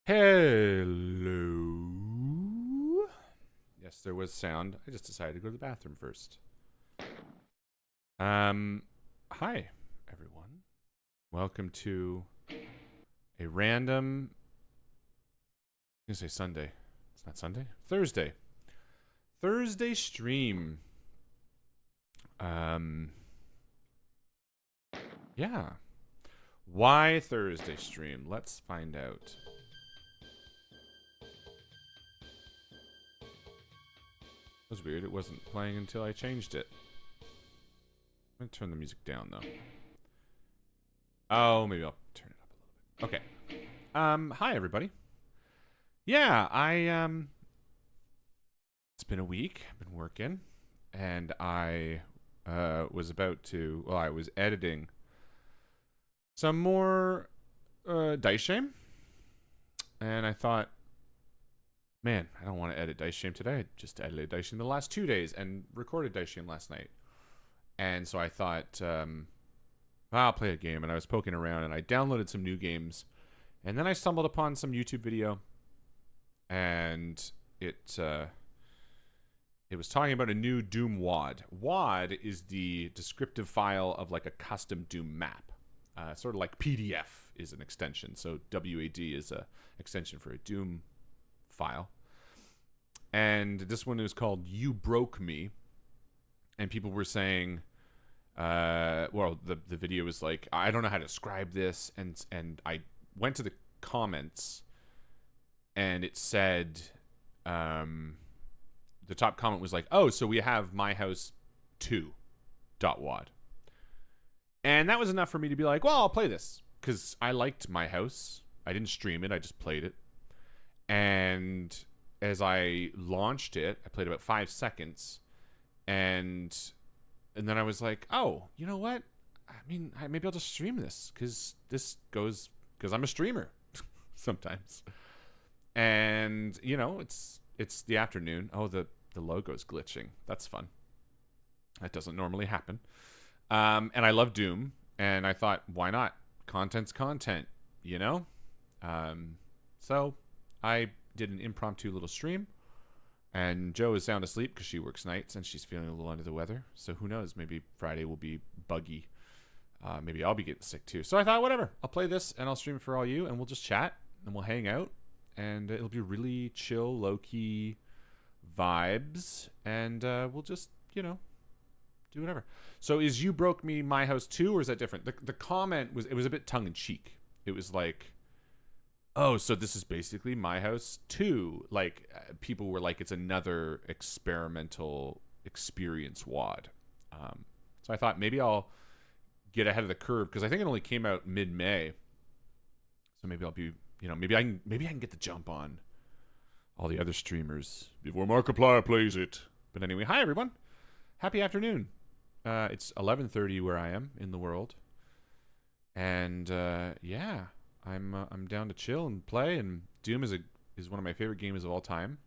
Hello. Yes, there was sound. I just decided to go to the bathroom first. Hi, everyone. Welcome to a random. I'm gonna say Sunday. It's not Sunday. Thursday. Thursday stream. Yeah. Why Thursday stream? Let's find out. That was weird. It wasn't playing until I changed it. I'm gonna turn the music down though. Oh, maybe I'll turn it up a little bit. Okay. Hi everybody. Yeah, it's been a week. I've been working, and I was about to. Well, I was editing some more Dice Shame, and I thought, man, I don't want to edit Dice Shame today. I just edited Dice Shame the last 2 days and recorded Dice Shame last night. And so I thought, I'll play a game. And I was poking around, and I downloaded some new games. And then I stumbled upon some YouTube video, and it was talking about a new Doom WAD. WAD is the descriptive file of like a custom Doom map. Sort of like PDF is an extension. So WAD is a extension for a Doom file. And this one is called You Broke Me. And people were saying, well, the video was like, I don't know how to describe this. And I went to the comments, and it said, the top comment was like, oh, so we have my house 2.wad. And that was enough for me to be like, well, I'll play this. Because I liked my house. I didn't stream it. I just played it. And as I launched it, I played about 5 seconds. And then I was like, oh, you know what? I mean, maybe I'll just stream this. Because I'm a streamer sometimes. And, you know, it's the afternoon. Oh, the logo's glitching. That's fun. That doesn't normally happen. And I love Doom. And I thought, why not? Content's content, you know? So I did an impromptu little stream. And Joe is sound asleep because she works nights and she's feeling a little under the weather. So who knows? Maybe Friday will be buggy. Maybe I'll be getting sick too. So I thought, whatever. I'll play this and I'll stream it for all you. And we'll just chat and we'll hang out. And it'll be really chill, low-key vibes. And we'll just, you know, do whatever. So is You Broke Me My House 2, or is that different? The comment was, it was a bit tongue-in-cheek. It was like, oh, so this is basically My House 2. Like, people were like, it's another experimental experience WAD. So I thought maybe I'll get ahead of the curve, because I think it only came out mid-May. So maybe I'll be, you know, maybe I can get the jump on all the other streamers before Markiplier plays it. But anyway, hi everyone. Happy afternoon. It's 11:30 where I am in the world. And yeah. I'm down to chill and play, and Doom is one of my favorite games of all time,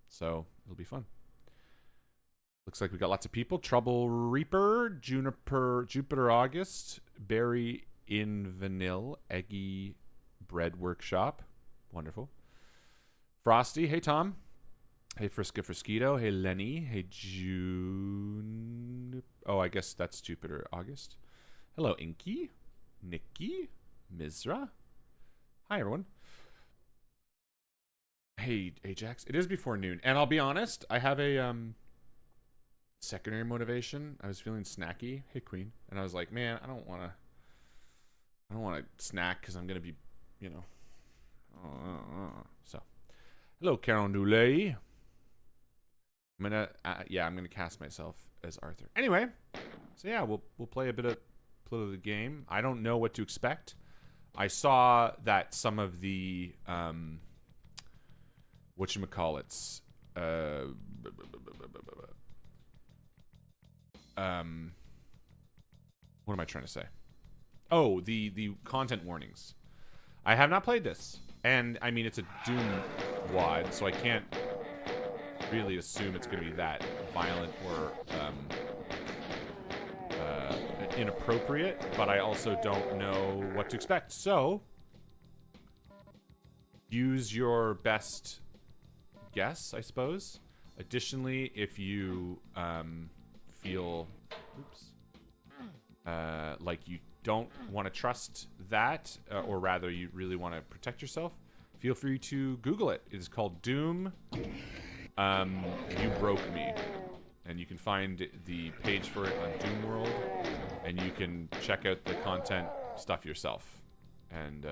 so it'll be fun. Looks like we got lots of people. Trouble Reaper, Jupiter August, Barry in Vanille, Eggy Bread Workshop, wonderful. Frosty, hey Tom, hey Friskito, hey Lenny, hey June. Oh, I guess that's Jupiter August. Hello Inky, Nikki, Mizra. Hi, everyone. Hey, Ajax. It is before noon. And I'll be honest, I have a secondary motivation. I was feeling snacky. Hey, Queen. And I was like, man, I don't want to snack because I'm going to be, you know. So, hello, Carol Duley. I'm going to cast myself as Arthur. Anyway, so yeah, we'll play a bit of the game. I don't know what to expect. I saw that some of the whatchamacallits, what am I trying to say? Oh, the content warnings. I have not played this, and I mean it's a Doom WAD, so I can't really assume it's going to be that violent or inappropriate, but I also don't know what to expect. So use your best guess, I suppose. Additionally, if you feel like you don't want to trust that, or rather you really want to protect yourself, feel free to Google it. It is called Doom. You Broke Me. And you can find the page for it on Doom World, and you can check out the content stuff yourself, and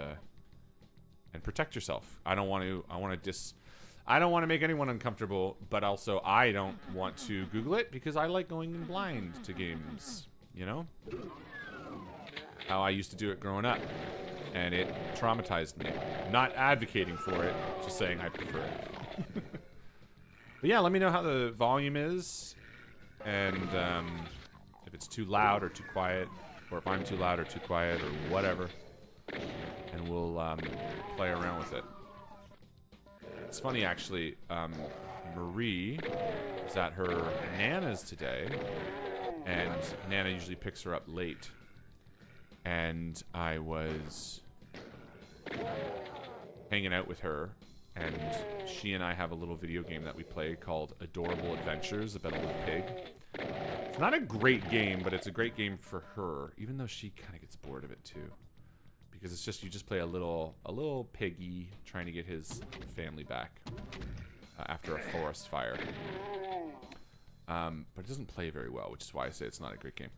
protect yourself. I don't want to make anyone uncomfortable, but also I don't want to Google it because I like going in blind to games, you know? How I used to do it growing up, and it traumatized me. Not advocating for it, just saying I prefer it. But yeah, let me know how the volume is, and if it's too loud or too quiet, or if I'm too loud or too quiet, or whatever, and we'll play around with it. It's funny, actually, Marie is at her Nana's today, and Nana usually picks her up late, and I was hanging out with her, and she and I have a little video game that we play called Adorable Adventures about a little pig. It's not a great game, but it's a great game for her, even though she kind of gets bored of it too, because it's just, you just play a little piggy trying to get his family back after a forest fire. But it doesn't play very well, which is why I say it's not a great game.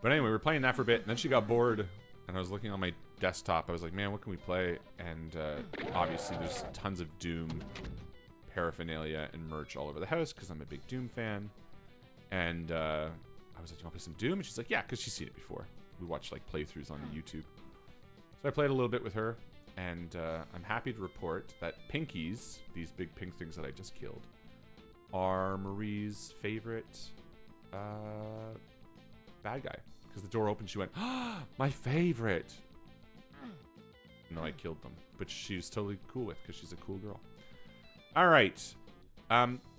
But anyway, we were playing that for a bit, and then she got bored, and I was looking on my desktop. I was like, man, what can we play? And obviously there's tons of Doom paraphernalia and merch all over the house because I'm a big Doom fan. And I was like, do you want to play some Doom? And she's like, yeah, because she's seen it before. We watched like playthroughs on YouTube. So I played a little bit with her, and I'm happy to report that Pinkies, these big pink things that I just killed, are Marie's favorite bad guy. Because the door opened, she went, "Ah, my favorite!" No, I killed them. But she was totally cool with, because she's a cool girl. Alright.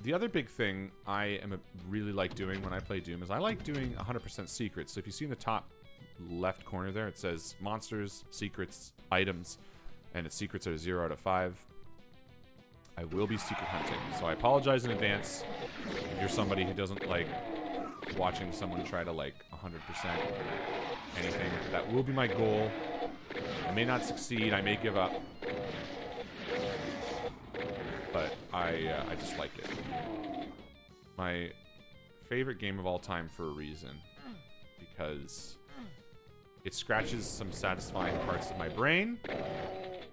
The other big thing I really like doing when I play Doom is I like doing 100% secrets. So if you see in the top left corner there, it says monsters, secrets, items, and its secrets are 0 out of 5. I will be secret hunting. So I apologize in advance if you're somebody who doesn't like watching someone try to like 100% anything. That will be my goal. I may not succeed. I may give up. But I just like it. My favorite game of all time for a reason. Because it scratches some satisfying parts of my brain.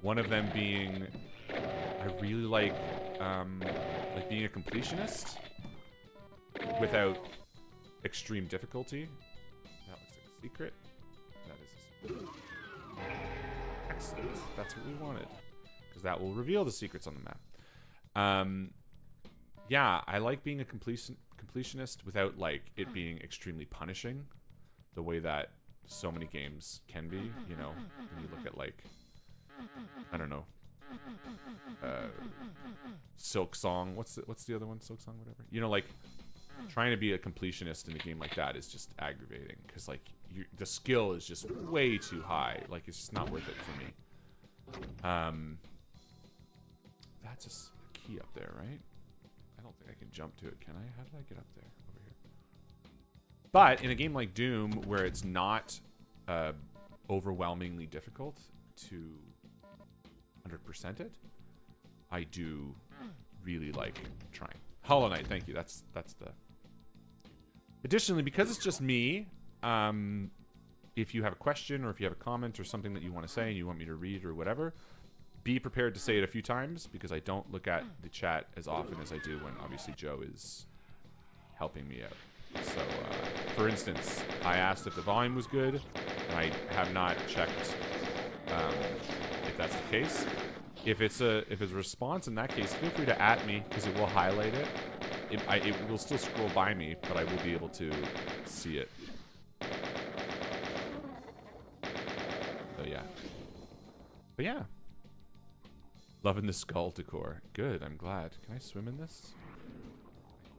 One of them being I really like being a completionist without extreme difficulty. That looks like a secret. That is a secret. Excellent. That's what we wanted. Because that will reveal the secrets on the map. Yeah, I like being a completionist without like it being extremely punishing. The way that so many games can be, you know, when you look at like, I don't know, Silk Song. What's the other one? Silk Song, whatever. You know, like trying to be a completionist in a game like that is just aggravating because like the skill is just way too high. Like it's just not worth it for me. That's just a key up there, right? I don't think I can jump to it. Can I? How did I get up there? Over here. But in a game like Doom, where it's not overwhelmingly difficult to 100% it, I do really like trying. Hollow Knight, thank you. That's the. Additionally, because it's just me, if you have a question or if you have a comment or something that you want to say and you want me to read or whatever, be prepared to say it a few times because I don't look at the chat as often as I do when obviously Joe is helping me out. So, for instance, I asked if the volume was good, and I have not checked if that's the case. If it's a response in that case, feel free to @ me because it will highlight it. It will still scroll by me, but I will be able to see it. So yeah. But yeah. Loving the skull decor. Good, I'm glad. Can I swim in this?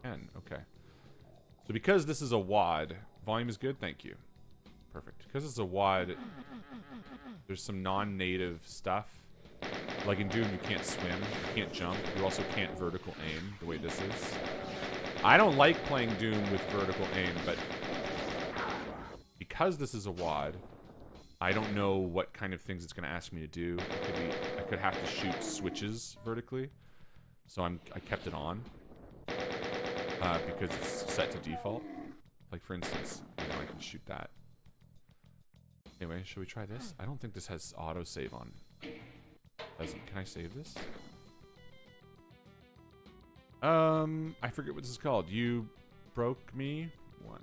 I can, okay. So because this is a WAD, volume is good, thank you. Perfect. Because it's a WAD, there's some non-native stuff Like in Doom, you can't swim, you can't jump, you also can't vertical aim the way this is. I don't like playing Doom with vertical aim, but because this is a WAD, I don't know what kind of things it's going to ask me to do. I could have to shoot switches vertically, so I kept it on because it's set to default. Like for instance, I can shoot that. Anyway, should we try this? I don't think this has autosave on. Doesn't. Can I save this? I forget what this is called. You broke me. 1.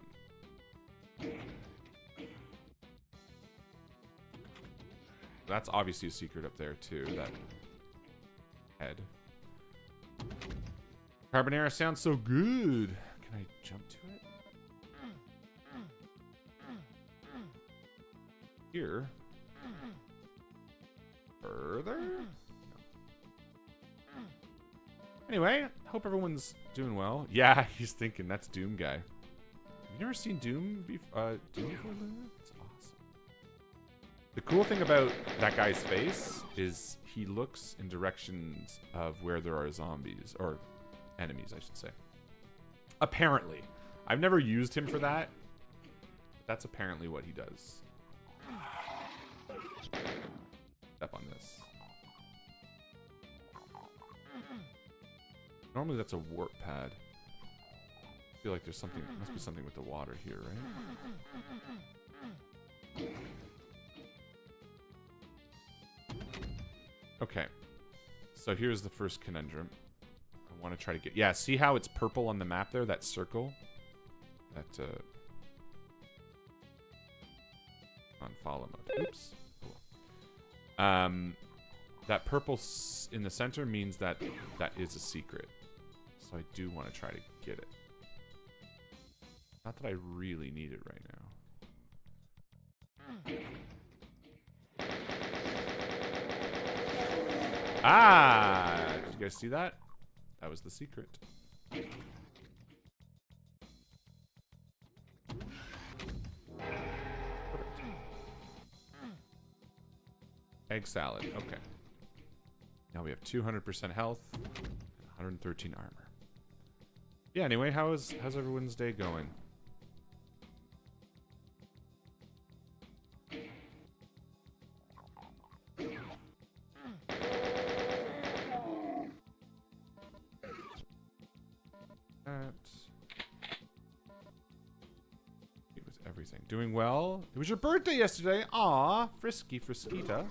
That's obviously a secret up there too. That head. Carbonara sounds so good. Can I jump to it? Here. Further? No. Anyway, hope everyone's doing well. Yeah, he's thinking that's Doom guy. Have you never seen Doom before? It's awesome. The cool thing about that guy's face is he looks in directions of where there are zombies, or enemies, I should say. Apparently. I've never used him for that, but that's apparently what he does. Step on this. Normally that's a warp pad. I feel like there's something, must be something with the water here, right? Okay. So here's the first conundrum. I want to try to get... Yeah, see how it's purple on the map there? That circle? That, on follow mode. Oops. That purple in the center means that that is a secret. So I do want to try to get it. Not that I really need it right now. Ah! Did you guys see that? That was the secret. Egg salad. Okay. Now we have 200% health and 113 armor. Yeah, anyway, how's everyone's day going? It was everything. Doing well? It was your birthday yesterday. Aw, Frisky Friskita.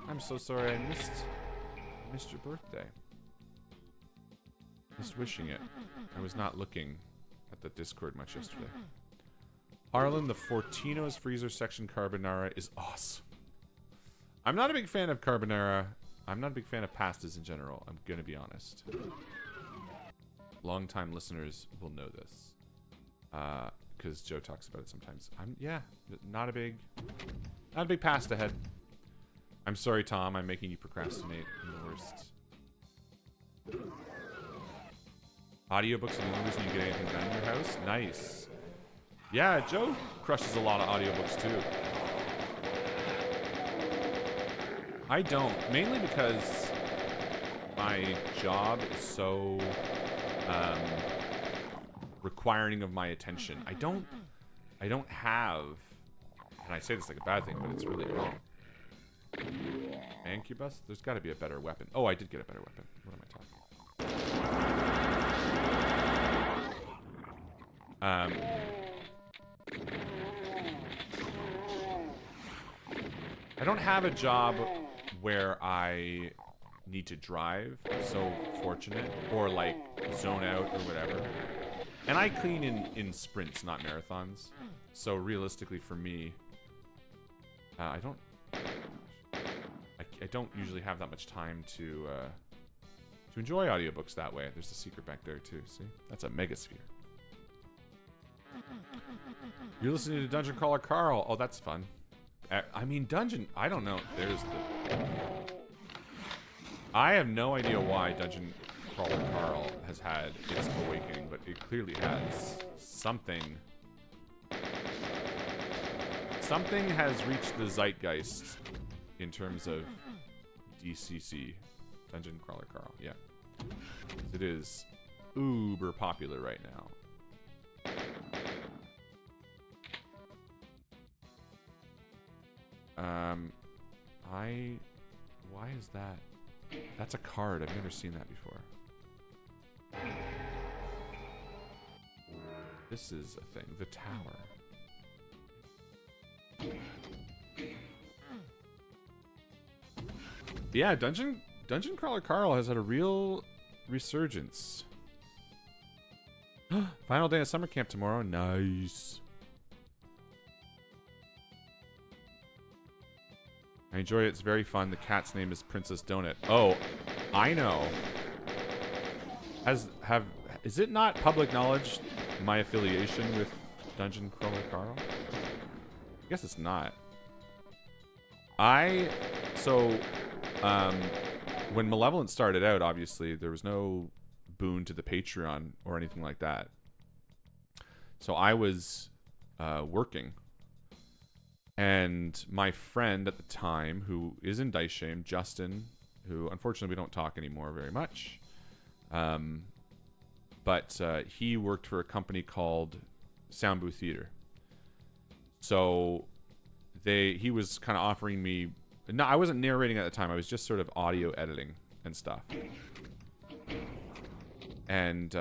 I'm so sorry I missed your birthday. Just wishing it. I was not looking at the Discord much yesterday. Harlan, the Fortino's freezer section carbonara is awesome. I'm not a big fan of carbonara. I'm not a big fan of pastas in general. I'm gonna be honest. Long-time listeners will know this. Because Joe talks about it sometimes. Yeah, not a big pasta head. I'm sorry, Tom. I'm making you procrastinate. I'm the worst. Audiobooks are the only reason you get anything done in your house? Nice. Yeah, Joe crushes a lot of audiobooks too. I don't. Mainly because my job is so requiring of my attention. I don't have, and I say this like a bad thing, but it's really wrong. Incubus? There's got to be a better weapon. Oh, I did get a better weapon. What am I talking about? I don't have a job where I need to drive. I'm so fortunate. Or like zone out or whatever. And I clean in sprints, not marathons. So realistically for me, I don't usually have that much time to enjoy audiobooks that way. There's a secret back there too. See, that's a megasphere. You're listening to Dungeon Crawler Carl. Oh, that's fun. I mean, Dungeon. I don't know. There's the. I have no idea why Dungeon Crawler Carl has had its awakening, but it clearly has. Something has reached the zeitgeist in terms of DCC, Dungeon Crawler Carl. Yeah, it is uber popular right now. Why is that? That's a card. I've never seen that before. This is a thing. The Tower. Yeah, Dungeon Crawler Carl has had a real resurgence. Final day of summer camp tomorrow. Nice. I enjoy it. It's very fun. The cat's name is Princess Donut. Oh, I know. Is it not public knowledge my affiliation with Dungeon Crawler Carl? I guess it's not. When Malevolent started out, obviously there was no boon to the Patreon or anything like that. So I was working. And my friend at the time, who is in Dice Shame, Justin, who unfortunately we don't talk anymore very much, but he worked for a company called Sound Booth Theater. So he was kind of offering me. No, I wasn't narrating at the time. I was just sort of audio editing and stuff. And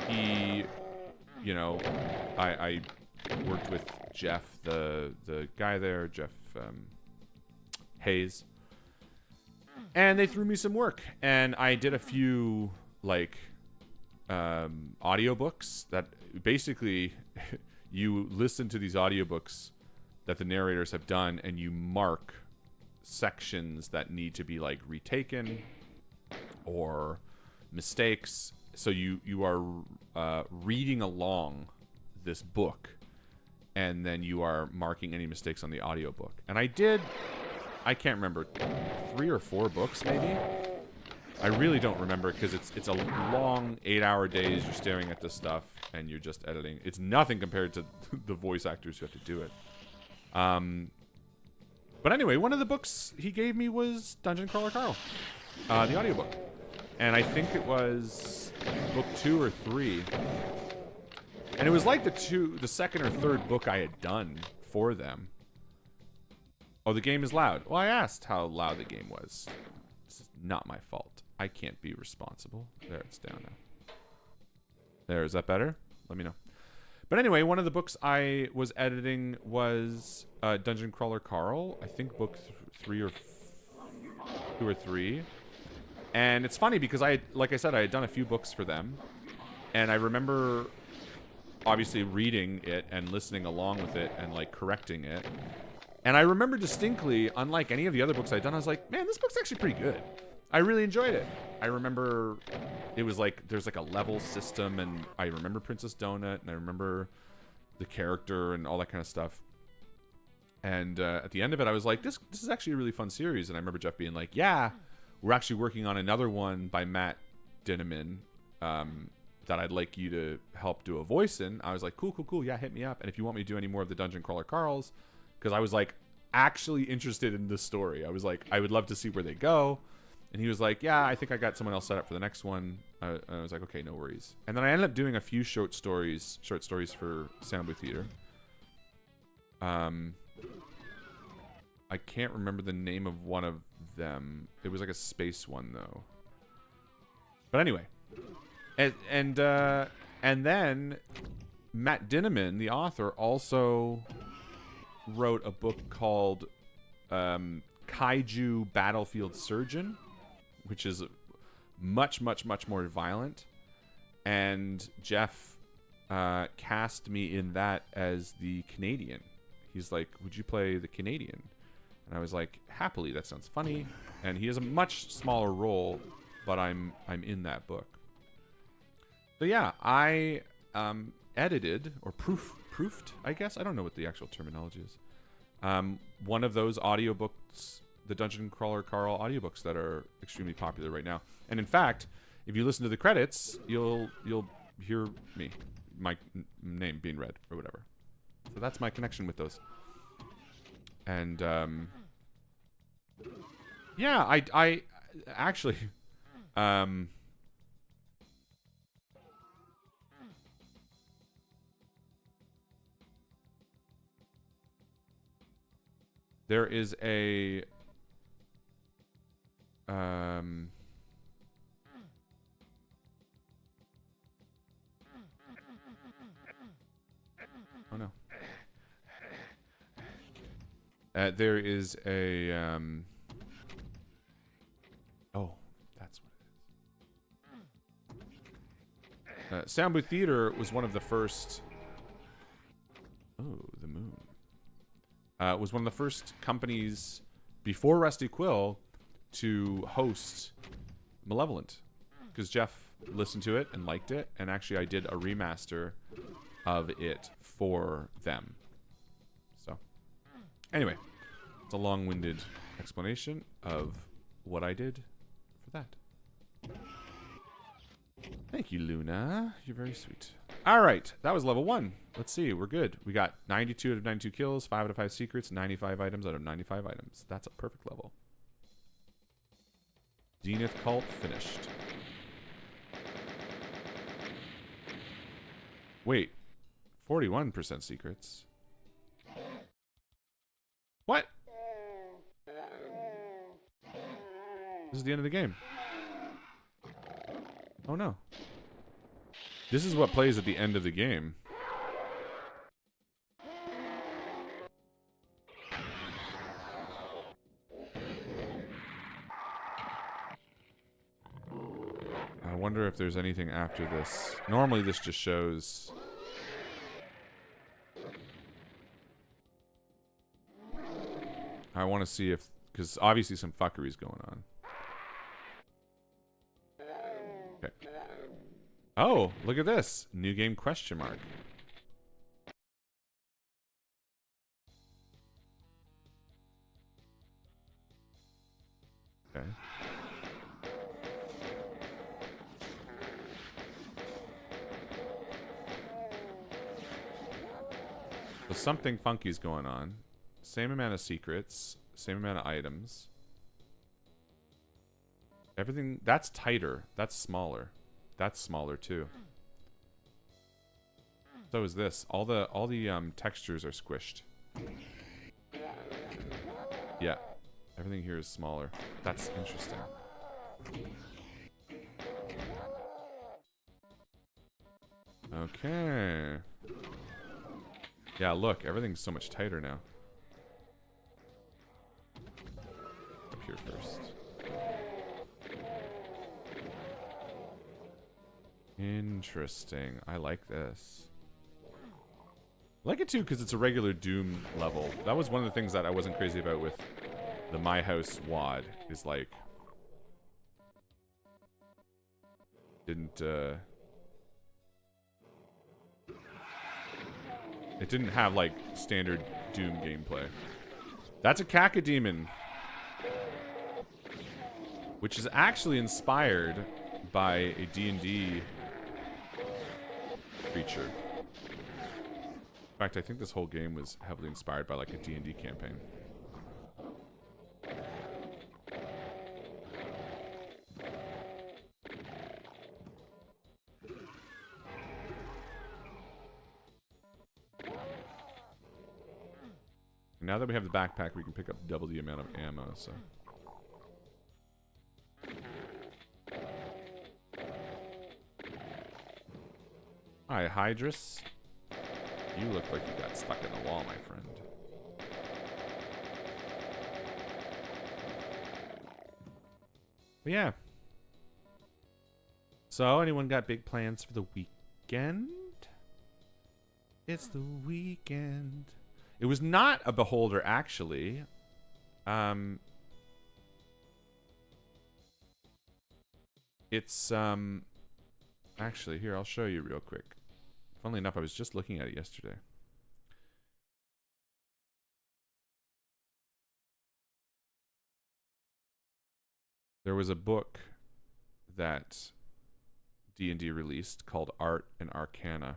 he, you know, I worked with Jeff, the guy there, Jeff Hayes, and they threw me some work, and I did a few like audiobooks that basically you listen to these audiobooks that the narrators have done, and you mark sections that need to be like retaken or mistakes. So you are reading along this book, and then you are marking any mistakes on the audiobook. And I can't remember, 3 or 4 books maybe. I really don't remember, because it's a long 8-hour days. You're staring at this stuff and you're just editing. It's nothing compared to the voice actors who have to do it. But anyway, one of the books he gave me was Dungeon Crawler Carl, the audiobook. And I think it was book 2 or 3. And it was like the second or third book I had done for them. Oh, the game is loud. Well, I asked how loud the game was. This is not my fault. I can't be responsible. There, it's down now. There, is that better? Let me know. But anyway, one of the books I was editing was Dungeon Crawler Carl. I think book 3 or 2 or 3. And it's funny because like I said, I had done a few books for them. And I remember obviously reading it and listening along with it and like correcting it. And I remember distinctly, unlike any of the other books I'd done, I was like, man, this book's actually pretty good. I really enjoyed it. I remember it was like, there's like a level system, and I remember Princess Donut, and I remember the character and all that kind of stuff. And at the end of it, I was like, this is actually a really fun series. And I remember Jeff being like, yeah, we're actually working on another one by Matt Dinneman, that I'd like you to help do a voice in. I was like, cool. Yeah, hit me up. And if you want me to do any more of the Dungeon Crawler Carls, because I was like actually interested in this story. I was like, I would love to see where they go. And he was like, yeah, I think I got someone else set up for the next one. I was like, okay, no worries. And then I ended up doing a few short stories for Sound Booth Theater. I can't remember the name of one of them. It was like a space one though. But anyway, and then Matt Dinneman, the author, also wrote a book called Kaiju Battlefield Surgeon, which is much more violent. And Jeff cast me in that as the Canadian. He's like, would you play the Canadian? And I was like, happily, that sounds funny. And he has a much smaller role, but I'm in that book. So yeah, I edited or proofed, I guess. I don't know what the actual terminology is. One of those audiobooks, the Dungeon Crawler Carl audiobooks that are extremely popular right now. And in fact, if you listen to the credits, you'll hear me, my name being read or whatever. So that's my connection with those. And Yeah, I actually, there is a, oh no. There is a, oh, that's what it is. Sound Booth Theater was one of the first, oh, the moon. Was one of the first companies before Rusty Quill to host Malevolent. Because Jeff listened to it and liked it, and actually I did a remaster of it for them. So, anyway, it's a long-winded explanation of what I did for that. Thank you, Luna. You're very sweet. All right, that was level 1. Let's see, we're good. We got 92 out of 92 kills, 5 out of 5 secrets, 95 items out of 95 items. That's a perfect level. Zenith Cult finished. Wait, 41% secrets. What? This is the end of the game. Oh no. This is what plays at the end of the game. I wonder if there's anything after this. Normally this just shows... I want to see if... Because obviously some fuckery's going on. Okay. Oh, look at this. New game question mark. Okay. So something funky's going on. Same amount of secrets. Same amount of items. Everything... That's tighter. That's smaller. That's smaller too. So is this. All the textures are squished. Yeah. Everything here is smaller. That's interesting. Okay. Yeah, look, everything's so much tighter now. Up here first. Interesting. I like this. I like it too because it's a regular Doom level. That was one of the things that I wasn't crazy about with the My House WAD. Is like... Didn't, it didn't have, like, standard Doom gameplay. That's a cacodemon. Which is actually inspired by a D&D creature. In fact, I think this whole game was heavily inspired by, like, a D&D campaign. Now that we have the backpack, we can pick up double the amount of ammo, so... Hi, Hydrus. You look like you got stuck in the wall, my friend. But yeah. So, anyone got big plans for the weekend? It's the weekend. It was not a Beholder, actually. It's, actually, here, I'll show you real quick. Funnily enough, I was just looking at it yesterday. There was a book that D&D released called Art and Arcana.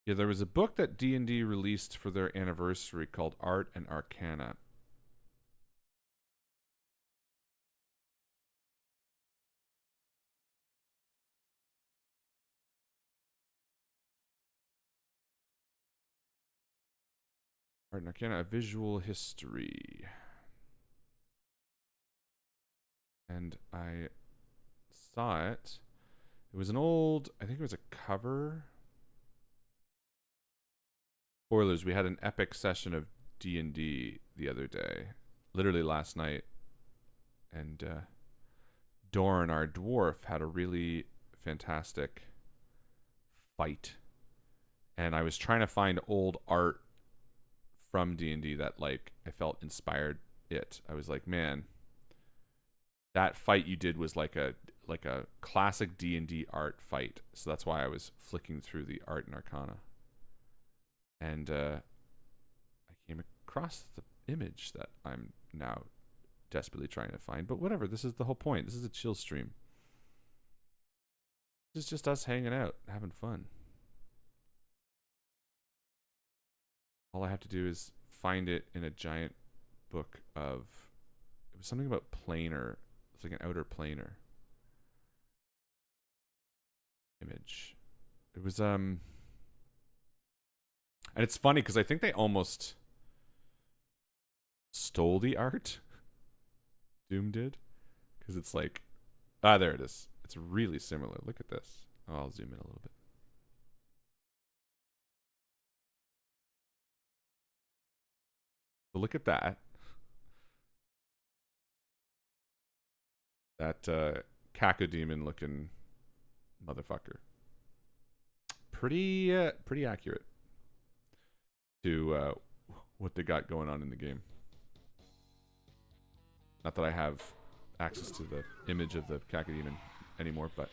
Yeah, there was a book that D&D released for their anniversary called Art and Arcana. Art and Arcana, a visual history. And I saw it. It was an old, I think it was a cover. Spoilers, we had an epic session of D&D the other day. Literally last night. And Doran, our dwarf, had a really fantastic fight. And I was trying to find old art from D&D that, like, I felt inspired it. I was like, man, that fight you did was like a classic D&D art fight. So that's why I was flicking through the Art and Arcana. And I came across the image that I'm now desperately trying to find. But whatever, this is the whole point. This is a chill stream. This is just us hanging out, having fun. All I have to do is find it in a giant book of... It was something about planar. It's like an outer planar image. It was... And it's funny because I think they almost stole the art. Doom did. Because it's like... Ah, there it is. It's really similar. Look at this. Oh, I'll zoom in a little bit. So look at that. That cacodemon looking motherfucker. Pretty accurate to what they got going on in the game. Not that I have access to the image of the cacodemon anymore, but...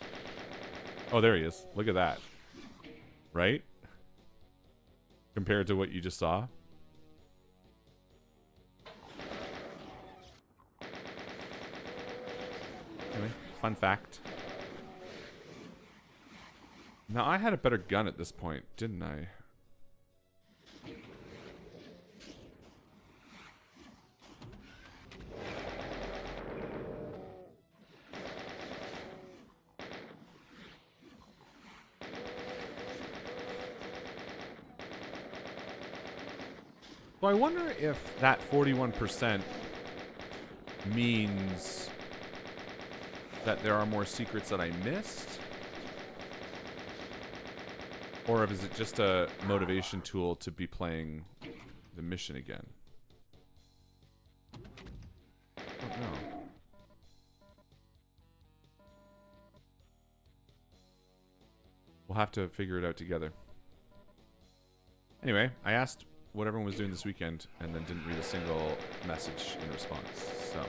Oh, there he is. Look at that. Right? Compared to what you just saw. Anyway, fun fact. Now, I had a better gun at this point, didn't I? So I wonder if that 41% means that there are more secrets that I missed, or if is it just a motivation tool to be playing the mission again? I don't know. We'll have to figure it out together. Anyway, I asked what everyone was doing this weekend and then didn't read a single message in response, so...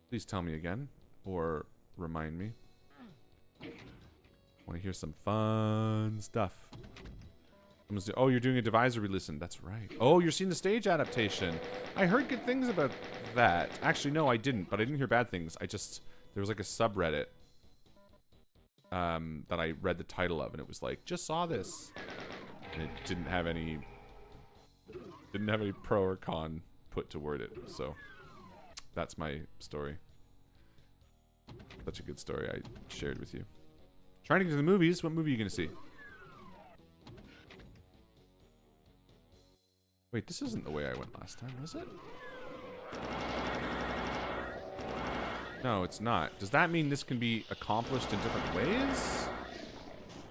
Please tell me again, or remind me. Want to hear some fun stuff. Oh, you're doing a Divisor re-listen. That's right. Oh, you're seeing the stage adaptation. I heard good things about that. Actually, no, I didn't, but I didn't hear bad things. I just... There was like a subreddit that I read the title of, and it was like, just saw this. And it didn't have any pro or con put toward it, so... That's my story. Such a good story I shared with you. Trying to get to the movies. What movie are you going to see? Wait, this isn't the way I went last time, was it? No, it's not. Does that mean this can be accomplished in different ways?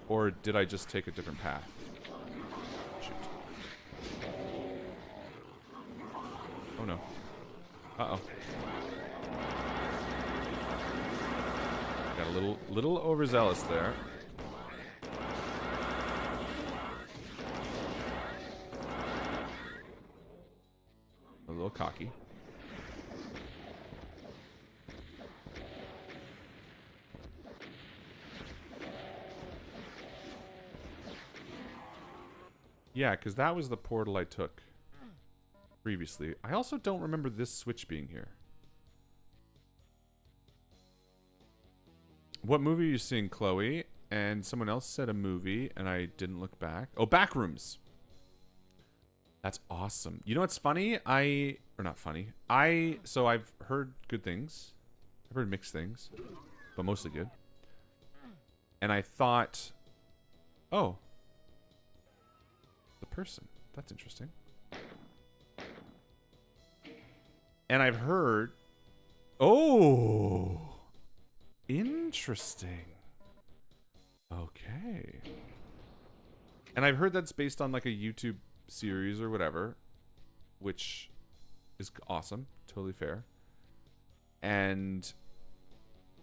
Or did I just take a different path? Shoot. Oh no. Uh-oh. Got a little overzealous there. A little cocky. Yeah, because that was the portal I took previously. I also don't remember this switch being here. What movie are you seeing, Chloe? and someone else said a movie, and I didn't look back. Oh, Backrooms. That's awesome. You know what's funny? Or not funny. So I've heard good things. I've heard mixed things, but mostly good. And I thought, oh, the person. That's interesting. And I've heard, oh, interesting. Okay. And I've heard that's based on like a YouTube series or whatever, which is awesome, totally fair. And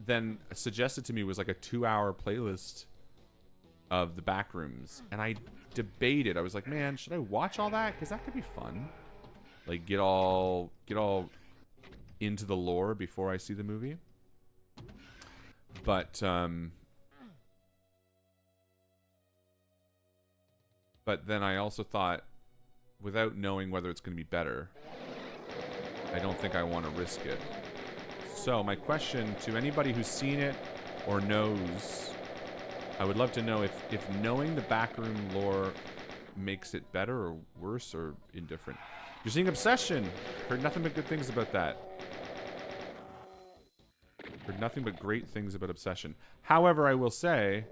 then suggested to me was like a 2-hour playlist of the Backrooms, and I debated. I was like, man, should I watch all that? Because that could be fun. Like get all into the lore before I see the movie. But then I also thought, without knowing whether it's going to be better, I don't think I want to risk it. So my question to anybody who's seen it or knows, I would love to know if knowing the backroom lore makes it better or worse or indifferent. You're seeing Obsession. Heard nothing but good things about that. Heard nothing but great things about Obsession. However, I will say,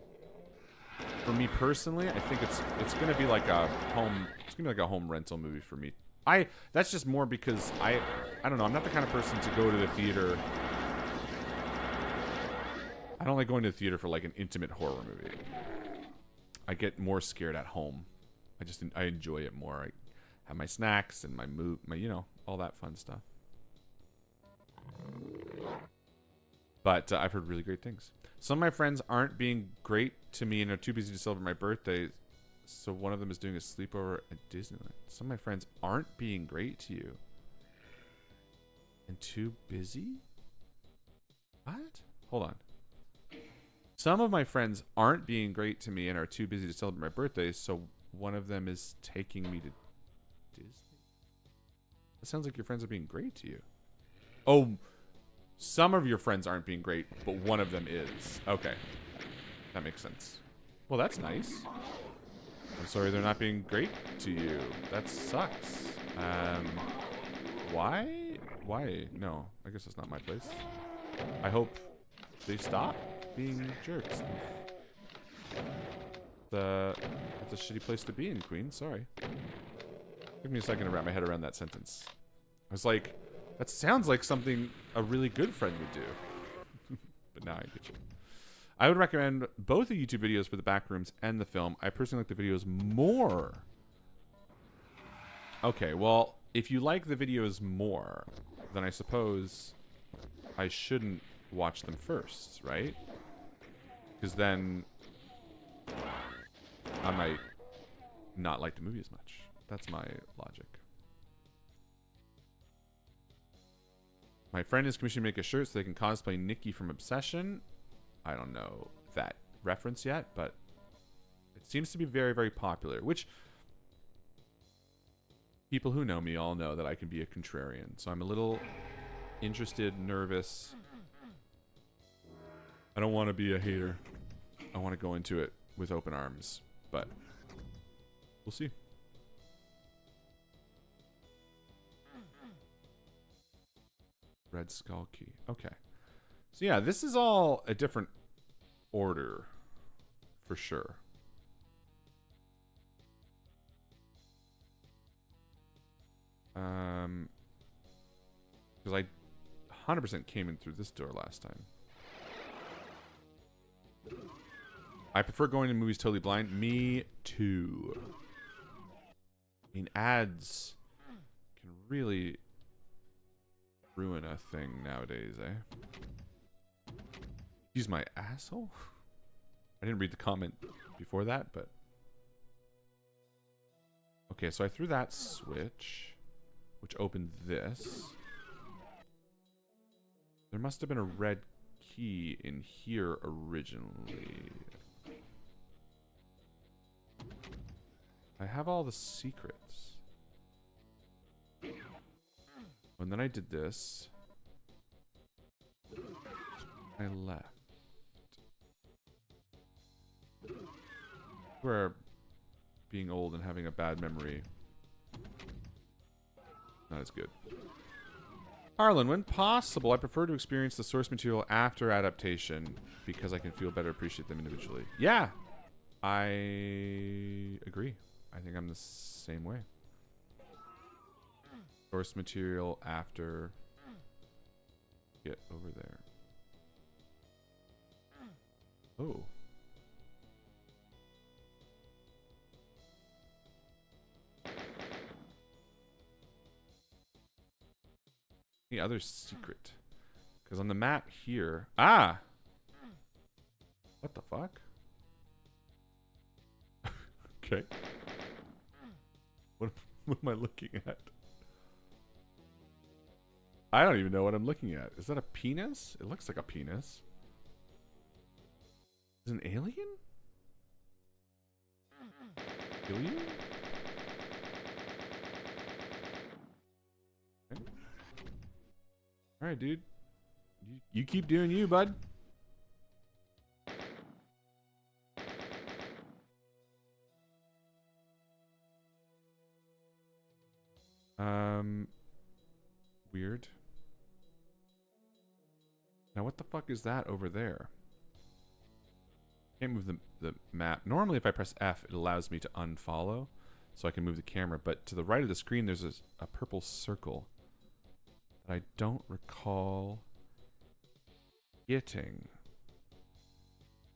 for me personally, I think it's gonna be like a home rental movie for me. That's just more because I don't know, I'm not the kind of person to go to the theater. I don't like going to the theater for like an intimate horror movie. I get more scared at home. I enjoy it more. I have my snacks and my all that fun stuff. But I've heard really great things. Some of my friends aren't being great to me and are too busy to celebrate my birthday, so one of them is doing a sleepover at Disneyland. Some of my friends aren't being great to you and too busy? What? Hold on. Some of my friends aren't being great to me and are too busy to celebrate my birthday, so one of them is taking me to Disney. That sounds like your friends are being great to you. Oh, some of your friends aren't being great, but one of them is. Okay. That makes sense. Well, that's nice. I'm sorry they're not being great to you. That sucks. Why? Why? No, I guess that's not my place. I hope they stop being jerks. That's a shitty place to be in, Queen. Sorry. Took me a second to wrap my head around that sentence. I was like, that sounds like something a really good friend would do. But now I get you. I would recommend both the YouTube videos for the Backrooms and the film. I personally like the videos more. Okay, well, if you like the videos more, then I suppose I shouldn't watch them first, right? Because then I might not like the movie as much. That's my logic. My friend is commissioned to make a shirt so they can cosplay Nikki from Obsession. I don't know that reference yet, but it seems to be very, very popular, which people who know me all know that I can be a contrarian. So I'm a little interested, nervous. I don't want to be a hater. I want to go into it with open arms, but we'll see. Red Skull Key. Okay. So yeah, this is all a different order for sure. Because I 100% came in through this door last time. I prefer going to movies totally blind. Me too. I mean, ads can really ruin a thing nowadays, eh? Use my asshole? I didn't read the comment before that, but... Okay, so I threw that switch, which opened this. There must have been a red key in here originally. I have all the secrets. And then I did this. I left. Where being old and having a bad memory, not as good. Harlan, when possible, I prefer to experience the source material after adaptation because I can feel better appreciate them individually. Yeah, I agree. I think I'm the same way. Source material after. Get over there. Oh. The other secret. Because on the map here. Ah! What the fuck? Okay. What am I looking at? I don't even know what I'm looking at. Is that a penis? It looks like a penis. Is it an alien? Alien? Okay. Alright, dude. You keep doing you, bud. Weird. Now what the fuck is that over there? Can't move the map. Normally if I press F, it allows me to unfollow, so I can move the camera, but to the right of the screen there's a purple circle that I don't recall getting.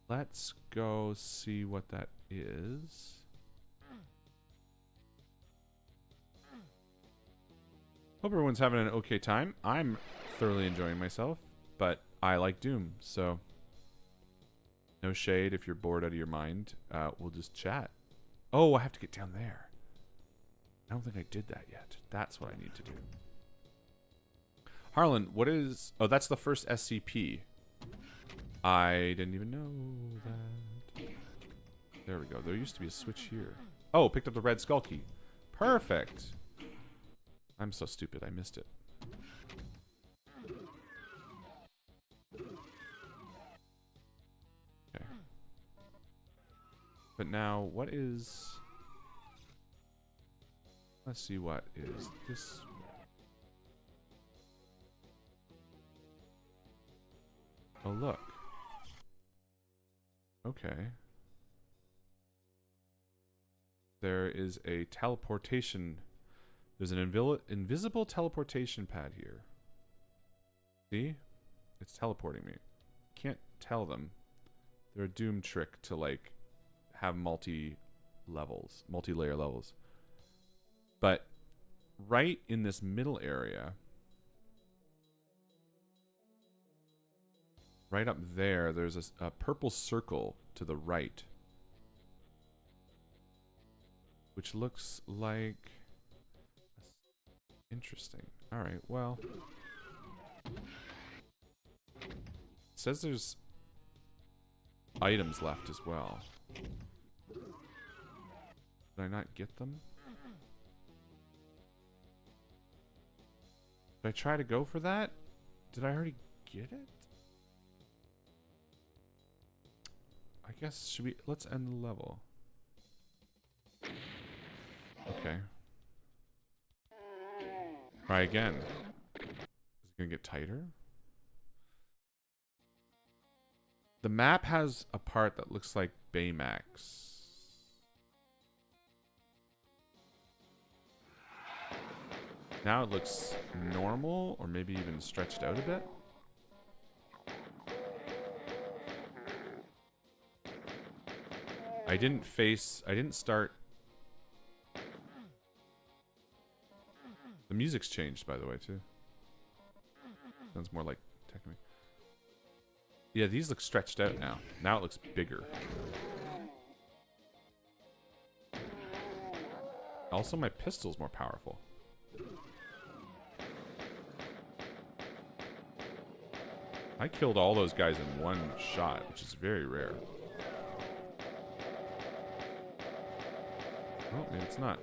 Let's go see what that is. Hope everyone's having an okay time. I'm thoroughly enjoying myself, but I like Doom, so no shade if you're bored out of your mind. We'll just chat. Oh, I have to get down there. I don't think I did that yet. That's what I need to do. Harlan, what is... Oh, that's the first SCP. I didn't even know that. There we go. There used to be a switch here. Oh, picked up the red skull key. Perfect. I'm so stupid. I missed it. Okay. But now, what is... Let's see what is this... Oh, look. Okay. There is a teleportation... There's an invisible teleportation pad here. See? It's teleporting me. Can't tell them. They're a Doom trick to, like, have multi-layer levels. But right in this middle area, right up there, there's a purple circle to the right, which looks like... Interesting. Alright, well... It says there's items left as well. Did I not get them? Did I try to go for that? Did I already get it? I guess, should we... Let's end the level. Okay. Try again. Is it gonna get tighter? The map has a part that looks like Baymax. Now it looks normal, or maybe even stretched out a bit. I didn't start... The music's changed, by the way, too. Sounds more like technically. Yeah, these look stretched out now. Now it looks bigger. Also, my pistol's more powerful. I killed all those guys in one shot, which is very rare. Oh, maybe it's not.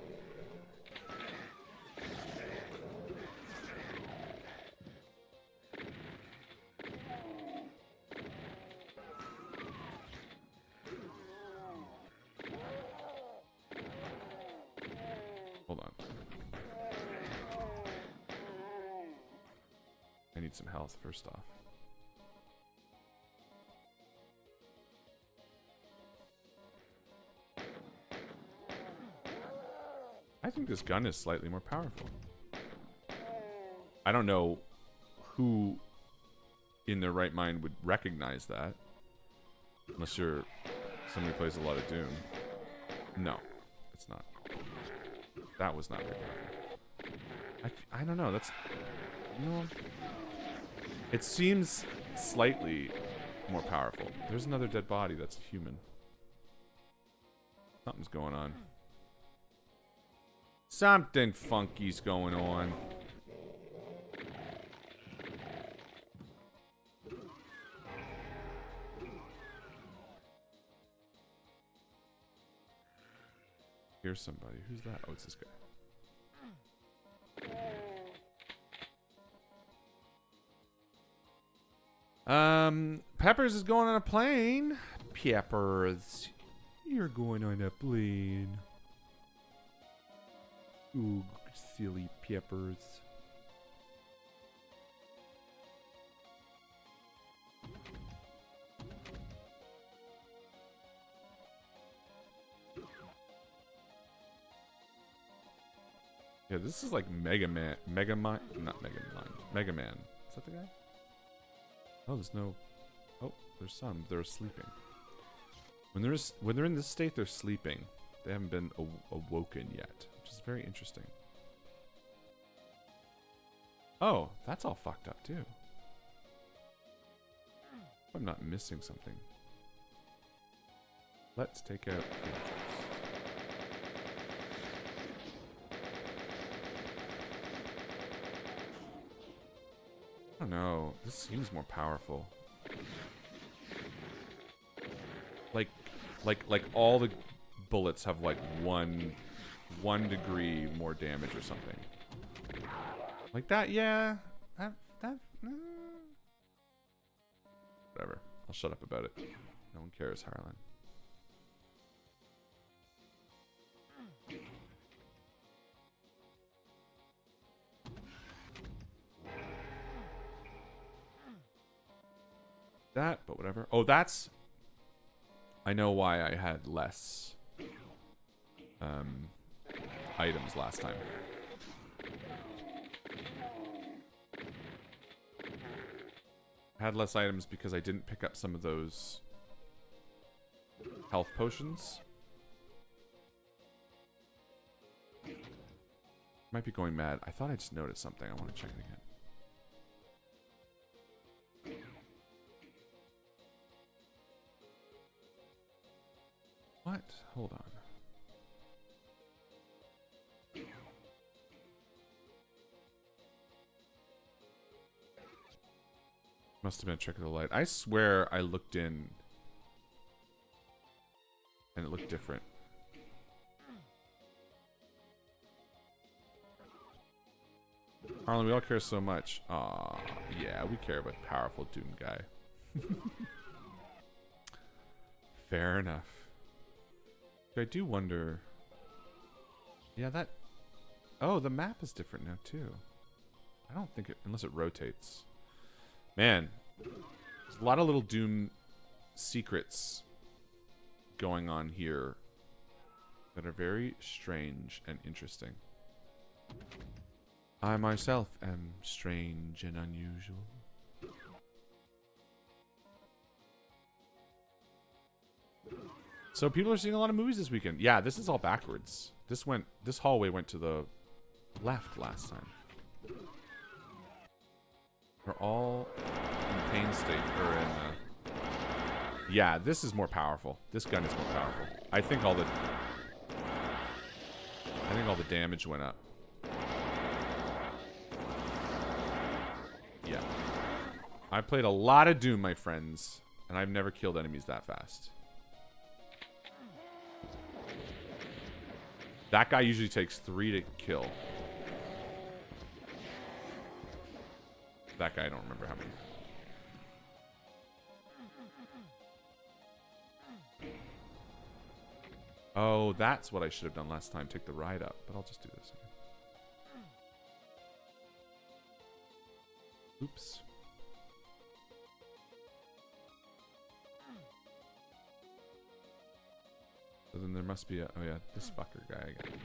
I need some health first off. I think this gun is slightly more powerful. I don't know who in their right mind would recognize that. Unless you're somebody who plays a lot of Doom. No, it's not. That was not very powerful. I don't know. That's... No. It seems slightly more powerful. There's another dead body that's human. Something's going on. Something funky's going on. Here's somebody. Who's that? Oh, it's this guy. Peppers is going on a plane. Peppers. You're going on a plane. Ooh, silly Peppers. Yeah, this is like Mega Man. Not Mega Man. Is that the guy? Oh, there's no... Oh, there's some. They're sleeping. When they're in this state, they're sleeping. They haven't been awoken yet, which is very interesting. Oh, that's all fucked up too. I'm not missing something. Let's take out... I don't know. This seems more powerful. Like all the bullets have like one degree more damage or something. Like that, yeah. Whatever. I'll shut up about it. No one cares, Harlan. That, but whatever. Oh, that's... I know why I had less items last time. I had less items because I didn't pick up some of those health potions. Might be going mad. I thought I just noticed something. I want to check it again. What? Hold on. Must have been a trick of the light. I swear I looked in and it looked different. Harlan, we all care so much. Aw, yeah, we care about powerful Doom guy. Fair enough. I do wonder... Yeah, that... Oh, the map is different now, too. I don't think it... Unless it rotates. Man. There's a lot of little Doom secrets going on here that are very strange and interesting. I myself am strange and unusual. So people are seeing a lot of movies this weekend. Yeah, this is all backwards. This hallway went to the left last time. We're all in pain state or in yeah, this is more powerful. This gun is more powerful. I think all the damage went up. Yeah. I played a lot of Doom, my friends, and I've never killed enemies that fast. That guy usually takes 3 to kill. That guy, I don't remember how many. Oh, that's what I should have done last time. Take the ride up, but I'll just do this again. Oops. So then there must be a... Oh yeah, this fucker guy again.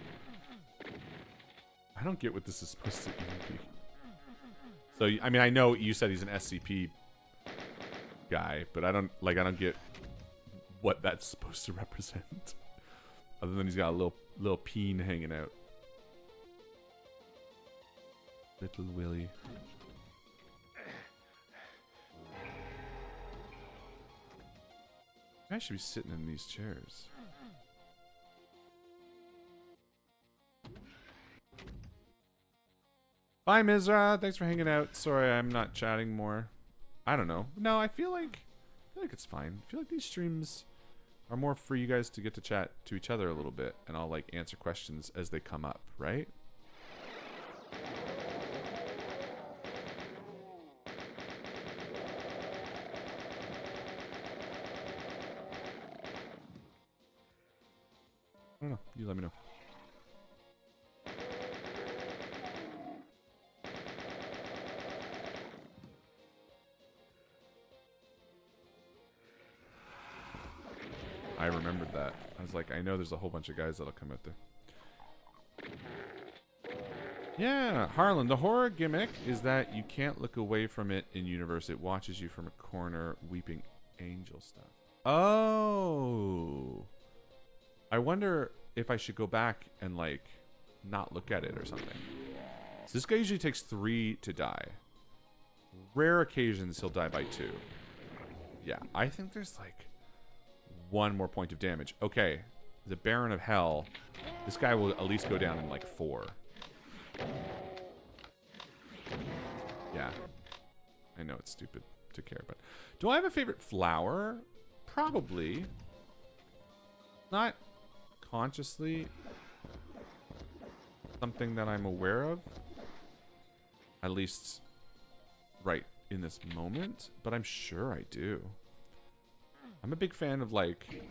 I don't get what this is supposed to even be. So, I mean, I know you said he's an SCP guy, but I don't get what that's supposed to represent. Other than he's got a little peen hanging out. Little Willy. I should be sitting in these chairs. Bye, Mizra. Thanks for hanging out. Sorry, I'm not chatting more. I don't know. No, I feel like it's fine. I feel like these streams are more for you guys to get to chat to each other a little bit, and I'll like answer questions as they come up, right? I don't know. You let me know. I remembered that. I was like, I know there's a whole bunch of guys that'll come out there. Yeah, Harlan, the horror gimmick is that you can't look away from it in universe. It watches you from a corner, weeping angel stuff. Oh. I wonder if I should go back and, like, not look at it or something. So this guy usually takes 3 to die. Rare occasions he'll die by 2. Yeah, I think there's, like, 1 more point of damage. Okay, the Baron of Hell. This guy will at least go down in, like, 4. Yeah. I know it's stupid to care, but... Do I have a favorite flower? Probably. Not consciously something that I'm aware of. At least right in this moment. But I'm sure I do. I'm a big fan of, like,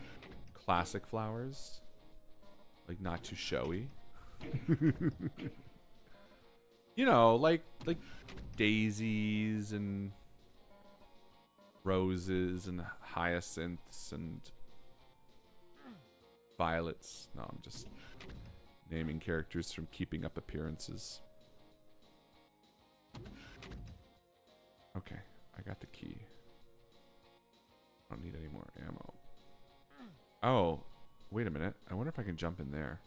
classic flowers. Like, not too showy. You know, like daisies and roses and hyacinths and violets. No, I'm just naming characters from Keeping Up Appearances. Okay, I got the key. I don't need any more ammo. Oh, wait a minute. I wonder if I can jump in there.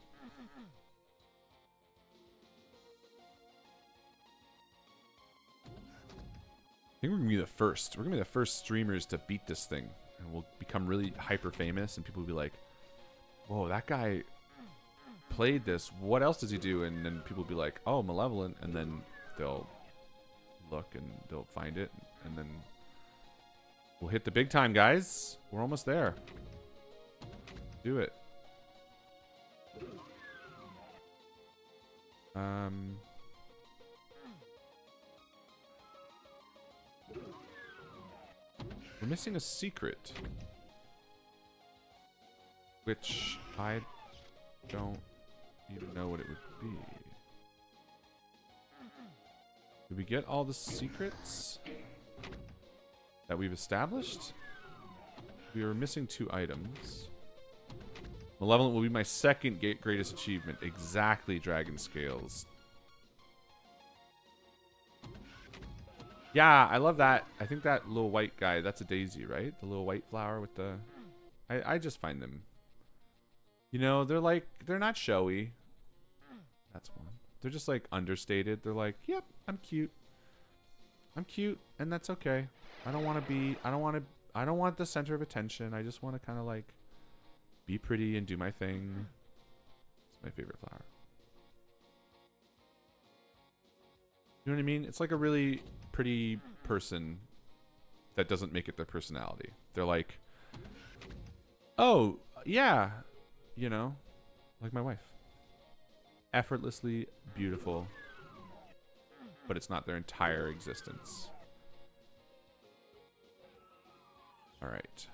I think we're going to be the first. We're going to be the first streamers to beat this thing. And we'll become really hyper famous. And people will be like, whoa, that guy played this. What else does he do? And then people will be like, oh, Malevolent. And then they'll look and they'll find it. And then we'll hit the big time, guys. We're almost there. Do it. We're missing a secret. Which I don't even know what it would be. Did we get all the secrets that we've established? We were missing 2 items. Malevolent will be my second greatest achievement. Exactly, Dragon Scales. Yeah, I love that. I think that little white guy, that's a daisy, right? The little white flower with the... I just find them... You know, they're not showy. That's one. They're just, like, understated. They're like, yep, I'm cute. I'm cute, and that's okay. I don't want to be... I don't want the center of attention. I just want to kind of, like, be pretty and do my thing. It's my favorite flower. You know what I mean? It's like a really pretty person that doesn't make it their personality. They're like, oh, yeah, you know, like my wife. Effortlessly beautiful, but it's not their entire existence. All right.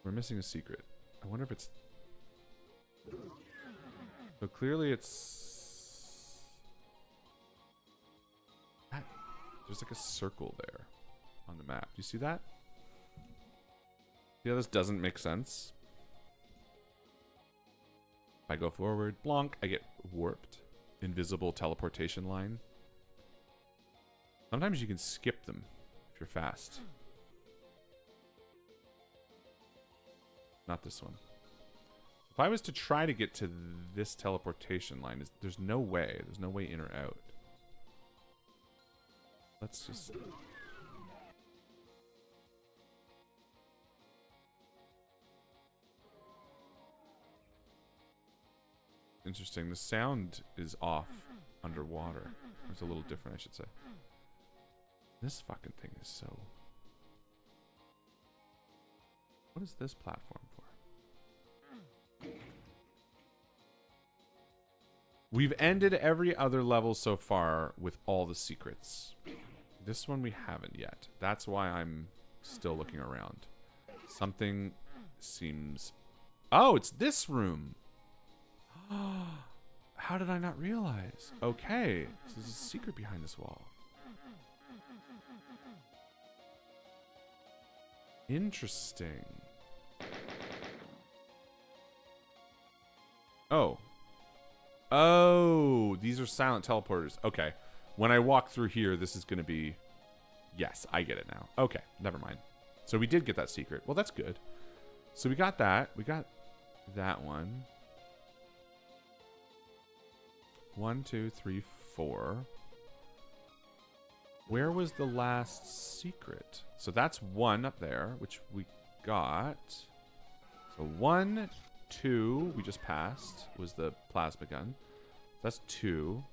We're missing a secret. I wonder if it's... So clearly it's... There's like a circle there on the map. Do you see that? Yeah, this doesn't make sense. If I go forward, blonk, I get warped. Invisible teleportation line. Sometimes you can skip them if you're fast. Not this one. If I was to try to get to this teleportation line, there's no way. There's no way in or out. Let's just... Interesting. The sound is off underwater. It's a little different, I should say. This fucking thing is so... What is this platform for? We've ended every other level so far with all the secrets. This one we haven't yet. That's why I'm still looking around. Something seems... Oh, it's this room! How did I not realize? Okay, so there's a secret behind this wall. Interesting. Oh. Oh, these are silent teleporters. Okay. When I walk through here, this is going to be... Yes, I get it now. Okay, never mind. So we did get that secret. Well, that's good. So we got that. We got that one. 1, 2, 3, 4. Where was the last secret? So that's 1 up there, which we got. So 1, 2, we just passed, was the plasma gun. That's 2.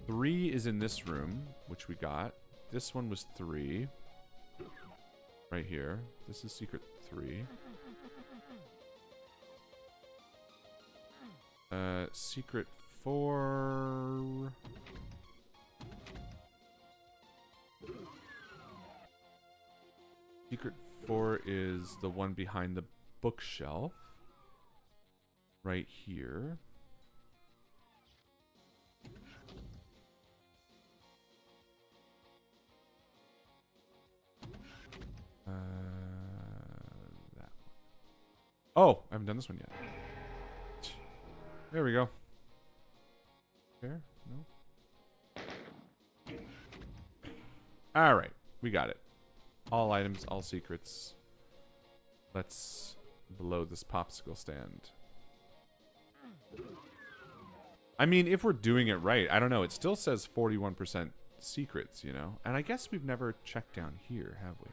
3 is in this room, which we got. This one was 3. Right here. This is secret 3. Secret 4. Secret 4 is the one behind the bookshelf. Right here. That one. Oh, I haven't done this one yet. There we go. There? No? Alright. We got it. All items, all secrets. Let's blow this popsicle stand. I mean, if we're doing it right, I don't know. It still says 41% secrets, you know? And I guess we've never checked down here, have we?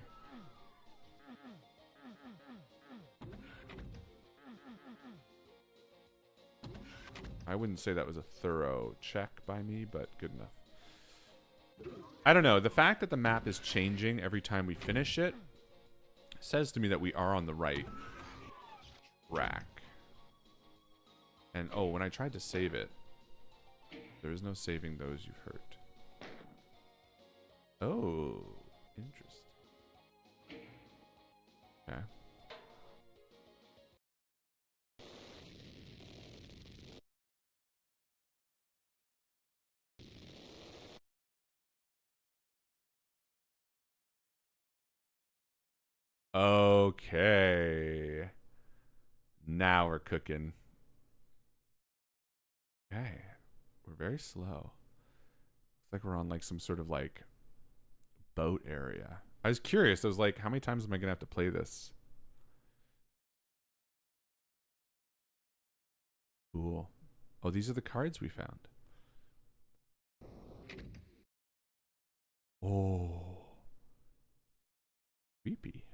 I wouldn't say that was a thorough check by me, but good enough. I don't know. The fact that the map is changing every time we finish it says to me that we are on the right track. And, oh, when I tried to save it, there is no saving those you've hurt. Oh, interesting. Okay. Okay. Now we're cooking. Okay. We're very slow. It's like we're on like some sort of like boat area. I was curious. I was like, how many times am I going to have to play this? Cool. Oh, these are the cards we found. Oh. Creepy.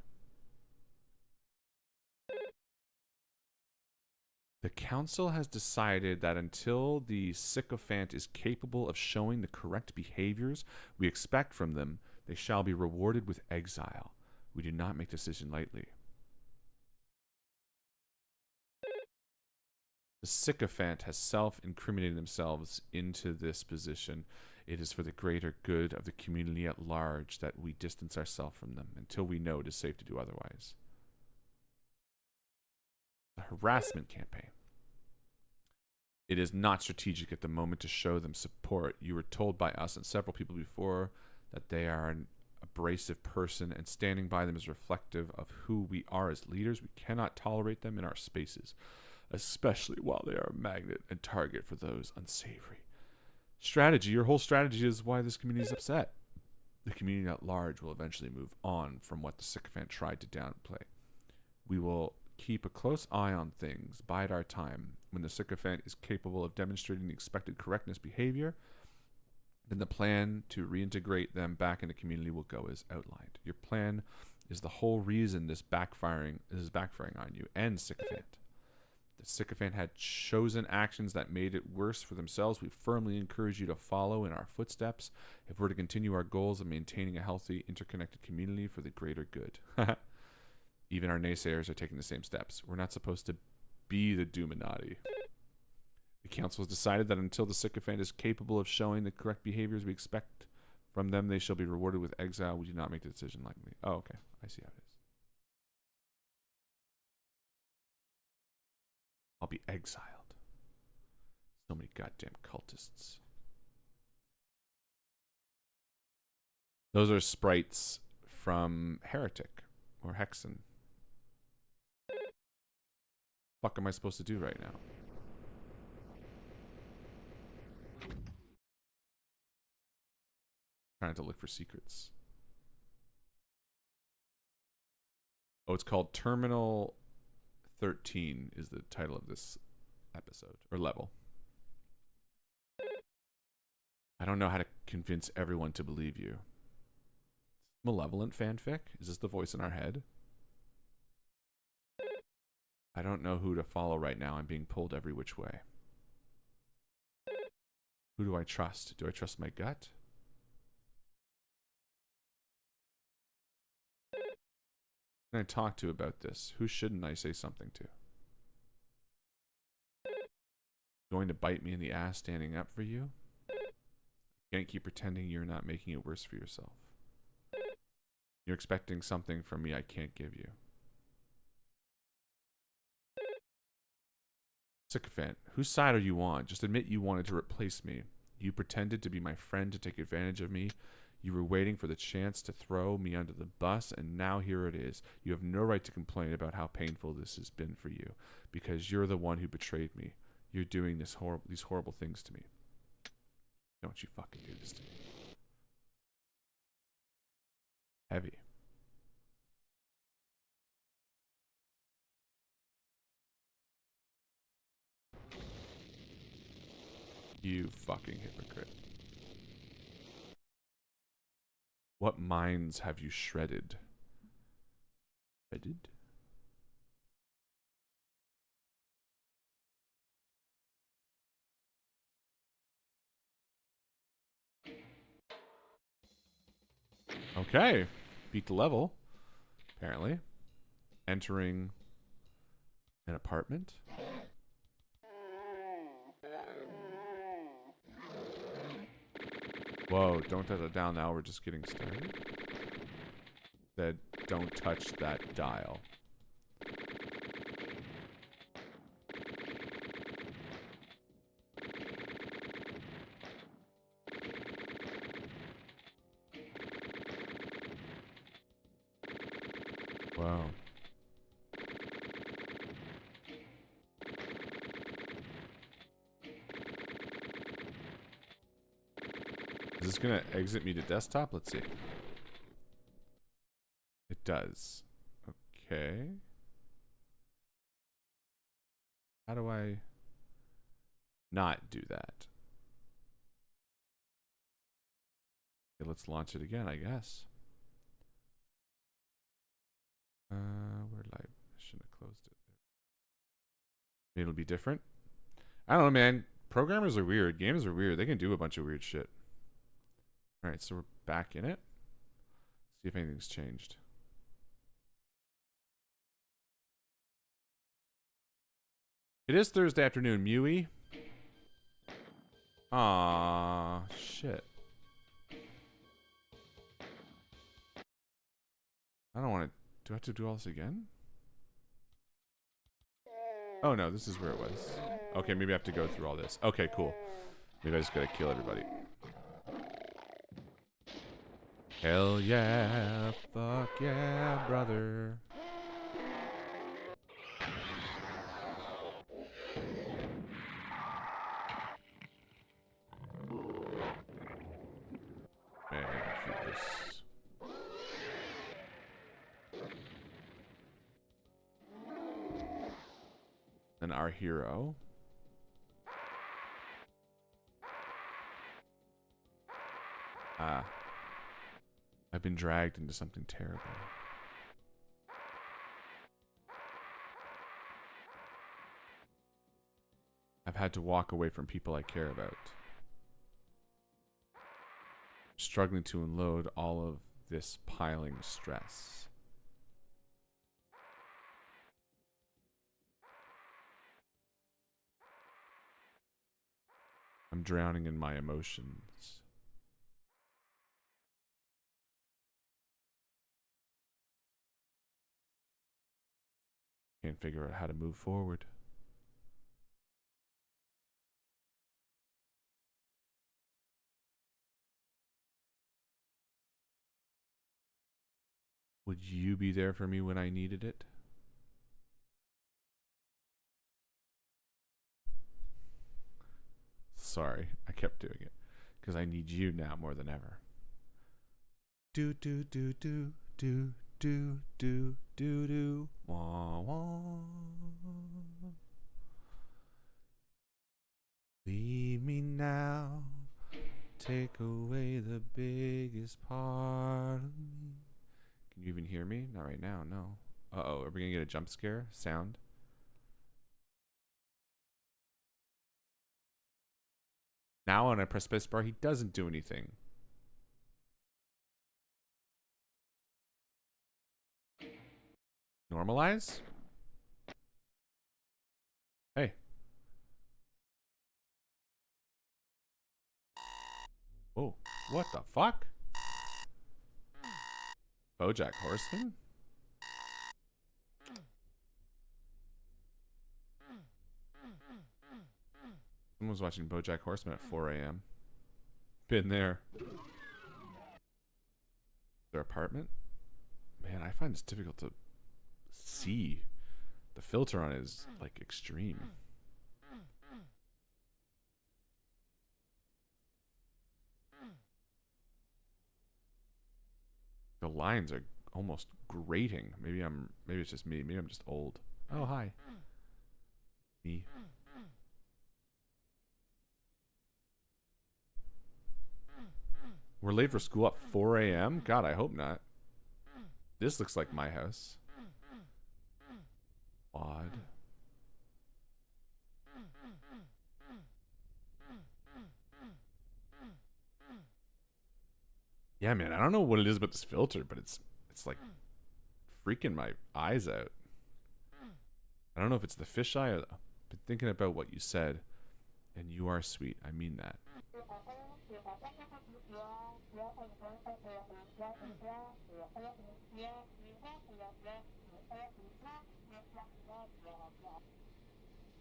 The council has decided that until the sycophant is capable of showing the correct behaviors we expect from them, they shall be rewarded with exile. We do not make decision lightly. The sycophant has self-incriminated themselves into this position. It is for the greater good of the community at large that we distance ourselves from them until we know it is safe to do otherwise. a harassment campaign. It is not strategic at the moment to show them support. You were told by us and several people before that they are an abrasive person, and standing by them is reflective of who we are as leaders. We cannot tolerate them in our spaces, especially while they are a magnet and target for those unsavory. Strategy. Your whole strategy is why this community is upset. The community at large will eventually move on from what the sycophant tried to downplay. We will keep a close eye on things, bide our time. When the sycophant is capable of demonstrating the expected correctness behavior, then the plan to reintegrate them back in the community will go as outlined. Your plan is the whole reason this is backfiring on you and sycophant. The sycophant had chosen actions that made it worse for themselves. We firmly encourage you to follow in our footsteps if we're to continue our goals of maintaining a healthy, interconnected community for the greater good. Even our naysayers are taking the same steps. We're not supposed to be the Doominati. The council has decided that until the sycophant is capable of showing the correct behaviors we expect from them, they shall be rewarded with exile. We do not make the decision lightly. Oh, okay. I see how it is. I'll be exiled. So many goddamn cultists. Those are sprites from Heretic or Hexen. What the fuck am I supposed to do right now? Trying to look for secrets. Oh, it's called Terminal 13 is the title of this episode or level. I don't know how to convince everyone to believe you. Malevolent fanfic? Is this the voice in our head? I don't know who to follow right now. I'm being pulled every which way. Who do I trust? Do I trust my gut? Who can I talk to about this? Who shouldn't I say something to? Going to bite me in the ass standing up for you? You can't keep pretending you're not making it worse for yourself. You're expecting something from me I can't give you. Sycophant, whose side are you on? Just admit you wanted to replace me. You pretended to be my friend to take advantage of me. You were waiting for the chance to throw me under the bus, and now here it is. You have no right to complain about how painful this has been for you, because you're the one who betrayed me. You're doing these horrible things to me. Don't you fucking do this to me. Heavy. You fucking hypocrite. What minds have you shredded? Shredded? Okay. Beat the level, apparently. Entering an apartment. Whoa, don't touch it down now. We're just getting started. Said, don't touch that dial. Wow. Is this gonna exit me to desktop? Let's see. It does. Okay. How do I not do that? Okay, let's launch it again, I guess. Where did I shouldn't have closed it. Maybe it'll be different. I don't know, man. Programmers are weird. Games are weird. They can do a bunch of weird shit. Alright, so we're back in it. See if anything's changed. It is Thursday afternoon, Mewy. Ah, shit. I don't want to... Do I have to do all this again? Oh no, this is where it was. Okay, maybe I have to go through all this. Okay, cool. Maybe I just gotta kill everybody. Hell yeah, fuck yeah, brother. Man, shoot this. And our hero. Ah. I've been dragged into something terrible. I've had to walk away from people I care about. Struggling to unload all of this piling stress. I'm drowning in my emotions. Can't figure out how to move forward. Would you be there for me when I needed it? Sorry, I kept doing it. Because I need you now more than ever. Do do do do do do do do do wah wah. Leave me now. Take away the biggest part of me. Can you even hear me? Not right now, no. Uh-oh, are we gonna get a jump scare? Sound? Now when I press spacebar, he doesn't do anything. Normalize? Hey. Oh, what the fuck? BoJack Horseman? Someone's watching BoJack Horseman at 4 a.m. Been there. Their apartment? Man, I find this difficult to see. The filter on it is, like, extreme. The lines are almost grating. Maybe it's just me. Maybe I'm just old. Oh, hi. Me. We're late for school at 4 a.m.? God, I hope not. This looks like my house. Odd. Yeah, man, I don't know what it is about this filter, but it's like freaking my eyes out. I don't know if it's the fisheye or but thinking about what you said, and you are sweet. I mean that.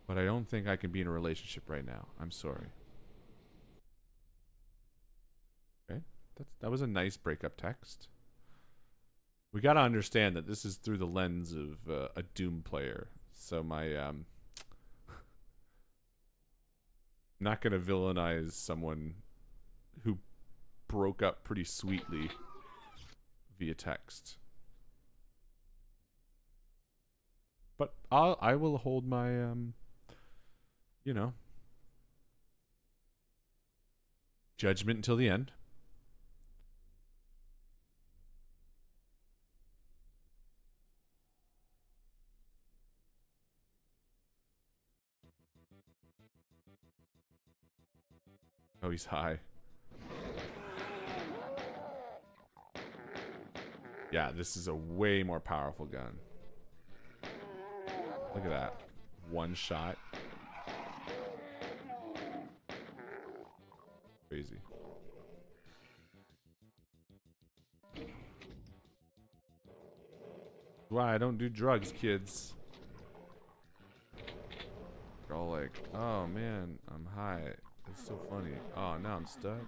But I don't think I can be in a relationship right now. I'm sorry. Okay, that was a nice breakup text. We gotta understand that this is through the lens of a Doom player. So my not gonna villainize someone who broke up pretty sweetly via text. But I will hold my you know, judgment until the end. Oh, he's high. Yeah, this is a way more powerful gun. Look at that. One shot. Crazy. Why I don't do drugs, kids. all like, oh man, I'm high. It's so funny. Oh, now I'm stuck.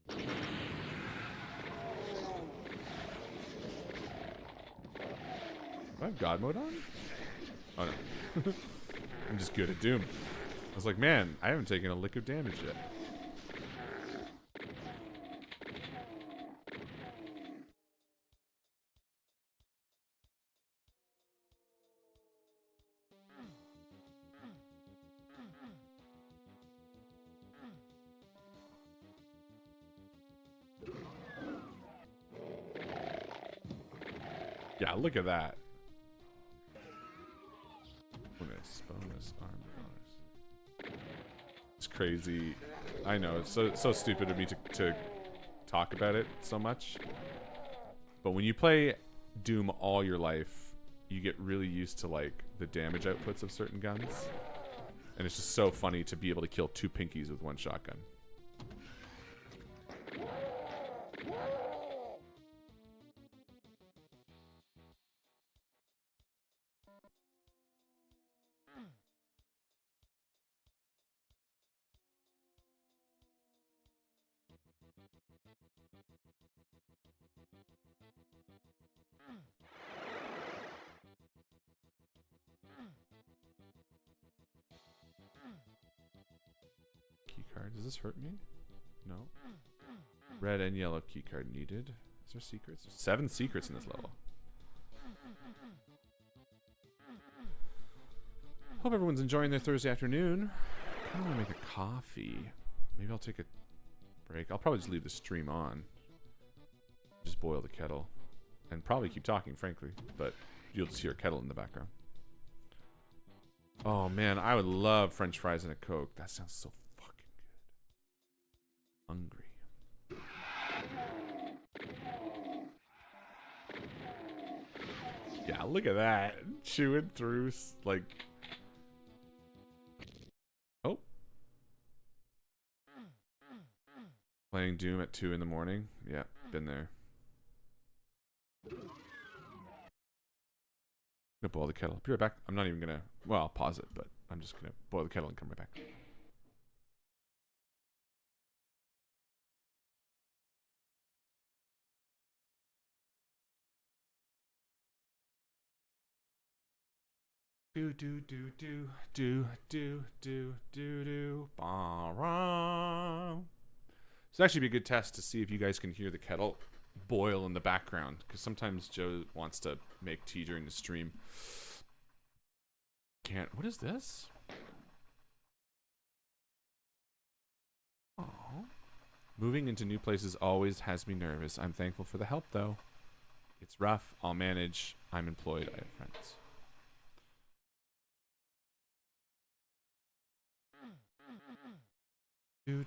Do I have God mode on? Oh no. I'm just good at Doom. I was like, man, I haven't taken a lick of damage yet. Yeah, look at that. Bonus armor bonus. It's crazy. I know, it's so stupid of me to talk about it so much. But when you play Doom all your life, you get really used to like the damage outputs of certain guns. And it's just so funny to be able to kill 2 pinkies with 1 shotgun. Keycard. Does this hurt me? No. Red and yellow keycard needed. Is there secrets? There's 7 secrets in this level. Hope everyone's enjoying their Thursday afternoon. I kind of want to make a coffee. Maybe I'll take a break. I'll probably just leave the stream on. Just boil the kettle. And probably keep talking, frankly. But you'll just hear a kettle in the background. Oh, man. I would love French fries and a Coke. That sounds so fucking good. Hungry. Yeah, look at that. Chewing through, like... Oh. Playing Doom at 2 in the morning. Yeah, been there. I'm gonna boil the kettle. Be right back. I'm not even gonna... Well, I'll pause it, but I'm just gonna boil the kettle and come right back. Do do do do do do do do do. So actually be a good test to see if you guys can hear the kettle boil in the background, because sometimes Joe wants to make tea during the stream. Can't. What is this? Oh. Moving into new places always has me nervous. I'm thankful for the help though. It's rough. I'll manage. I'm employed. I have friends.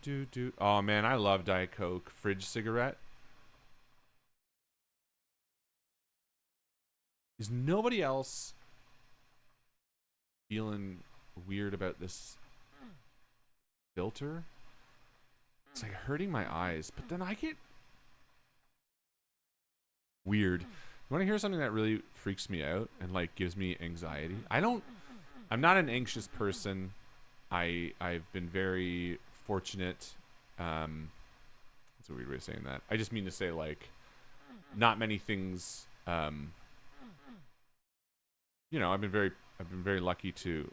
Do. Oh man, I love Diet Coke. Fridge cigarette. Is nobody else feeling weird about this filter? It's like hurting my eyes, but then I get weird. You want to hear something that really freaks me out and like gives me anxiety? I'm not an anxious person. I've been very fortunate. That's a weird way of saying that. I just mean to say like not many things. You know, I've been very lucky to.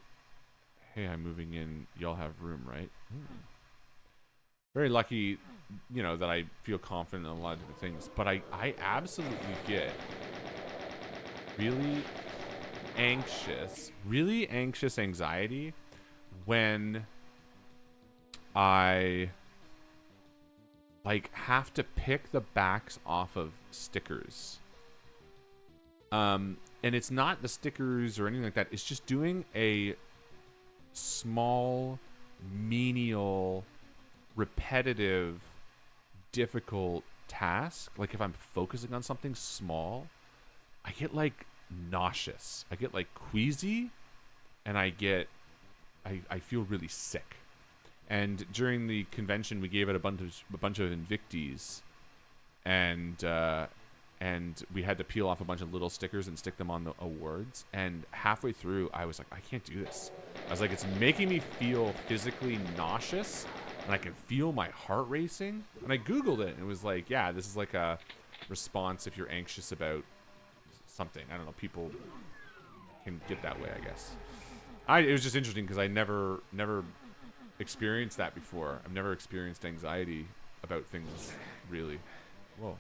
Hey, I'm moving in. Y'all have room, right? Very lucky, you know, that I feel confident in a lot of different things. But I absolutely get really anxious anxiety when I like have to pick the backs off of stickers. And it's not the stickers or anything like that. It's just doing a small, menial, repetitive, difficult task. Like if I'm focusing on something small, I get like nauseous. I get like queasy, and I feel really sick. And during the convention, we gave it a bunch of Invictus, and and we had to peel off a bunch of little stickers and stick them on the awards. And halfway through, I was like, I can't do this. I was like, it's making me feel physically nauseous, and I can feel my heart racing. And I Googled it, and it was like, yeah, this is like a response if you're anxious about something. I don't know. People can get that way, I guess. It was just interesting because I never experienced that before. I've never experienced anxiety about things, really. Whoa.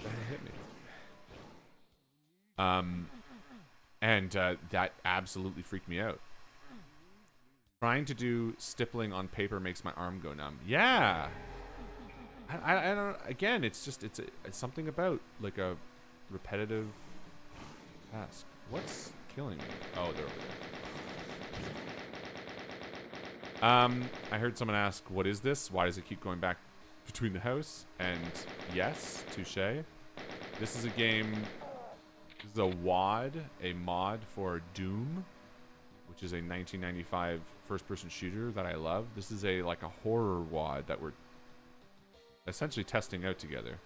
That hit me. And that absolutely freaked me out. Trying to do stippling on paper makes my arm go numb. Yeah. I don't. Again, it's just it's something about like a repetitive task. What's killing me? Oh, they're over there. I heard someone ask, "What is this? Why does it keep going back between the house?" And yes, touche. This is a game. This is a mod for Doom, which is a 1995 first-person shooter that I love. This is like a horror WAD that we're essentially testing out together.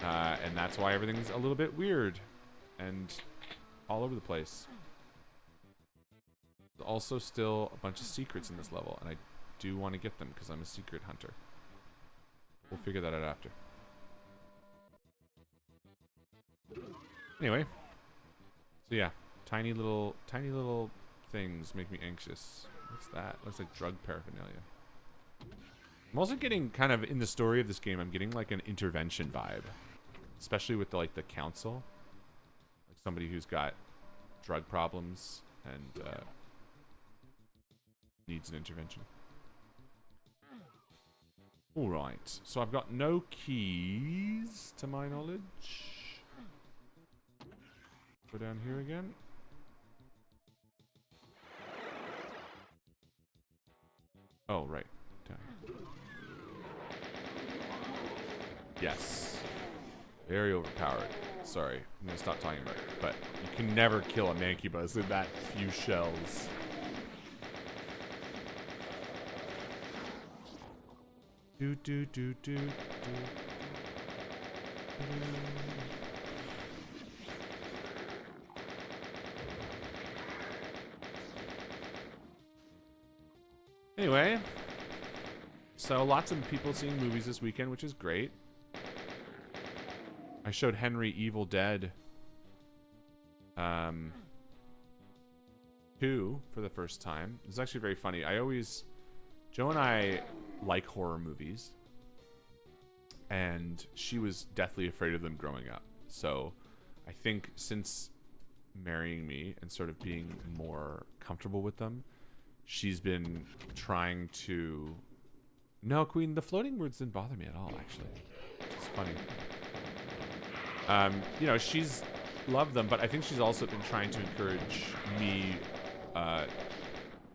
And that's why everything's a little bit weird and all over the place. There's also still a bunch of secrets in this level, and I do want to get them because I'm a secret hunter. We'll figure that out after. Anyway, so yeah, tiny little things make me anxious. What's that? Looks like drug paraphernalia. I'm also getting kind of in the story of this game. I'm getting like an intervention vibe, especially with the council, like somebody who's got drug problems and needs an intervention. All right, so I've got no keys to my knowledge. Go down here again. Oh, right. Down here. Yes. Very overpowered. Sorry, I'm gonna stop talking about it. But you can never kill a mancubus in that few shells. Do do do do do. Anyway, so lots of people seeing movies this weekend, which is great. I showed Henry Evil Dead 2 for the first time. It's actually very funny. Joe and I like horror movies, and she was deathly afraid of them growing up. So I think since marrying me and sort of being more comfortable with them, she's been trying to... No, Queen, the floating words didn't bother me at all, actually. It's funny. You know, she's loved them, but I think she's also been trying to encourage me,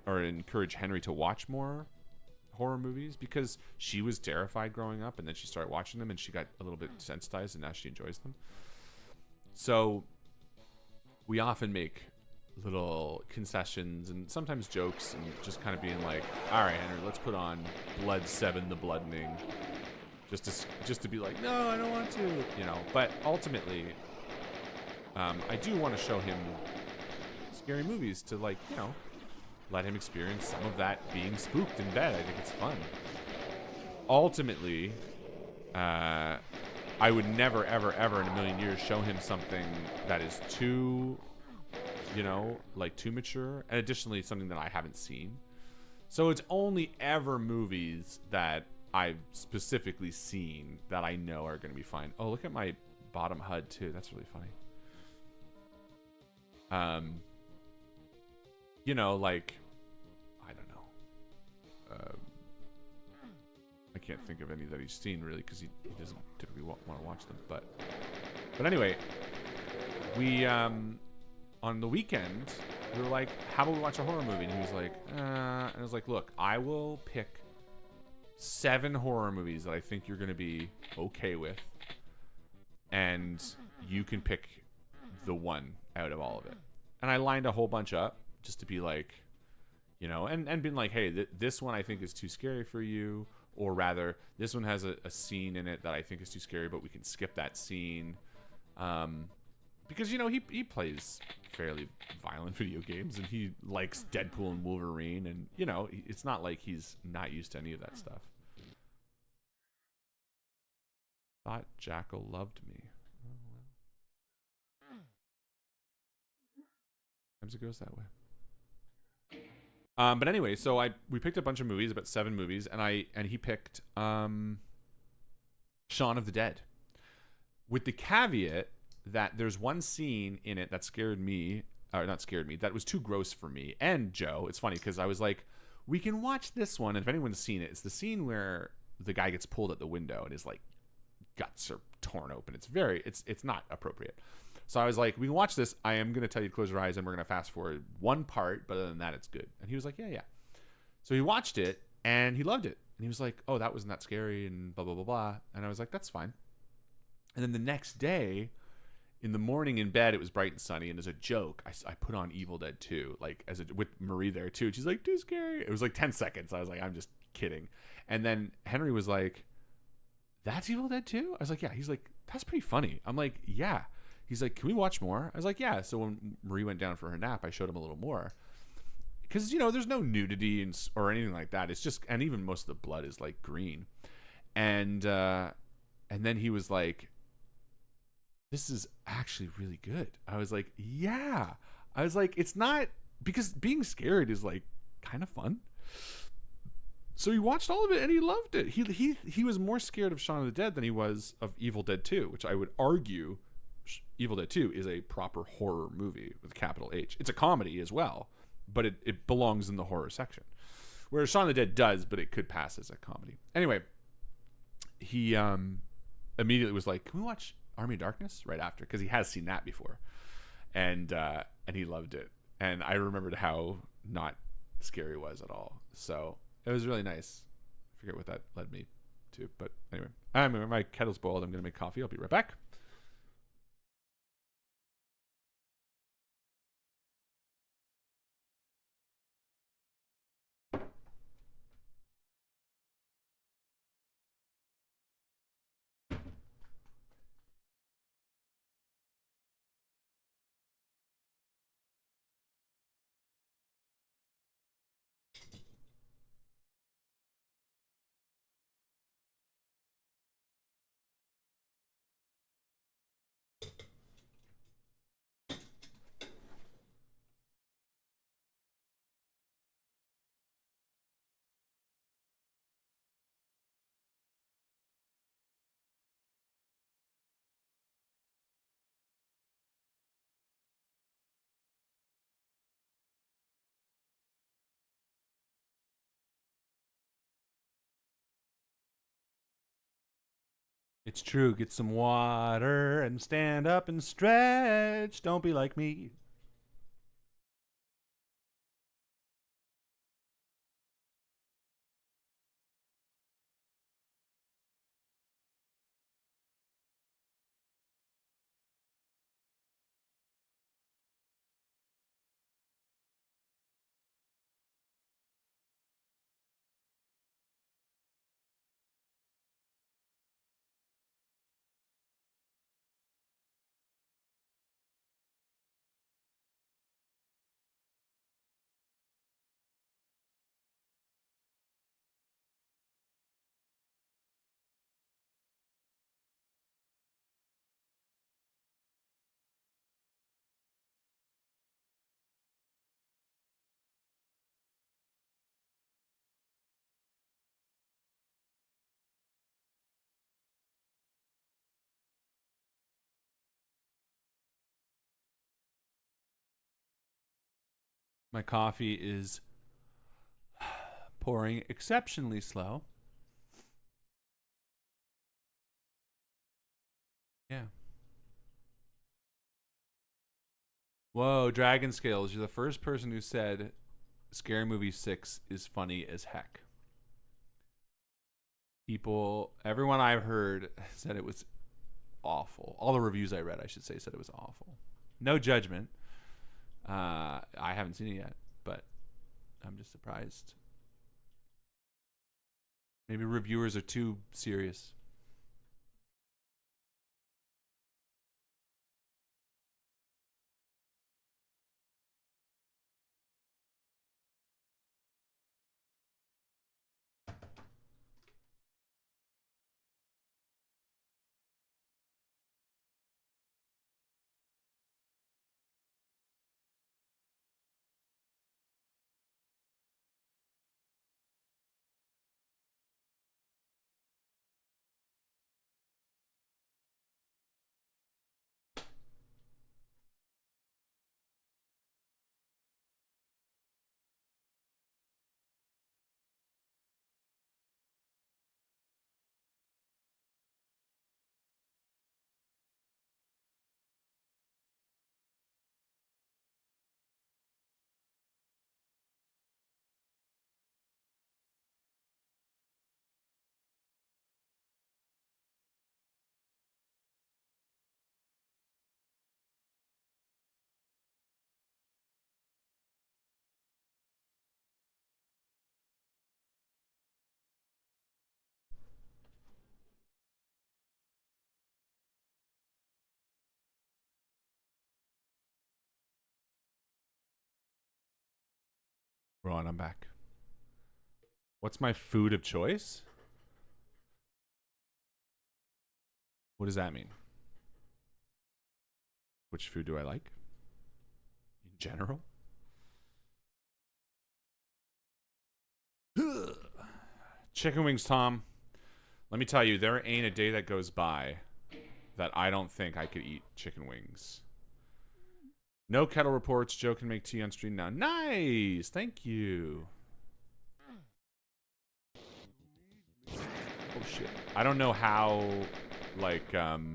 or encourage Henry to watch more horror movies, because she was terrified growing up, and then she started watching them, and she got a little bit desensitized, and now she enjoys them. So we often make little concessions and sometimes jokes, and just kind of being like, all right, Henry, let's put on Blood 7 the Bloodening, just to be like, no, I don't want to, you know. But ultimately, I do want to show him scary movies to, like, you know, let him experience some of that being spooked in bed. I think it's fun. Ultimately, I would never, ever, ever in a million years show him something that is too, you know, like too mature, and additionally something that I haven't seen. So it's only ever movies that I've specifically seen that I know are going to be fine. Oh, look at my bottom HUD too. That's really funny. You know, like, I don't know. I can't think of any that he's seen really, because he doesn't typically want to watch them. But anyway, we on the weekend we were like, how about we watch a horror movie? And he was like, and I was like, look, I will pick 7 horror movies that I think you're going to be okay with, and you can pick the one out of all of it. And I lined a whole bunch up just to be like, you know, and been like, hey, this one I think is too scary for you, or rather, this one has a scene in it that I think is too scary, but we can skip that scene. Because, you know, he plays fairly violent video games, and he likes Deadpool and Wolverine, and, you know, it's not like he's not used to any of that stuff. Thought Jackal loved me. Oh, well. Sometimes it goes that way. But anyway, so we picked a bunch of movies, about 7 movies, and he picked Shaun of the Dead, with the caveat that there's one scene in it that scared me, or not scared me, that was too gross for me and Joe. It's funny because I was like, we can watch this one, and if anyone's seen it, it's the scene where the guy gets pulled at the window and his like guts are torn open. It's not appropriate. So I was like, we can watch this. I am going to tell you to close your eyes, and we're going to fast forward one part, but other than that, it's good. And he was like, yeah. So he watched it, and he loved it. And he was like, oh, that wasn't that scary, and blah, blah, blah, blah. And I was like, that's fine. And then the next day, in the morning in bed, it was bright and sunny, and as a joke, I put on Evil Dead 2, like with Marie there too. She's like, too scary. It was like 10 seconds. I was like, I'm just kidding. And then Henry was like, that's Evil Dead 2? I was like, yeah. He's like, that's pretty funny. I'm like, yeah. He's like, can we watch more? I was like, yeah. So when Marie went down for her nap, I showed him a little more. Because, you know, there's no nudity or anything like that. It's just, and even most of the blood is like green. And then he was like, this is actually really good. I was like, yeah. I was like, it's not, because being scared is like kind of fun. So he watched all of it and he loved it. He was more scared of Shaun of the Dead than he was of Evil Dead 2, which I would argue Evil Dead 2 is a proper horror movie with a capital H. It's a comedy as well, but it belongs in the horror section. Whereas Shaun of the Dead does, but it could pass as a comedy. Anyway, he immediately was like, can we watch Army of Darkness right after? Because he has seen that before. And he loved it. And I remembered how not scary it was at all. So it was really nice. I forget what that led me to. But anyway, my kettle's boiled. I'm going to make coffee. I'll be right back. It's true. Get some water and stand up and stretch. Don't be like me. My coffee is pouring exceptionally slow. Yeah. Whoa, Dragon Scales, you're the first person who said Scary Movie 6 is funny as heck. Everyone I've heard said it was awful. All the reviews I read, I should say, said it was awful. No judgment. I haven't seen it yet, but I'm just surprised Maybe reviewers are too serious. Ron, I'm back. What's my food of choice? What does that mean? Which food do I like? In general? Chicken wings, Tom. Let me tell you, there ain't a day that goes by that I don't think I could eat chicken wings. No kettle reports. Joe can make tea on stream now. Nice. Thank you. Oh, shit. I don't know how, like I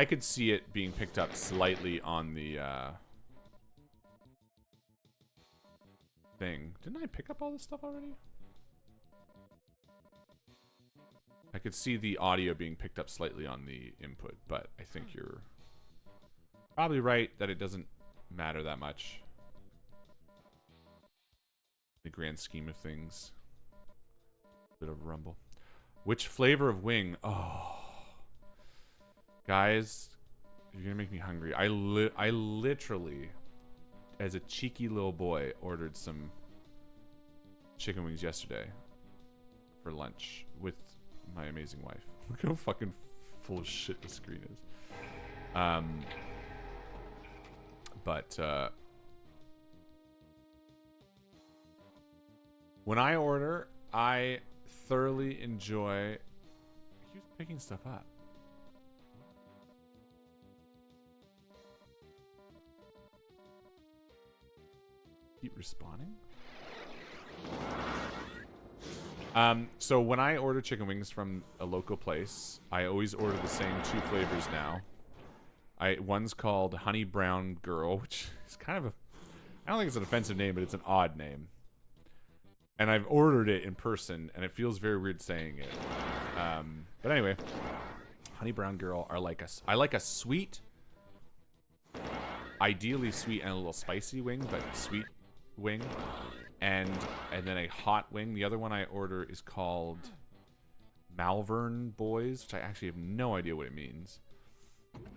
could see it being picked up slightly on the, thing. Didn't I pick up all this stuff already? I could see the audio being picked up slightly on the input, but I think you're probably right that it doesn't matter that much. The grand scheme of things. Bit of a rumble. Which flavor of wing? Oh. Guys, you're gonna make me hungry. I literally, as a cheeky little boy, ordered some chicken wings yesterday for lunch with my amazing wife. Look how fucking full of shit the screen is. But when I order, I thoroughly enjoy. He keeps picking stuff up. Keep responding. So when I order chicken wings from a local place, I always order the same 2 flavors now. One's called Honey Brown Girl, which is kind of a, I don't think it's an offensive name, but it's an odd name. And I've ordered it in person, and it feels very weird saying it. But anyway, Honey Brown Girl are like I like a sweet, ideally sweet and a little spicy wing, but sweet wing, and then a hot wing. The other one I order is called Malvern Boys, which I actually have no idea what it means.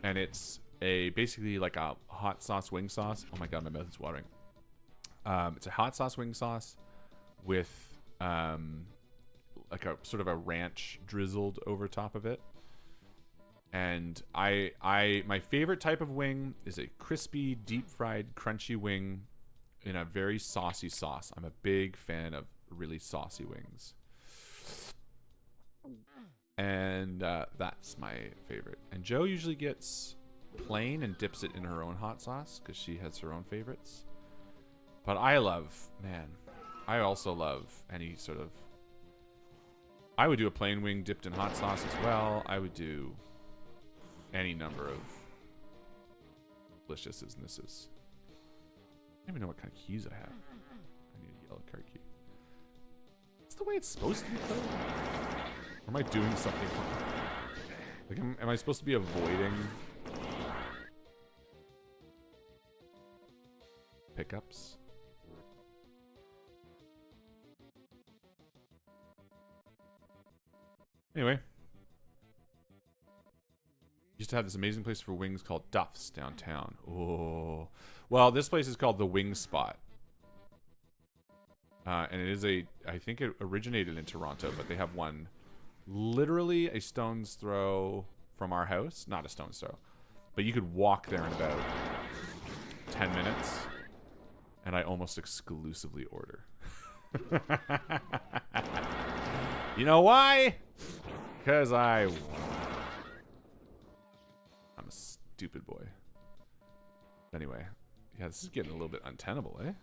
And it's basically like a hot sauce wing sauce. Oh my god, my mouth is watering. It's a hot sauce wing sauce with like a sort of a ranch drizzled over top of it. And my favorite type of wing is a crispy, deep fried, crunchy wing in a very saucy sauce. I'm a big fan of really saucy wings. And that's my favorite. And Joe usually gets plain and dips it in her own hot sauce because she has her own favorites. But I also love any sort of... I would do a plain wing dipped in hot sauce as well. I would do any number of deliciousnesses. I don't even know what kind of keys I have. I need a yellow card key. That's the way it's supposed to be played. Or am I doing something wrong? Like, am I supposed to be avoiding pickups? Anyway. Used to have this amazing place for wings called Duff's downtown. Oh. Well, this place is called the Wing Spot. And it is I think it originated in Toronto, but they have one literally a stone's throw from our house. Not a stone's throw. But you could walk there in about 10 minutes. And I almost exclusively order. You know why? Because I'm a stupid boy. Anyway. Yeah, this is getting a little bit untenable, eh?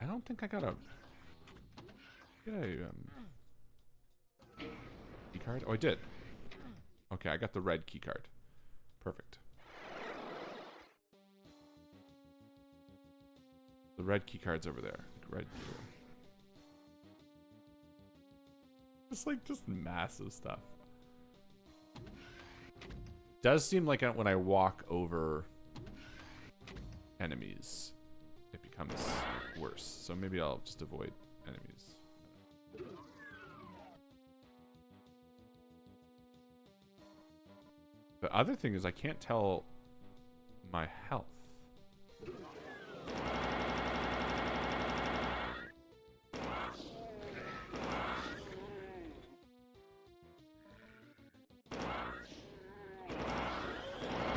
I don't think I got a key card. Oh, I did. Okay, I got the red key card. Perfect. The red key card's over there. Red key card. It's like just massive stuff. Does seem like when I walk over enemies, it becomes worse. So maybe I'll just avoid enemies. The other thing is I can't tell my health.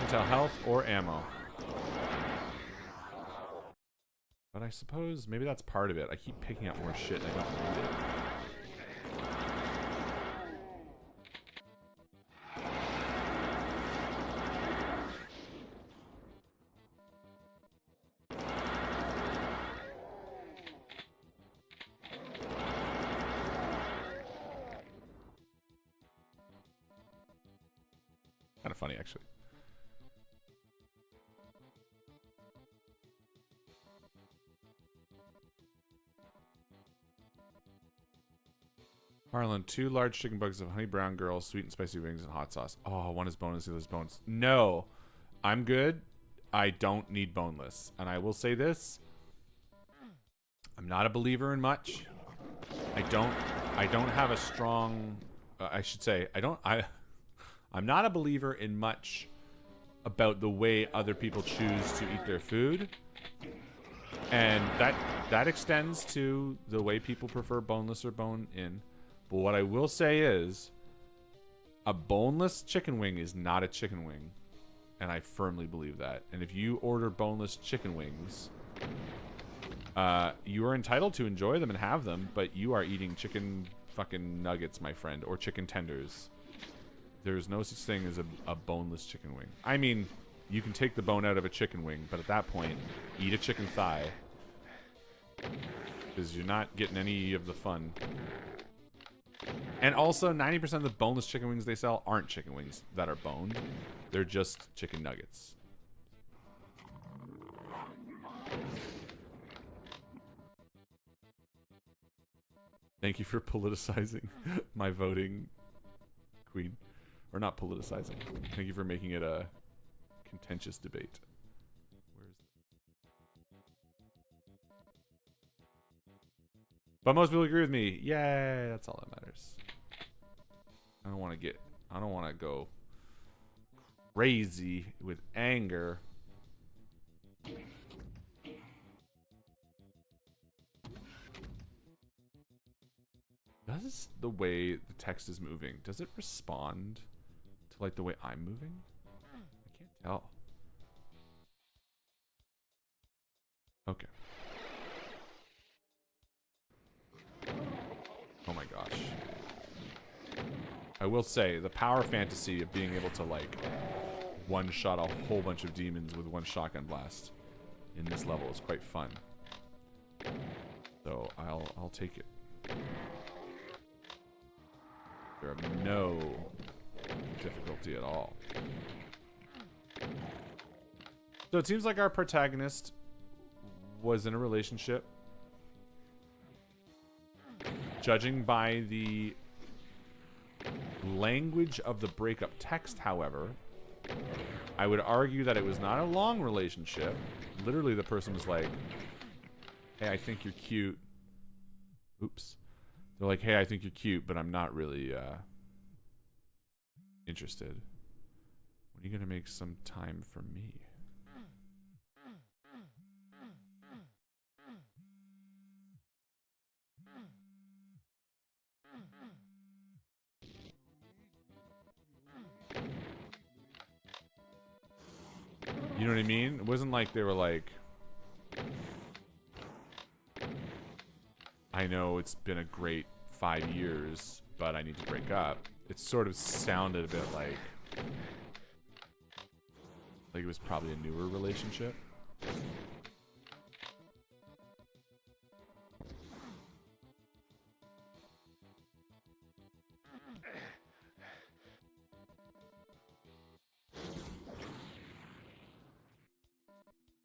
Tell health or ammo. But I suppose maybe that's part of it. I keep picking up more shit and I don't need it. Kind of funny, actually. Harlan, 2 large chicken bugs of honey brown girl, sweet and spicy wings, and hot sauce. Oh, one is boneless, the other is bones. No, I'm good. I don't need boneless. And I will say this. I'm not a believer in much. I don't have a strong... I should say, I'm not a believer in much about the way other people choose to eat their food. And that extends to the way people prefer boneless or bone-in. But what I will say is, a boneless chicken wing is not a chicken wing. And I firmly believe that. And if you order boneless chicken wings, you are entitled to enjoy them and have them, but you are eating chicken fucking nuggets, my friend, or chicken tenders. There's no such thing as a boneless chicken wing. I mean, you can take the bone out of a chicken wing, but at that point, eat a chicken thigh. Because you're not getting any of the fun. And also, 90% of the boneless chicken wings they sell aren't chicken wings that are boned. They're just chicken nuggets. Thank you for politicizing my voting, Queen. Or not politicizing. Thank you for making it a contentious debate. But most people agree with me. Yay, that's all that matters. I don't want to go crazy with anger. Does the way the text is moving, does it respond to like the way I'm moving? I can't tell. Okay. Oh my gosh. I will say, the power fantasy of being able to, like, one-shot a whole bunch of demons with one shotgun blast in this level is quite fun. So, I'll take it. There are no difficulty at all. So it seems like our protagonist was in a relationship. Judging by the language of the breakup text, however, I would argue that it was not a long relationship, literally the person was like, hey, I think you're cute. Oops. They're like, hey, I think you're cute, but I'm not really interested. When are you going to make some time for me? You know what I mean? It wasn't like they were like, I know it's been a great 5 years, but I need to break up. It sort of sounded a bit like it was probably a newer relationship.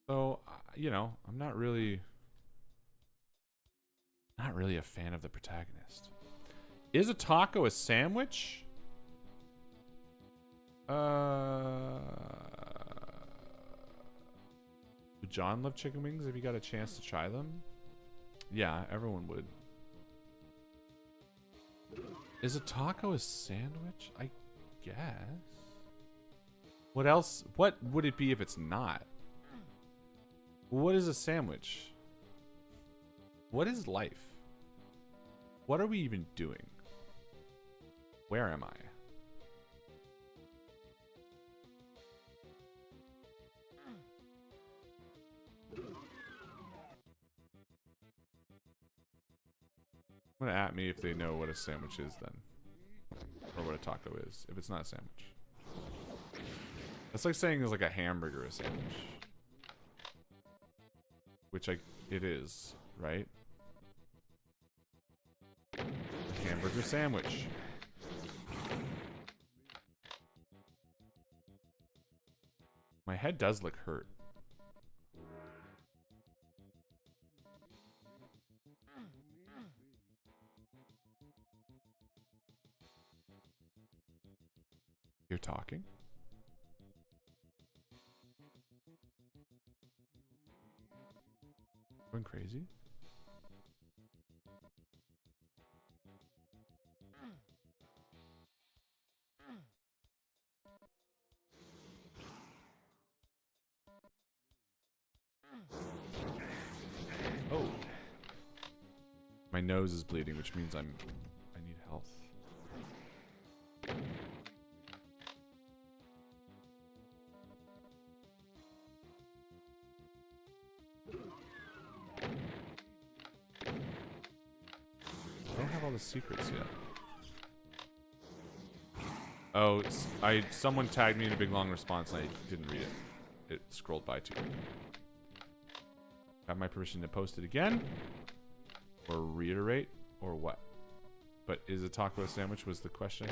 So, you know, I'm not really a fan of the protagonist. Is a taco a sandwich? Would John love chicken wings if he got a chance to try them? Yeah, everyone would. Is a taco a sandwich? I guess. What else? What would it be if it's not? What is a sandwich? What is life? What are we even doing? Where am I? I'm gonna at me if they know what a sandwich is then. Or what a taco is, if it's not a sandwich. That's like saying there's like a hamburger a sandwich. Which it is, right? A hamburger sandwich. My head does look hurt. You're talking? Going crazy? Oh. My nose is bleeding, which means I need health. I don't have all the secrets yet. Oh, someone tagged me in a big long response and I didn't read it. It scrolled by too quick. Have my permission to post it again? Or reiterate? Or what? But is a taco a sandwich was the question.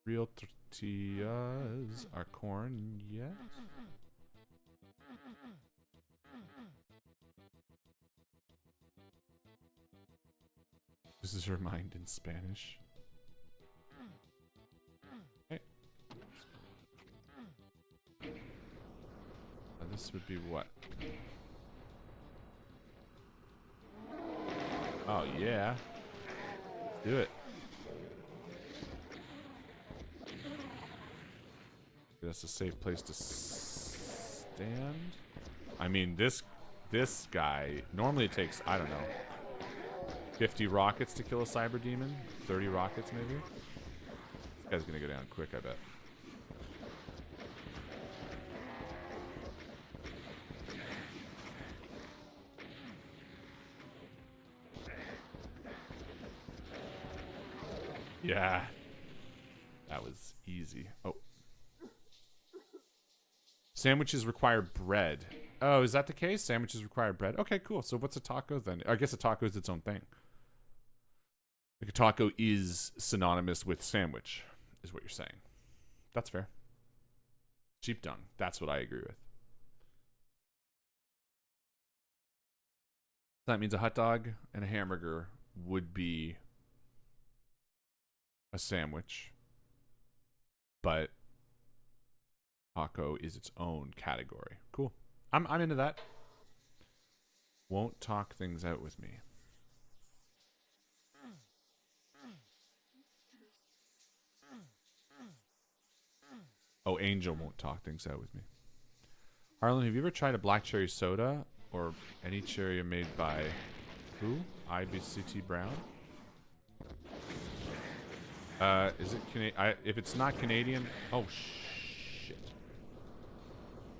Real tortillas are corn, yes. This is her mind in Spanish. Okay. This would be what? Oh, yeah. Let's do it. That's a safe place to stand. I mean, this guy, normally it takes, I don't know, 50 rockets to kill a cyber demon. 30 rockets, maybe. This guy's gonna go down quick, I bet. Yeah. That was easy. Oh. Sandwiches require bread. Oh, is that the case? Sandwiches require bread? Okay, cool. So what's a taco then? I guess a taco is its own thing. Like a taco is synonymous with sandwich, is what you're saying. That's fair. Cheap dung. That's what I agree with. That means a hot dog and a hamburger would be a sandwich, but taco is its own category. Cool. I'm into that. Won't talk things out with me. Oh, Angel won't talk things out with me. Harlan, have you ever tried a black cherry soda or any cherry made by who? IBCT Brown? Is it Canadian? If it's not Canadian, oh shit.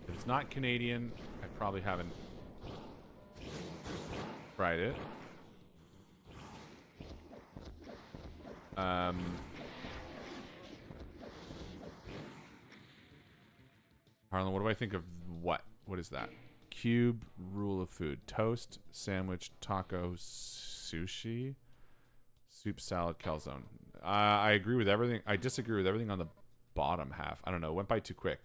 If it's not Canadian, I probably haven't tried it. Harlan, what do I think of what? What is that? Cube rule of food: toast, sandwich, taco, sushi, soup, salad, calzone. I agree with everything. I disagree with everything on the bottom half. I don't know. It went by too quick,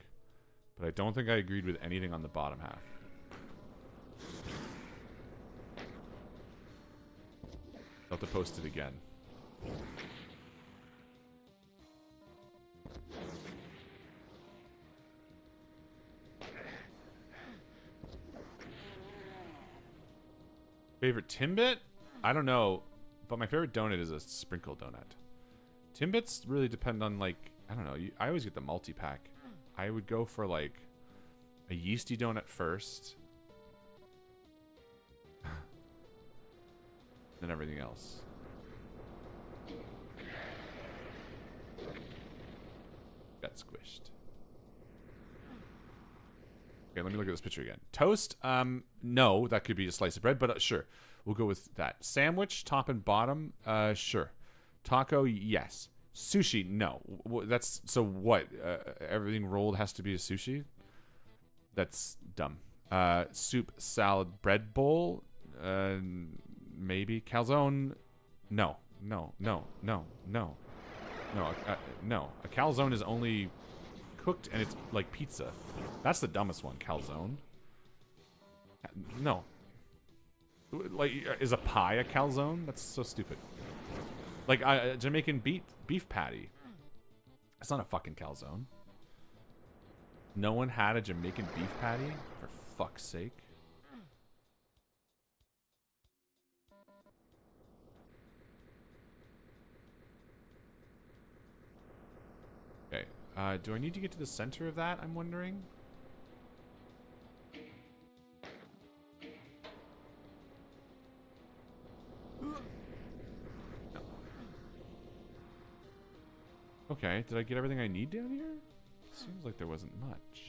but I don't think I agreed with anything on the bottom half. I'll have to post it again. Favorite Timbit? I don't know, but my favorite donut is a sprinkle donut. Timbits really depend on, like, I don't know. I always get the multi-pack. I would go for, like, a yeasty donut first. Then everything else. Got squished. Okay, let me look at this picture again. Toast, no, that could be a slice of bread, but sure. We'll go with that. Sandwich, top and bottom, sure. Taco, yes. Sushi, no. That's, so what? Everything rolled has to be a sushi? That's dumb. Soup, salad, bread bowl, maybe. Calzone, no. No. A calzone is only cooked and it's like pizza. That's the dumbest one. Calzone. No. Like, is a pie a calzone? That's so stupid. Like a Jamaican beef patty. It's not a fucking calzone. No one had a Jamaican beef patty? For fuck's sake. Okay. Do I need to get to the center of that, I'm wondering? No. Okay, did I get everything I need down here? Seems like there wasn't much.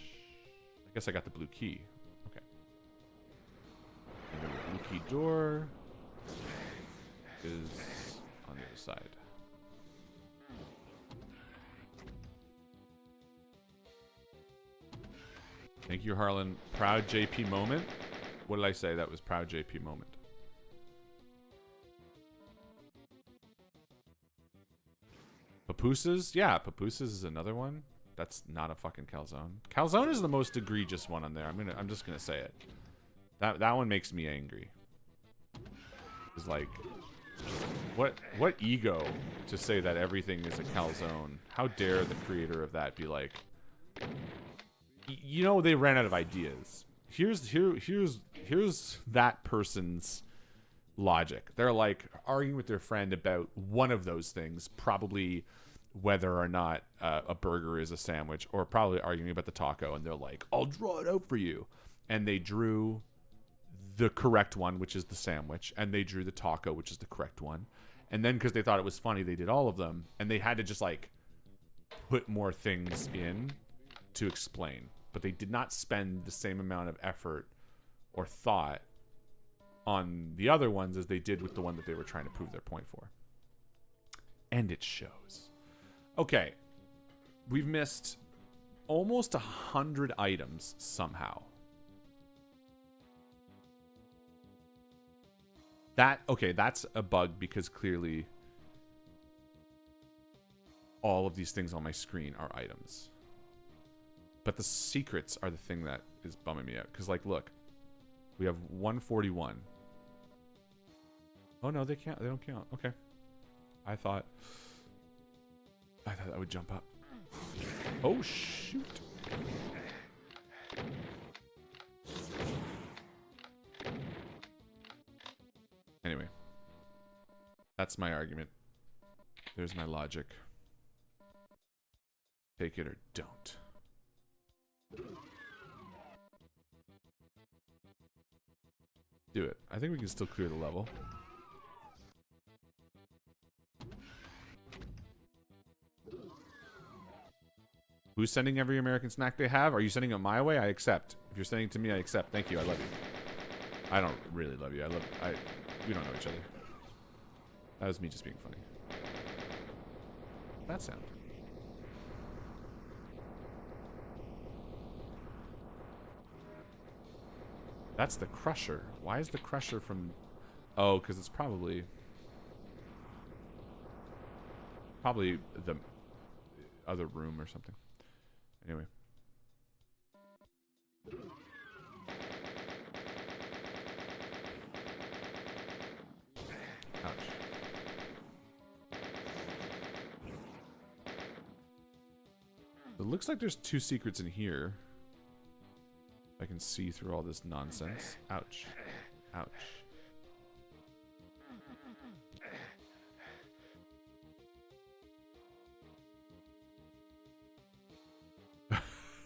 I guess I got the blue key. Okay. And then the blue key door is on the other side. Thank you, Harlan. Proud JP moment. What did I say? That was proud JP moment. Papooses? Yeah, papooses is another one. That's not a fucking calzone. Calzone is the most egregious one on there. I'm just gonna say it. That one makes me angry. It's like, what ego to say that everything is a calzone? How dare the creator of that be like, you know, they ran out of ideas. Here's that person's logic. They're like arguing with their friend about one of those things, probably whether or not a burger is a sandwich, or probably arguing about the taco, and they're like, I'll draw it out for you. And they drew the correct one, which is the sandwich, and they drew the taco, which is the correct one. And then because they thought it was funny, they did all of them, and they had to just like put more things in to explain. But they did not spend the same amount of effort or thought on the other ones as they did with the one that they were trying to prove their point for. And it shows. Okay. We've missed almost 100 items somehow. Okay, that's a bug because clearly all of these things on my screen are items. But the secrets are the thing that is bumming me out. Because, like, look. We have 141. Oh no, they can't. They don't count. Okay. I thought that would jump up. Oh shoot. Anyway, that's my argument. There's my logic. Take it or don't. Do it. I think we can still clear the level. Who's sending every American snack they have? Are you sending it my way? I accept. If you're sending it to me, I accept. Thank you. I love you. I don't really love you. We don't know each other. That was me just being funny. That sound. That's the crusher. Why is the crusher from... Oh, because it's probably the other room or something. Anyway. Ouch. It looks like there's 2 secrets in here. I can see through all this nonsense. Ouch. Ouch.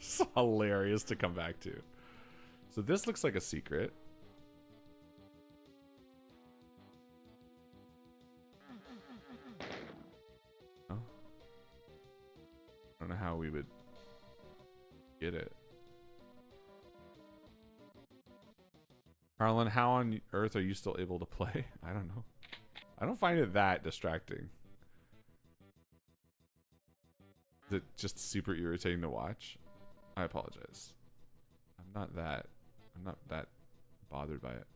It's hilarious to come back to. So this looks like a secret. Oh. I don't know how we would get it. Harlan, how on earth are you still able to play? I don't know. I don't find it that distracting. Is it just super irritating to watch? I apologize. I'm not that bothered by it.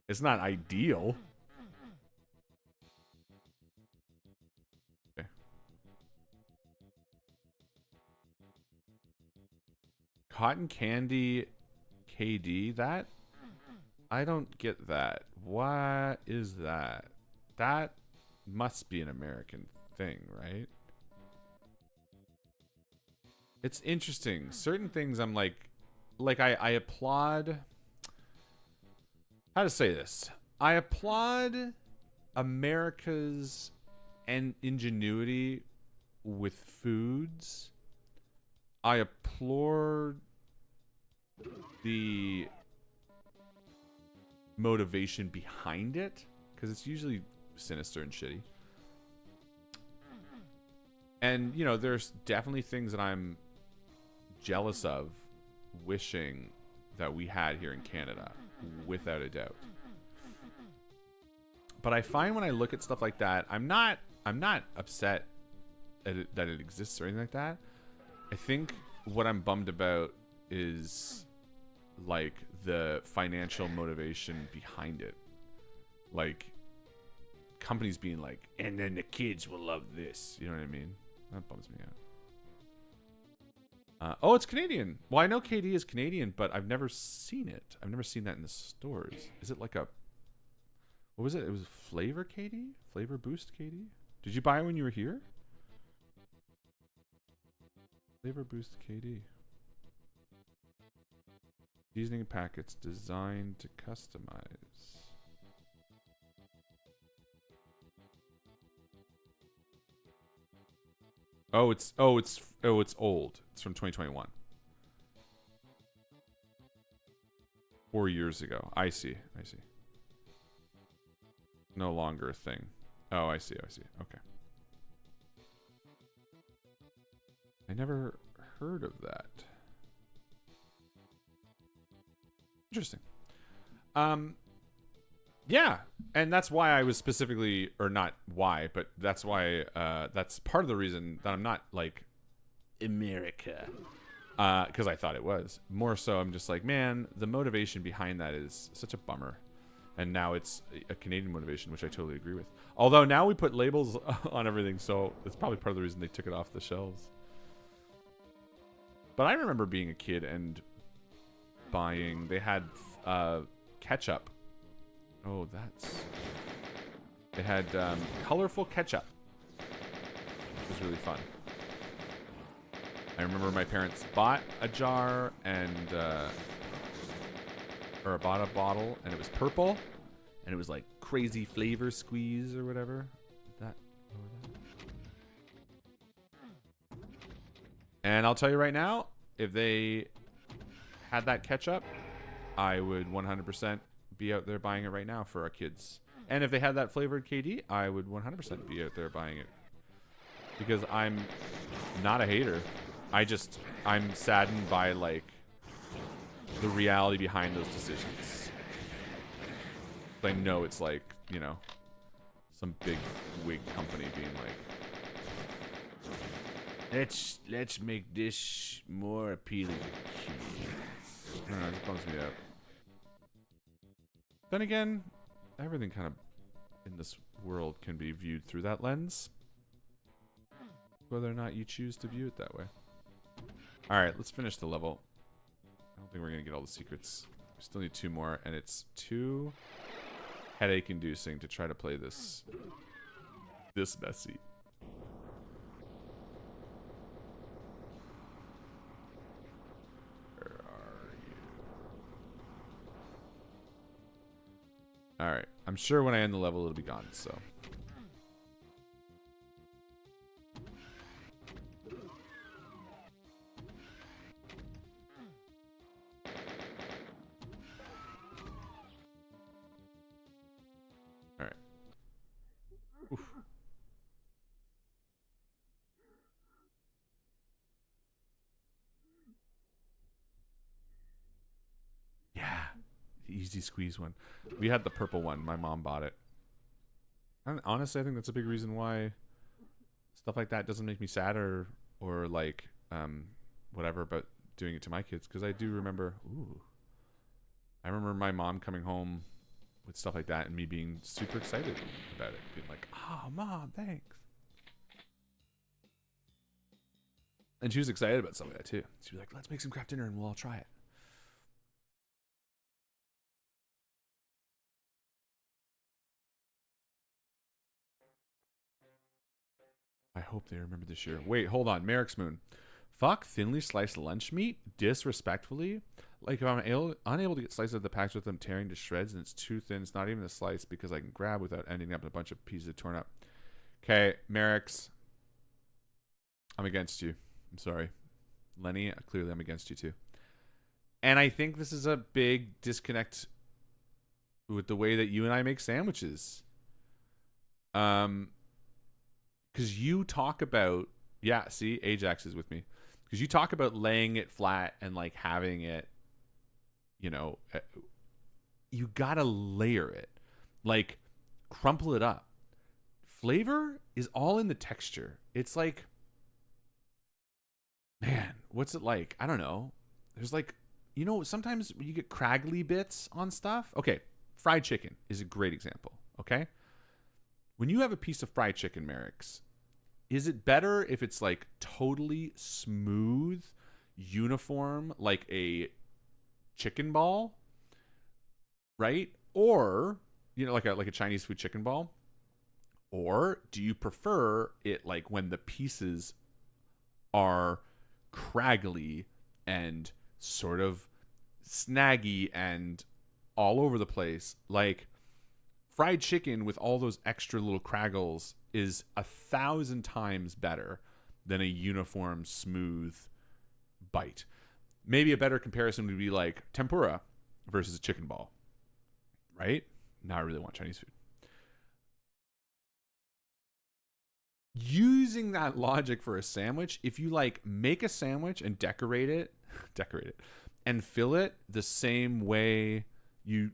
It's not ideal. Okay. Cotton candy KD, that? I don't get that. What is that? That must be an American thing, right? It's interesting. Certain things I'm like I applaud. How to say this? I applaud America's ingenuity with foods. I applaud the motivation behind it, because it's usually sinister and shitty. And, you know, there's definitely things that I'm jealous of, wishing that we had here in Canada, without a doubt. But I find when I look at stuff like that, I'm not upset that it exists or anything like that. I think what I'm bummed about is like the financial motivation behind it. Like companies being like, and then the kids will love this. You know what I mean? That bums me out. Oh, it's Canadian. Well, I know KD is Canadian, but I've never seen it. I've never seen that in the stores. Is it like a... What was it? It was Flavor KD? Flavor Boost KD? Did you buy it when you were here? Flavor Boost KD. Seasoning packets designed to customize. It's old. It's from 2021. 4 years ago. I see. No longer a thing. Oh, I see. Okay. I never heard of that. Interesting. Yeah, and that's why I was specifically, or not why, but that's why, that's part of the reason that I'm not like America, because I thought it was. More so, I'm just like, man, the motivation behind that is such a bummer. And now it's a Canadian motivation, which I totally agree with. Although now we put labels on everything, so it's probably part of the reason they took it off the shelves. But I remember being a kid and buying, they had ketchup Oh, that's... It had colorful ketchup. It was really fun. I remember my parents bought a jar and... or bought a bottle, and it was purple. And it was like crazy flavor squeeze or whatever. That over there. And I'll tell you right now, if they had that ketchup, I would 100% be out there buying it right now for our kids. And if they had that flavored KD, I would 100% be out there buying it. Because I'm not a hater. I'm saddened by, like, the reality behind those decisions. I know it's like, you know, some big wig company being like, let's make this more appealing to kids. I don't know, it just bums me out. Then again, everything kind of in this world can be viewed through that lens. Whether or not you choose to view it that way. Alright, let's finish the level. I don't think we're going to get all the secrets. We still need 2 more, and it's too headache inducing to try to play this messy. Where are you? Alright, I'm sure when I end the level it'll be gone, so. Easy squeeze one. We had the purple one. My mom bought it. And honestly, I think that's a big reason why stuff like that doesn't make me sad or like whatever about doing it to my kids, because I do remember. I remember my mom coming home with stuff like that and me being super excited about it, being like, "Oh, Mom, thanks." And she was excited about stuff like that too. She'd be like, "Let's make some craft dinner and we'll all try it." I hope they remember this year. Wait, hold on. Merrick's Moon. Fuck thinly sliced lunch meat disrespectfully. Like if I'm unable to get slices of the packs with them tearing to shreds and it's too thin, it's not even a slice because I can grab without ending up in a bunch of pieces torn up. Okay, Merrick's. I'm against you. I'm sorry. Lenny, clearly I'm against you too. And I think this is a big disconnect with the way that you and I make sandwiches. Because you talk about, yeah, see, Ajax is with me. Because you talk about laying it flat and like having it, you know, you gotta layer it. Like, crumple it up. Flavor is all in the texture. It's like, man, what's it like? I don't know. There's like, you know, sometimes you get craggly bits on stuff. Okay, fried chicken is a great example, okay? When you have a piece of fried chicken, Merrick's, is it better if it's like totally smooth, uniform, like a chicken ball, right? Or, you know, like a Chinese food chicken ball? Or do you prefer it like when the pieces are craggly and sort of snaggy and all over the place? Like, fried chicken with all those extra little craggles is 1,000 times better than a uniform, smooth bite. Maybe a better comparison would be like tempura versus a chicken ball, right? Now I really want Chinese food. Using that logic for a sandwich, if you like make a sandwich and decorate it, and fill it the same way you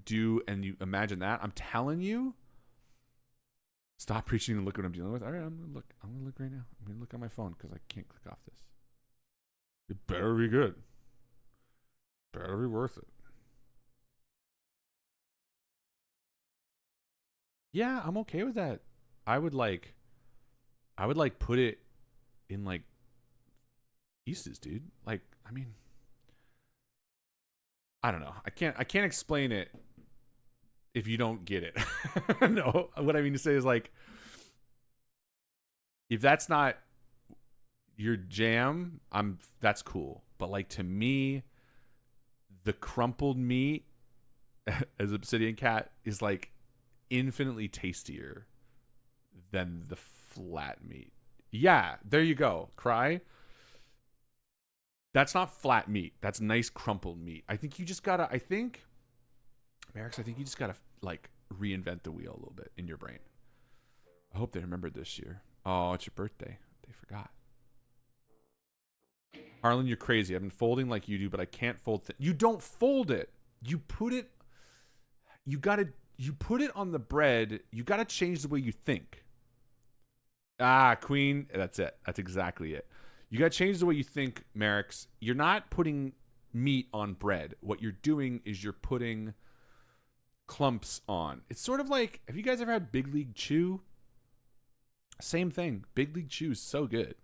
do, and you imagine that, I'm telling you, stop preaching and look what I'm dealing with. All right, I'm gonna look right now. I'm gonna look on my phone because I can't click off this. It better be good. Better be worth it. Yeah, I'm okay with that. I would like put it in like pieces, dude. Like, I mean, I don't know. I can't explain it if you don't get it. No, what I mean to say is like, if that's not your jam, that's cool. But like to me, the crumpled meat as Obsidian Cat is like infinitely tastier than the flat meat. Yeah, there you go. Cry. That's not flat meat. That's nice crumpled meat. I think you just gotta, Merrick's, I think you just gotta like reinvent the wheel a little bit in your brain. I hope they remembered this year. Oh, it's your birthday. They forgot. Harlan, you're crazy. I've been folding like you do, but I can't fold. You don't fold it. You put it. You put it on the bread. You gotta change the way you think. Ah, Queen. That's it. That's exactly it. You gotta change the way you think, Merrick's. You're not putting meat on bread. What you're doing is you're putting clumps on. It's sort of like, have you guys ever had Big League Chew? Same thing. Big League Chew is so good.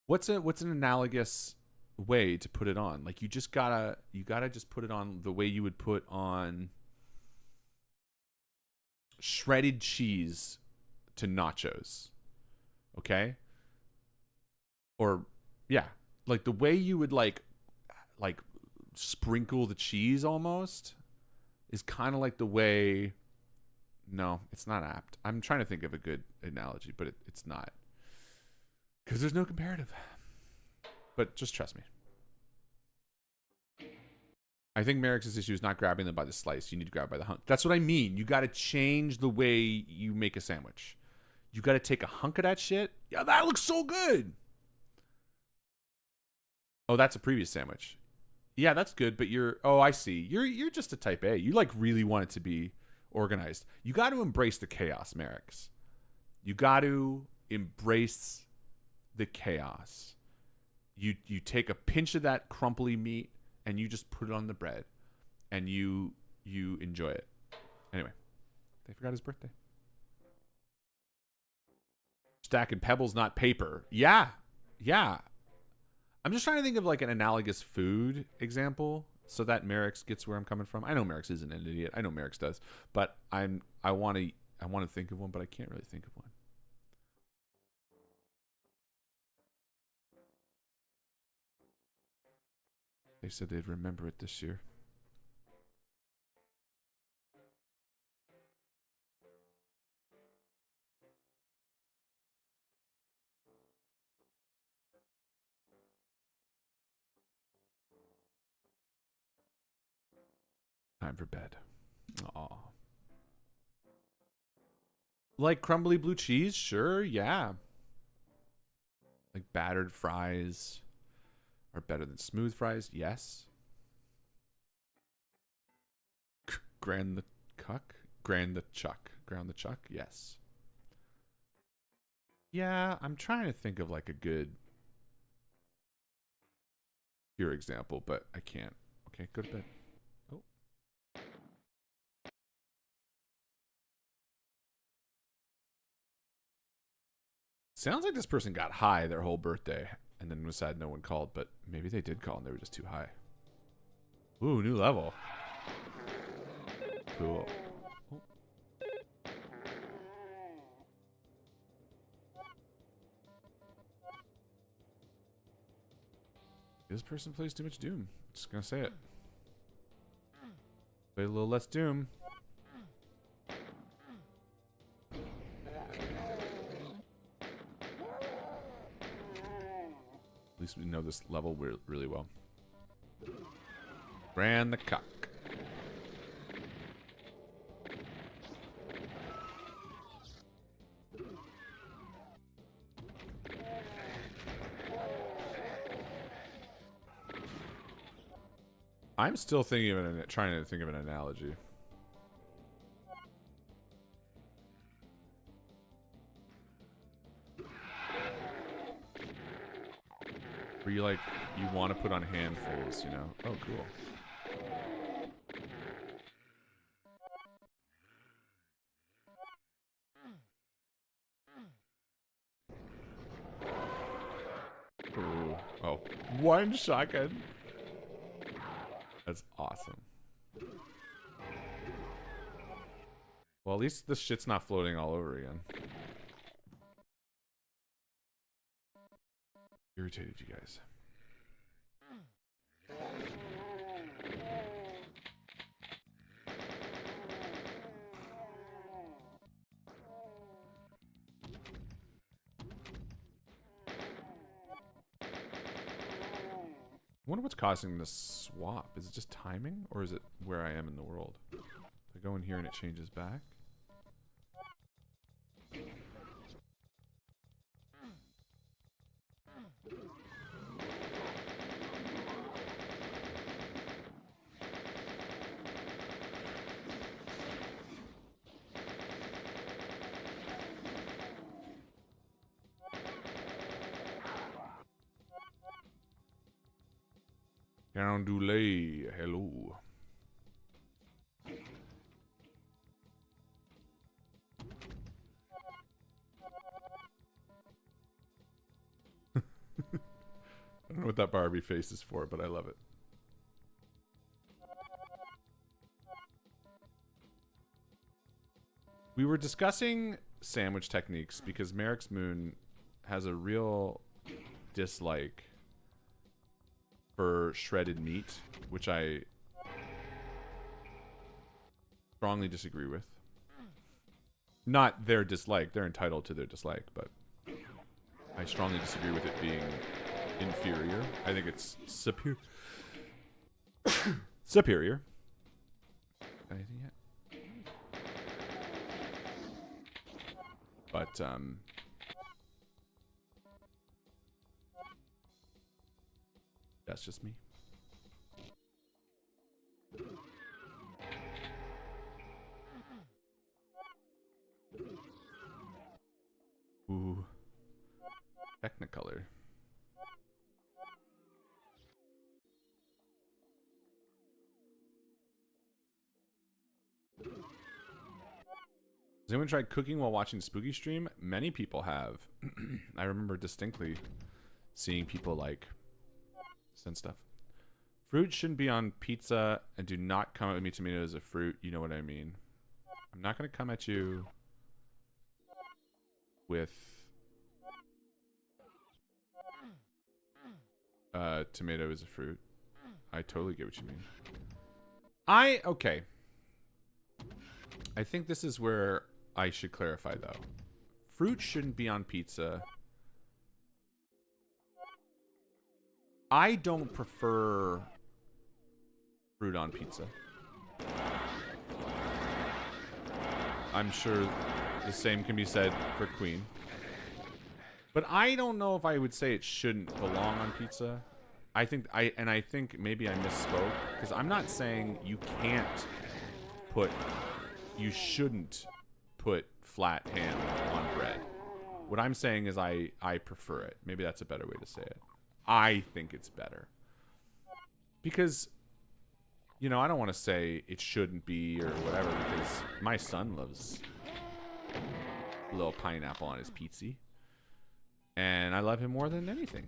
What's an analogous way to put it on? Like you gotta just put it on the way you would put on shredded cheese to nachos. Okay? Or yeah, like the way you would like sprinkle the cheese almost is kind of like the way. No, it's not apt. I'm trying to think of a good analogy, but it's not. Because there's no comparative. But just trust me. I think Merrick's issue is not grabbing them by the slice. You need to grab by the hunk. That's what I mean. You got to change the way you make a sandwich. You got to take a hunk of that shit. Yeah, that looks so good. Oh, that's a previous sandwich. Yeah, that's good, but oh, I see. You're just a type A. You like really want it to be organized. You got to embrace the chaos, Merrick's. You got to embrace the chaos. You take a pinch of that crumply meat and you just put it on the bread and you enjoy it. Anyway, they forgot his birthday. Stacking pebbles, not paper. Yeah. I'm just trying to think of like an analogous food example so that Merrick's gets where I'm coming from. I know Merrick's isn't an idiot. I know Merrick's does, but I want to think of one, but I can't really think of one. They said they'd remember it this year. Time for bed. Aw. Like crumbly blue cheese? Sure, yeah. Like battered fries are better than smooth fries? Yes. Ground the chuck? Yes. Yeah, I'm trying to think of like a good pure example, but I can't. Okay, go to bed. Oh. Sounds like this person got high their whole birthday and then was sad no one called, but maybe they did call and they were just too high. Ooh, new level. Cool. Oh. This person plays too much Doom. Just gonna say it. Play a little less Doom. At least we know this level really well. Ran the cock. I'm still thinking of trying to think of an analogy. Where you want to put on handfuls, you know? Oh, cool. Ooh. Oh, one shotgun. That's awesome. Well, at least this shit's not floating all over again. Irritated you guys. I wonder what's causing this swap. Is it just timing, or is it where I am in the world? If I go in here and it changes back. Carondelet, hello. I don't know what that Barbie face is for, but I love it. We were discussing sandwich techniques because Merrick's Moon has a real dislike for shredded meat, which I strongly disagree with. Not their dislike, they're entitled to their dislike, but I strongly disagree with it being inferior. I think it's superior. Superior. Anything yet? But, that's just me. Ooh. Technicolor. Has anyone tried cooking while watching Spooky Stream? Many people have. I remember distinctly seeing people like send stuff. Fruit shouldn't be on pizza, and do not come at me tomato as a fruit. You know what I mean. I'm not going to come at you with tomato as a fruit. I totally get what you mean. Okay. I think this is where I should clarify, though. Fruit shouldn't be on pizza. I don't prefer fruit on pizza. I'm sure the same can be said for Queen. But I don't know if I would say it shouldn't belong on pizza. I think maybe I misspoke, because I'm not saying you can't put, you shouldn't put flat ham on bread. What I'm saying is I prefer it. Maybe that's a better way to say it. I think it's better. Because, you know, I don't want to say it shouldn't be or whatever, because my son loves a little pineapple on his pizza. And I love him more than anything.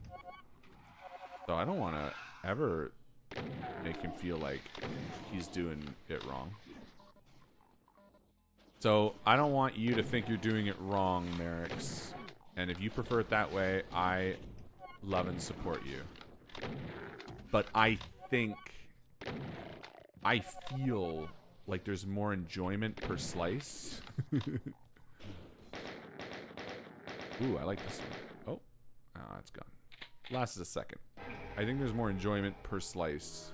So I don't want to ever make him feel like he's doing it wrong. So I don't want you to think you're doing it wrong, Merrick's. And if you prefer it that way, I love and support you. But I feel like there's more enjoyment per slice. Ooh, I like this one. Oh, it's gone. Lasts a second. I think there's more enjoyment per slice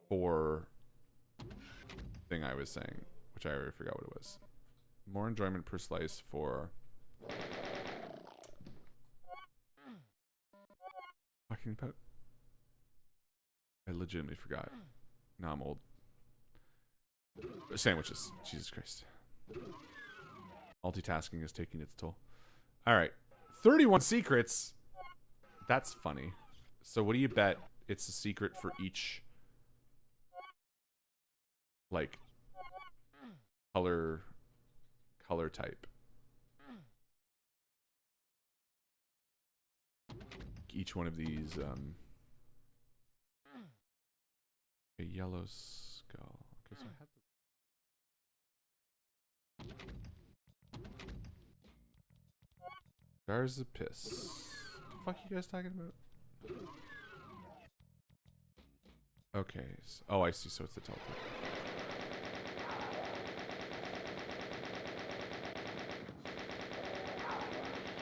for thing I was saying, which I already forgot what it was. More enjoyment per slice for talking about. I legitimately forgot. Now I'm old. Sandwiches. Jesus Christ. Multitasking is taking its toll. Alright. 31 secrets. That's funny. So what do you bet it's a secret for each, like, color type? Each one of these, a yellow skull. Because I had the jars of piss. The fuck you guys talking about? Okay. Oh, I see. So it's the teleport.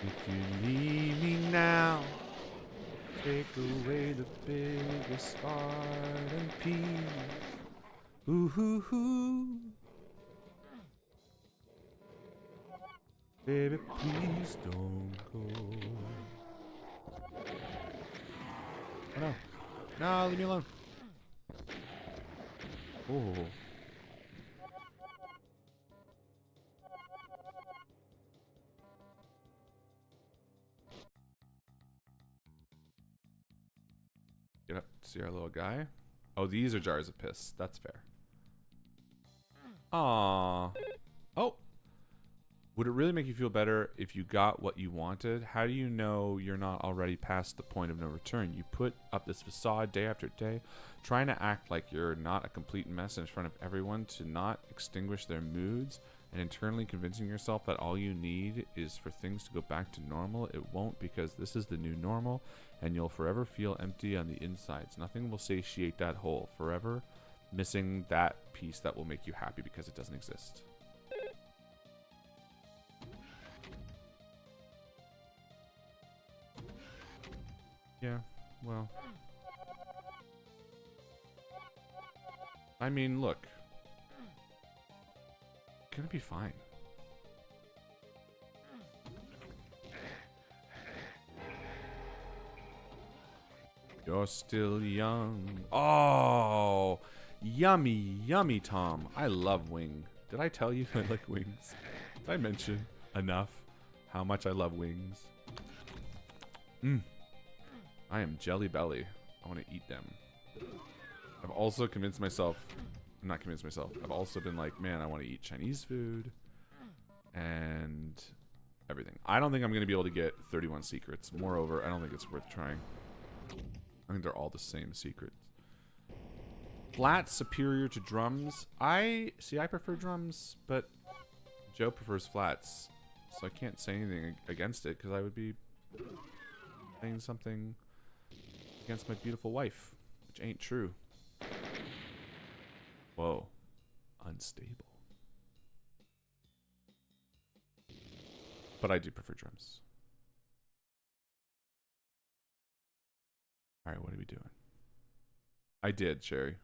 If you leave me now, take away the biggest fart and pee. Ooh hoo hoo. Baby, please don't go. Oh no. No, leave me alone. Oh. Get up, see our little guy. Oh, these are jars of piss. That's fair. Aww. Oh. Would it really make you feel better if you got what you wanted? How do you know you're not already past the point of no return? You put up this facade day after day, trying to act like you're not a complete mess in front of everyone to not extinguish their moods, and internally convincing yourself that all you need is for things to go back to normal. It won't, because this is the new normal, and you'll forever feel empty on the insides. Nothing will satiate that hole. Forever missing that piece that will make you happy because it doesn't exist. Yeah, well. I mean, look. Gonna be fine. You're still young. Oh, yummy, yummy, Tom. I love wing. Did I tell you I like wings? Did I mention enough how much I love wings? Mmm. I am jelly belly. I want to eat them. I've also convinced myself, not convinced myself, I've also been like, man, I want to eat Chinese food and everything. I don't think I'm going to be able to get 31 secrets. Moreover, I don't think it's worth trying. I think they're all the same secrets. Flats superior to drums. I prefer drums, but Joe prefers flats. So I can't say anything against it because I would be saying something against my beautiful wife, which ain't true. Whoa. Unstable. But I do prefer drums. Alright, what are we doing? I did, Sherry.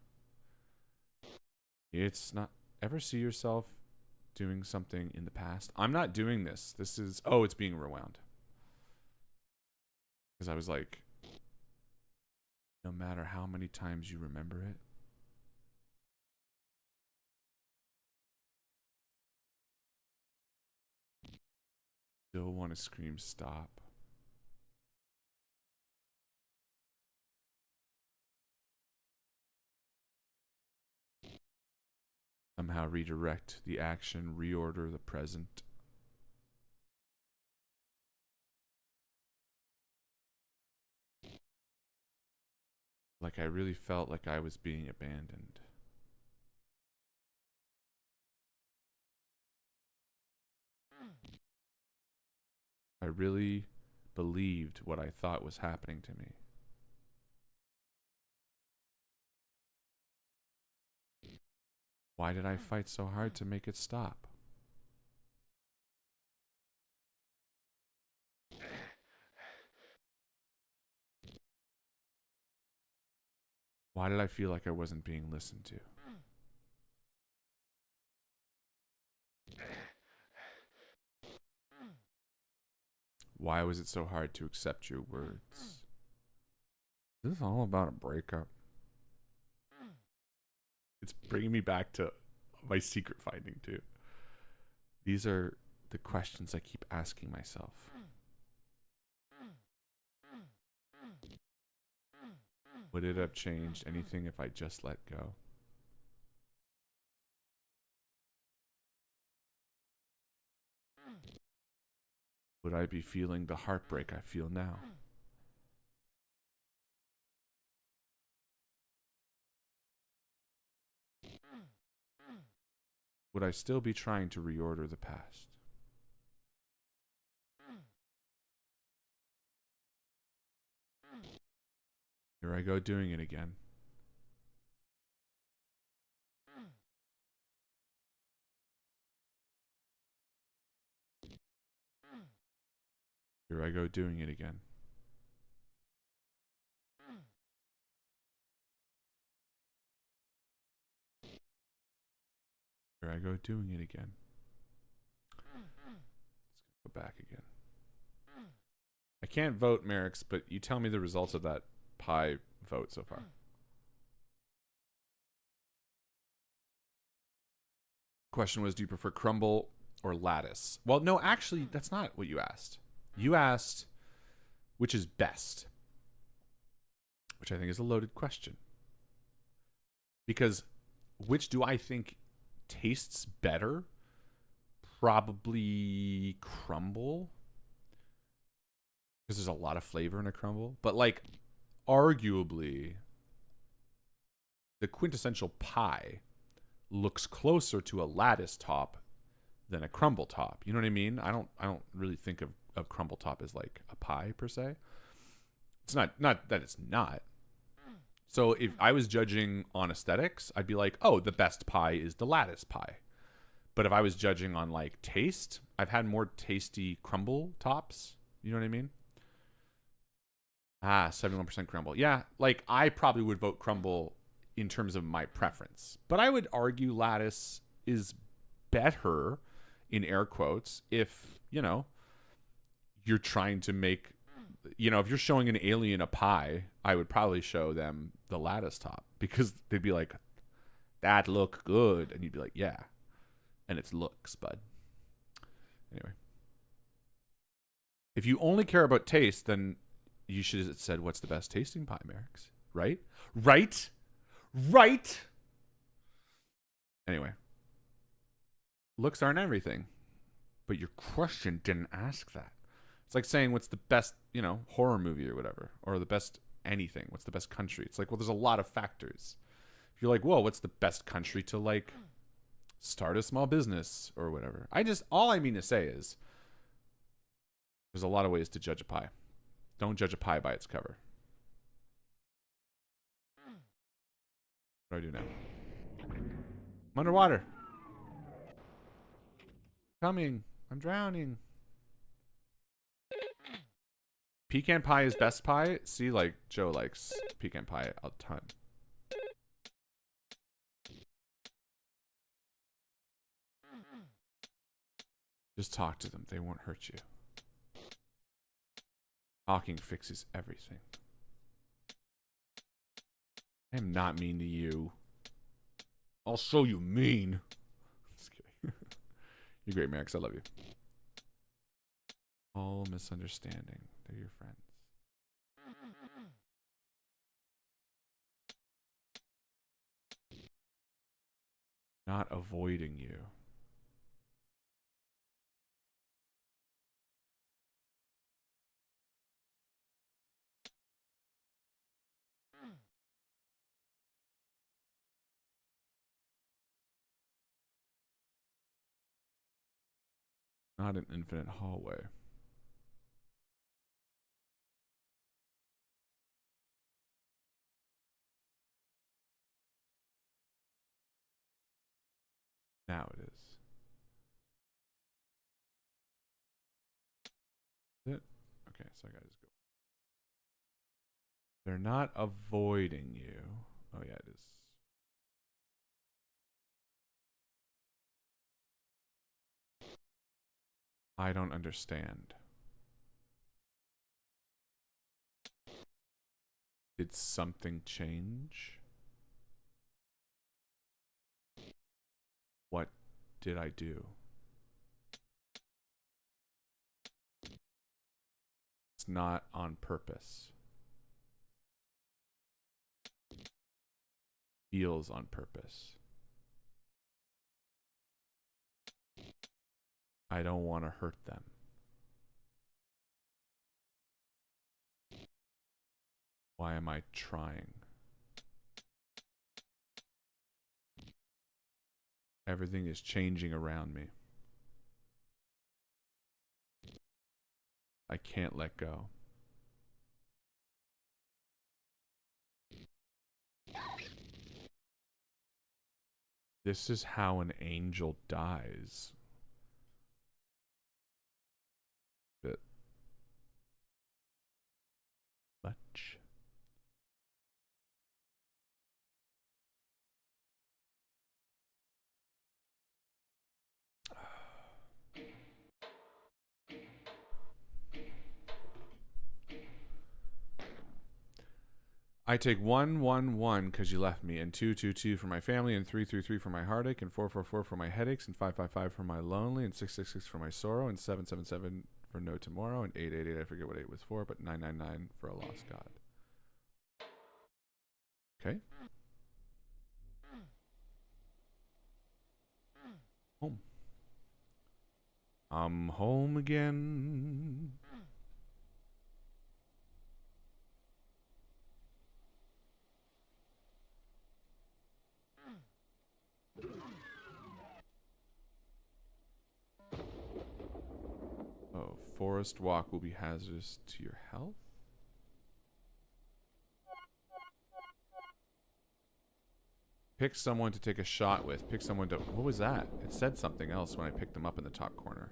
It's not... Ever see yourself doing something in the past? I'm not doing this. This is... Oh, it's being rewound. Because I was like... No matter how many times you remember it, still want to scream stop. Somehow redirect the action, reorder the present. Like I really felt like I was being abandoned. I really believed what I thought was happening to me. Why did I fight so hard to make it stop? Why did I feel like I wasn't being listened to? Why was it so hard to accept your words? Is this all about a breakup? It's bringing me back to my secret finding too. These are the questions I keep asking myself. Would it have changed anything if I just let go? Would I be feeling the heartbreak I feel now? would I still be trying to reorder the past? Here I go doing it again. Here I go doing it again. Here I go doing it again. Let's go back again. I can't vote, Merrick's, but you tell me the results of that pie vote so far. Question was, do you prefer crumble or lattice? Well, no, actually, that's not what you asked. You asked which is best, which I think is a loaded question. Because which do I think tastes better? Probably crumble. Because there's a lot of flavor in a crumble. But like, arguably, the quintessential pie looks closer to a lattice top than a crumble top. You know what I mean? I don't really think of crumble top as like a pie per se. It's not that it's not. So if I was judging on aesthetics, I'd be like, oh, the best pie is the lattice pie. But if I was judging on like taste, I've had more tasty crumble tops. You know what I mean? 71% crumble. Yeah, like I probably would vote crumble in terms of my preference. But I would argue lattice is better, in air quotes, if, you know, you're trying to make, you know, if you're showing an alien a pie, I would probably show them the lattice top because they'd be like, that look good. And you'd be like, yeah. And it's looks, bud. Anyway. If you only care about taste, then you should have said, what's the best tasting pie, Merrick's? Right? Right? Right? Anyway. Looks aren't everything. But your question didn't ask that. It's like saying, what's the best, you know, horror movie or whatever? Or the best anything? What's the best country? It's like, well, there's a lot of factors. If you're like, whoa, what's the best country to, like, start a small business or whatever? All I mean to say is, there's a lot of ways to judge a pie. Don't judge a pie by its cover. What do I do now? I'm underwater. Coming. I'm drowning. Pecan pie is best pie. See, like, Joe likes pecan pie a ton. Just talk to them. They won't hurt you. Talking fixes everything. I am not mean to you. I'll show you mean. Just kidding. You're great, Max. I love you. All misunderstanding. They're your friends. Not avoiding you. Not an infinite hallway. Now it is. Is it? Okay, so I gotta just go. They're not avoiding you. Oh yeah, it is. I don't understand. Did something change? What did I do? It's not on purpose. Feels on purpose. I don't want to hurt them. Why am I trying? Everything is changing around me. I can't let go. This is how an angel dies. Bit much. I take 1, 1, 1 because you left me, and 2, 2, 2 for my family, and 3, 3, 3 for my heartache, and 4, 4, 4 for my headaches, and 5, 5, 5 for my lonely, and 6, 6, 6 for my sorrow, and 7, 7, 7 for no tomorrow, and 8, 8, 8, I forget what 8 was for, but 9, 9, 9 for a lost God. Okay. Home. I'm home again. Oh, forest walk will be hazardous to your health? Pick someone to take a shot with. Pick someone to... What was that? It said something else when I picked them up in the top corner.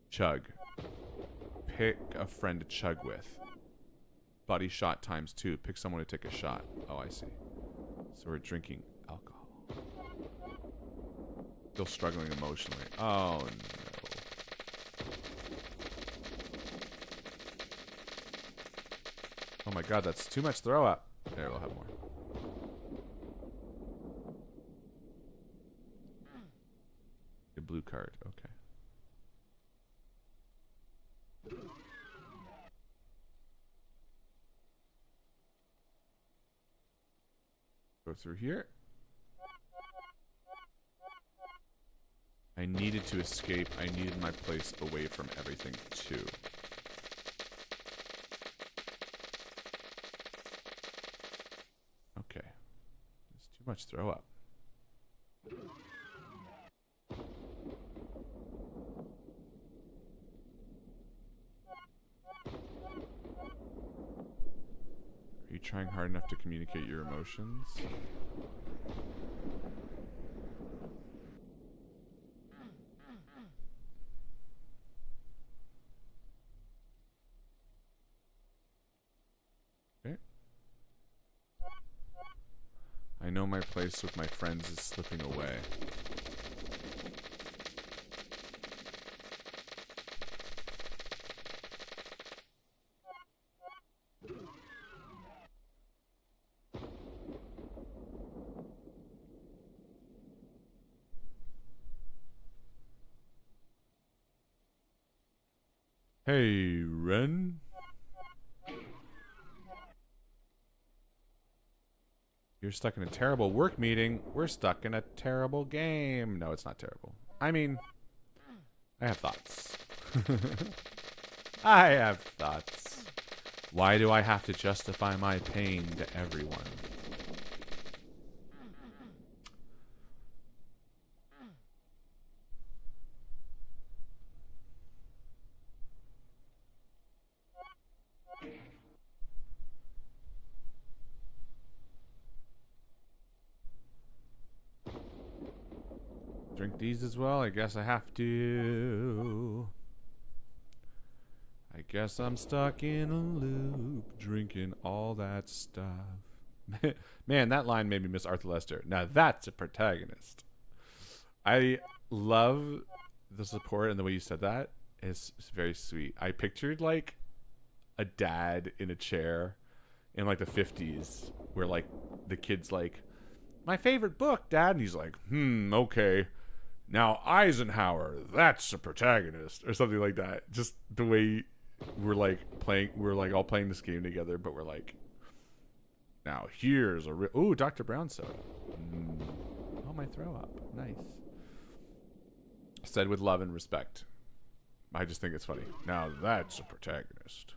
Chug. Pick a friend to chug with. Body shot ×2. Pick someone to take a shot. Oh, I see. So we're drinking alcohol. Still struggling emotionally. Oh, no. Oh my god, that's too much throw up. There, we'll have more. A blue card, okay. Go through here. I needed to escape. I needed my place away from everything too. Okay. There's too much throw up. Are you trying hard enough to communicate your emotions? Okay. I know my place with my friends is slipping away. Hey, Ren. You're stuck in a terrible work meeting. We're stuck in a terrible game. No, it's not terrible. I mean, I have thoughts. I have thoughts. Why do I have to justify my pain to everyone? Drink these as well? I guess I have to. I guess I'm stuck in a loop, drinking all that stuff. Man, that line made me miss Arthur Lester. Now that's a protagonist. I love the support and the way you said that. It's very sweet. I pictured like a dad in a chair in like the 50s where like the kid's like, my favorite book, Dad. And he's like, okay. Now Eisenhower, that's a protagonist. Or something like that. Just the way we're like all playing this game together, but we're like, now here's a ooh, Dr. Brown soda. Oh, my throw up. Nice. Said with love and respect. I just think it's funny. Now that's a protagonist.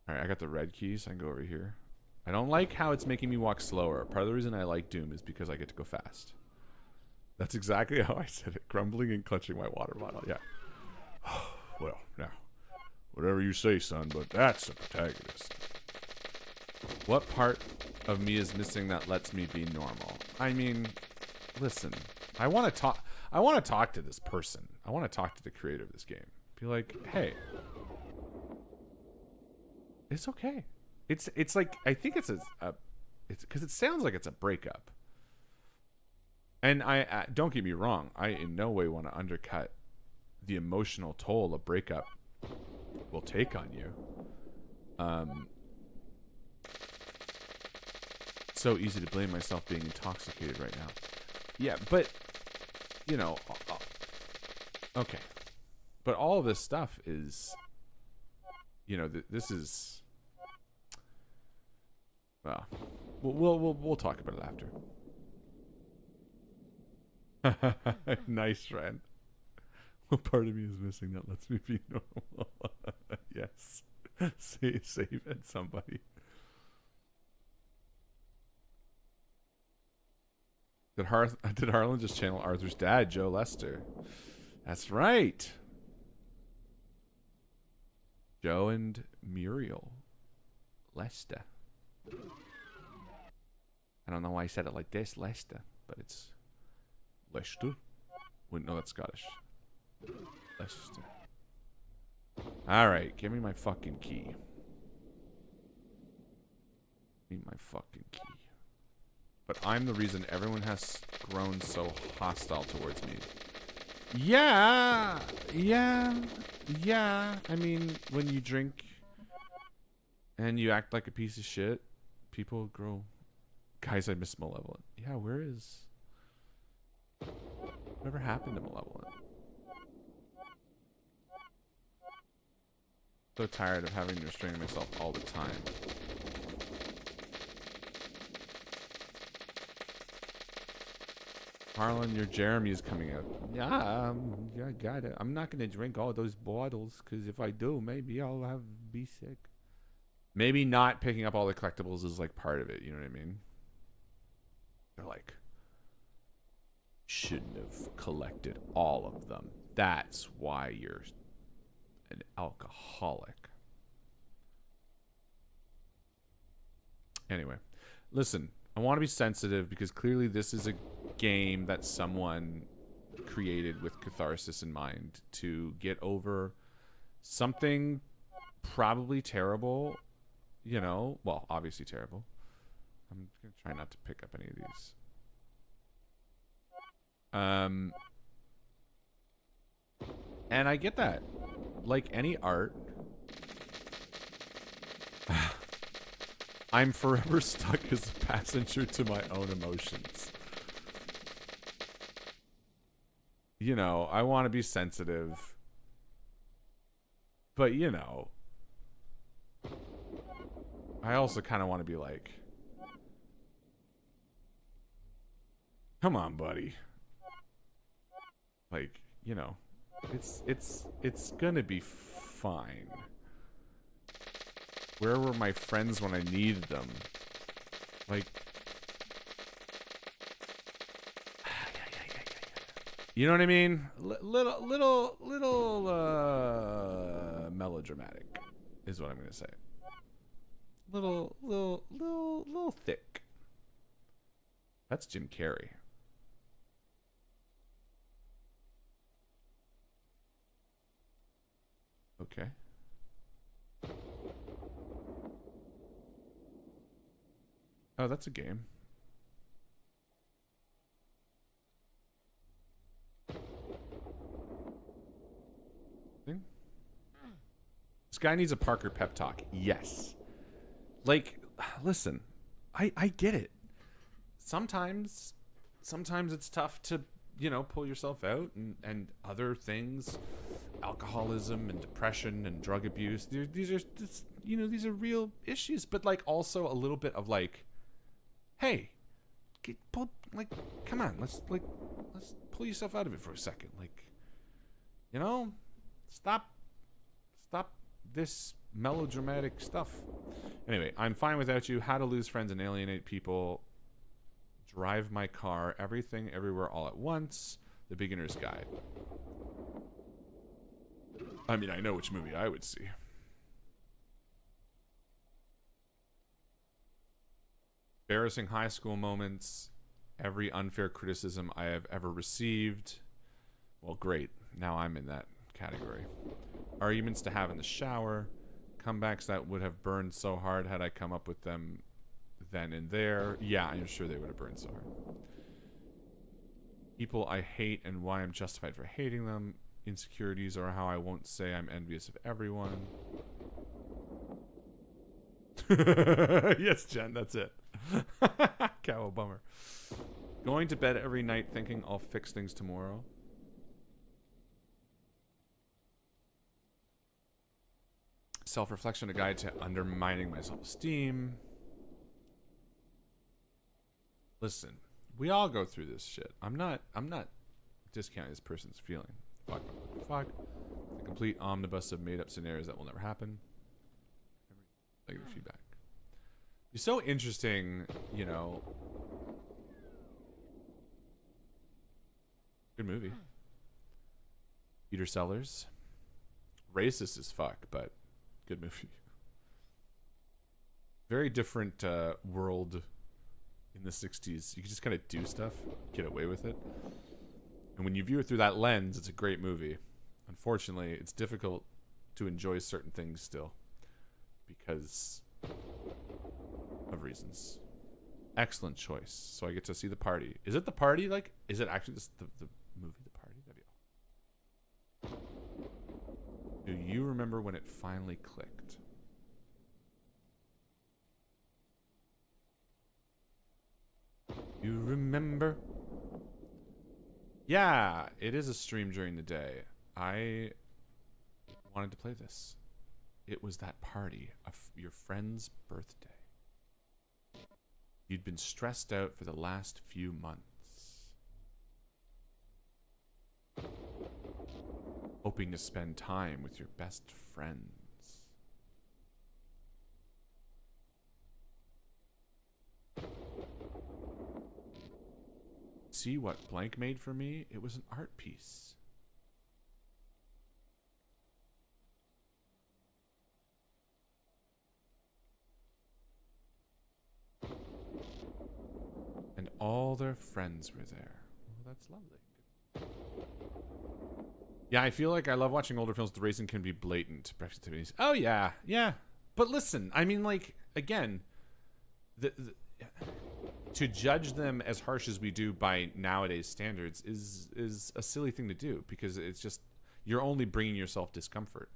Alright, I got the red keys. I can go over here. I don't like how it's making me walk slower. Part of the reason I like Doom is because I get to go fast. That's exactly how I said it. Grumbling and clutching my water bottle. Yeah. Well, now, whatever you say, son, but that's a protagonist. What part of me is missing that lets me be normal? I mean, listen, I want to talk to this person. I want to talk to the creator of this game. Be like, hey, it's okay. It's like, I think it's because it sounds like it's a breakup. And I don't get me wrong, I in no way want to undercut the emotional toll a breakup will take on you. So easy to blame myself being intoxicated right now. Yeah, but you know, okay. But all of this stuff is, you know, this is. Well, we'll talk about it after. Nice, friend. What part of me is missing that lets me be normal? Yes. Save it, somebody. Did Harlan just channel Arthur's dad, Joe Lester? That's right. Joe and Muriel Lester. I don't know why I said it like this, Lester, but it's Lester. Wait, no, that's Scottish. Lester. Alright, give me my fucking key. Give me my fucking key. But I'm the reason everyone has grown so hostile towards me. Yeah! I mean, when you drink and you act like a piece of shit, people grow. Guys, I miss Malevolent. Yeah, where is... Whatever happened to Malevolent? So tired of having to restrain myself all the time. Harlan, your Jeremy is coming out. Yeah, I got it. I'm not gonna drink all those bottles, because if I do, maybe I'll be sick. Maybe not picking up all the collectibles is like part of it, you know what I mean? They're like, shouldn't have collected all of them. That's why you're an alcoholic. Anyway, listen, I want to be sensitive because clearly this is a game that someone created with catharsis in mind to get over something probably terrible, you know, well, obviously terrible. I'm going to try not to pick up any of these. And I get that. Like any art, I'm forever stuck as a passenger to my own emotions. You know, I want to be sensitive. But, you know, I also kind of want to be like, come on, buddy. Like, you know, it's gonna be fine. Where were my friends when I needed them? Like, you know what I mean? Little melodramatic is what I'm gonna say. Little thick. That's Jim Carrey. Okay. Oh, that's a game. This guy needs a Parker pep talk. Yes. Like, listen, I get it. Sometimes it's tough to, you know, pull yourself out and other things, alcoholism and depression and drug abuse. These are real issues, but like also a little bit of like, hey, come on, let's pull yourself out of it for a second. Like, you know, stop this melodramatic stuff. Anyway, I'm fine without you. How to lose friends and alienate people. Drive my car. Everything, everywhere, all at once. The Beginner's Guide. I mean, I know which movie I would see. Embarrassing high school moments. Every unfair criticism I have ever received. Well, great. Now I'm in that category. Arguments to have in the shower. Comebacks that would have burned so hard had I come up with them then and there. Yeah, I'm sure they would have burned so hard. People I hate and why I'm justified for hating them. Insecurities or how I won't say I'm envious of everyone. Yes, Jen, that's it. Cow bummer. Going to bed every night thinking I'll fix things tomorrow. Self-reflection, a guide to undermining my self-esteem. Listen, we all go through this shit. I'm not discounting this person's feeling. Fuck. The complete omnibus of made-up scenarios that will never happen. Negative feedback. It's so interesting, you know. Good movie. Peter Sellers. Racist as fuck, but good movie. Very different world in the 60s. You can just kind of do stuff, get away with it. And when you view it through that lens, it's a great movie. Unfortunately, it's difficult to enjoy certain things still because of reasons. Excellent choice. So I get to see The Party. Is it The Party? Like, is it actually the movie The Party? That'd be awesome. Do you remember when it finally clicked? You remember? Yeah, it is a stream during the day. I wanted to play this. It was that party of your friend's birthday. You'd been stressed out for the last few months. Hoping to spend time with your best friends. See what blank made for me? It was an art piece. And all their friends were there. Well, that's lovely. Yeah, I feel like I love watching older films. The racing can be blatant. Oh, yeah. Yeah. But listen, I mean, like, again, to judge them as harsh as we do by nowadays standards is a silly thing to do because it's just you're only bringing yourself discomfort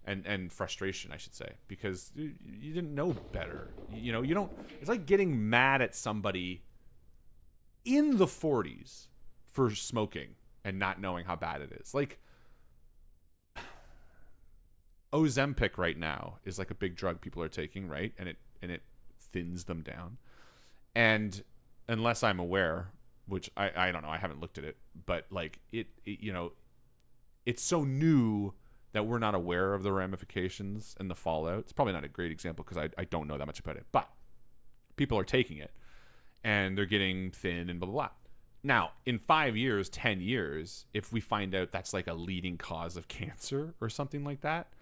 and frustration, I should say, because you didn't know better. You know, you don't. It's like getting mad at somebody in the 40s for smoking and not knowing how bad it is. Like Ozempic right now is like a big drug people are taking, right? And it thins them down. And unless I'm aware, which I don't know, I haven't looked at it, but like it you know, it's so new that we're not aware of the ramifications and the fallout. It's probably not a great example because I don't know that much about it, but people are taking it and they're getting thin and blah, blah, blah. Now, in 5 years, 10 years, if we find out that's like a leading cause of cancer or something like that,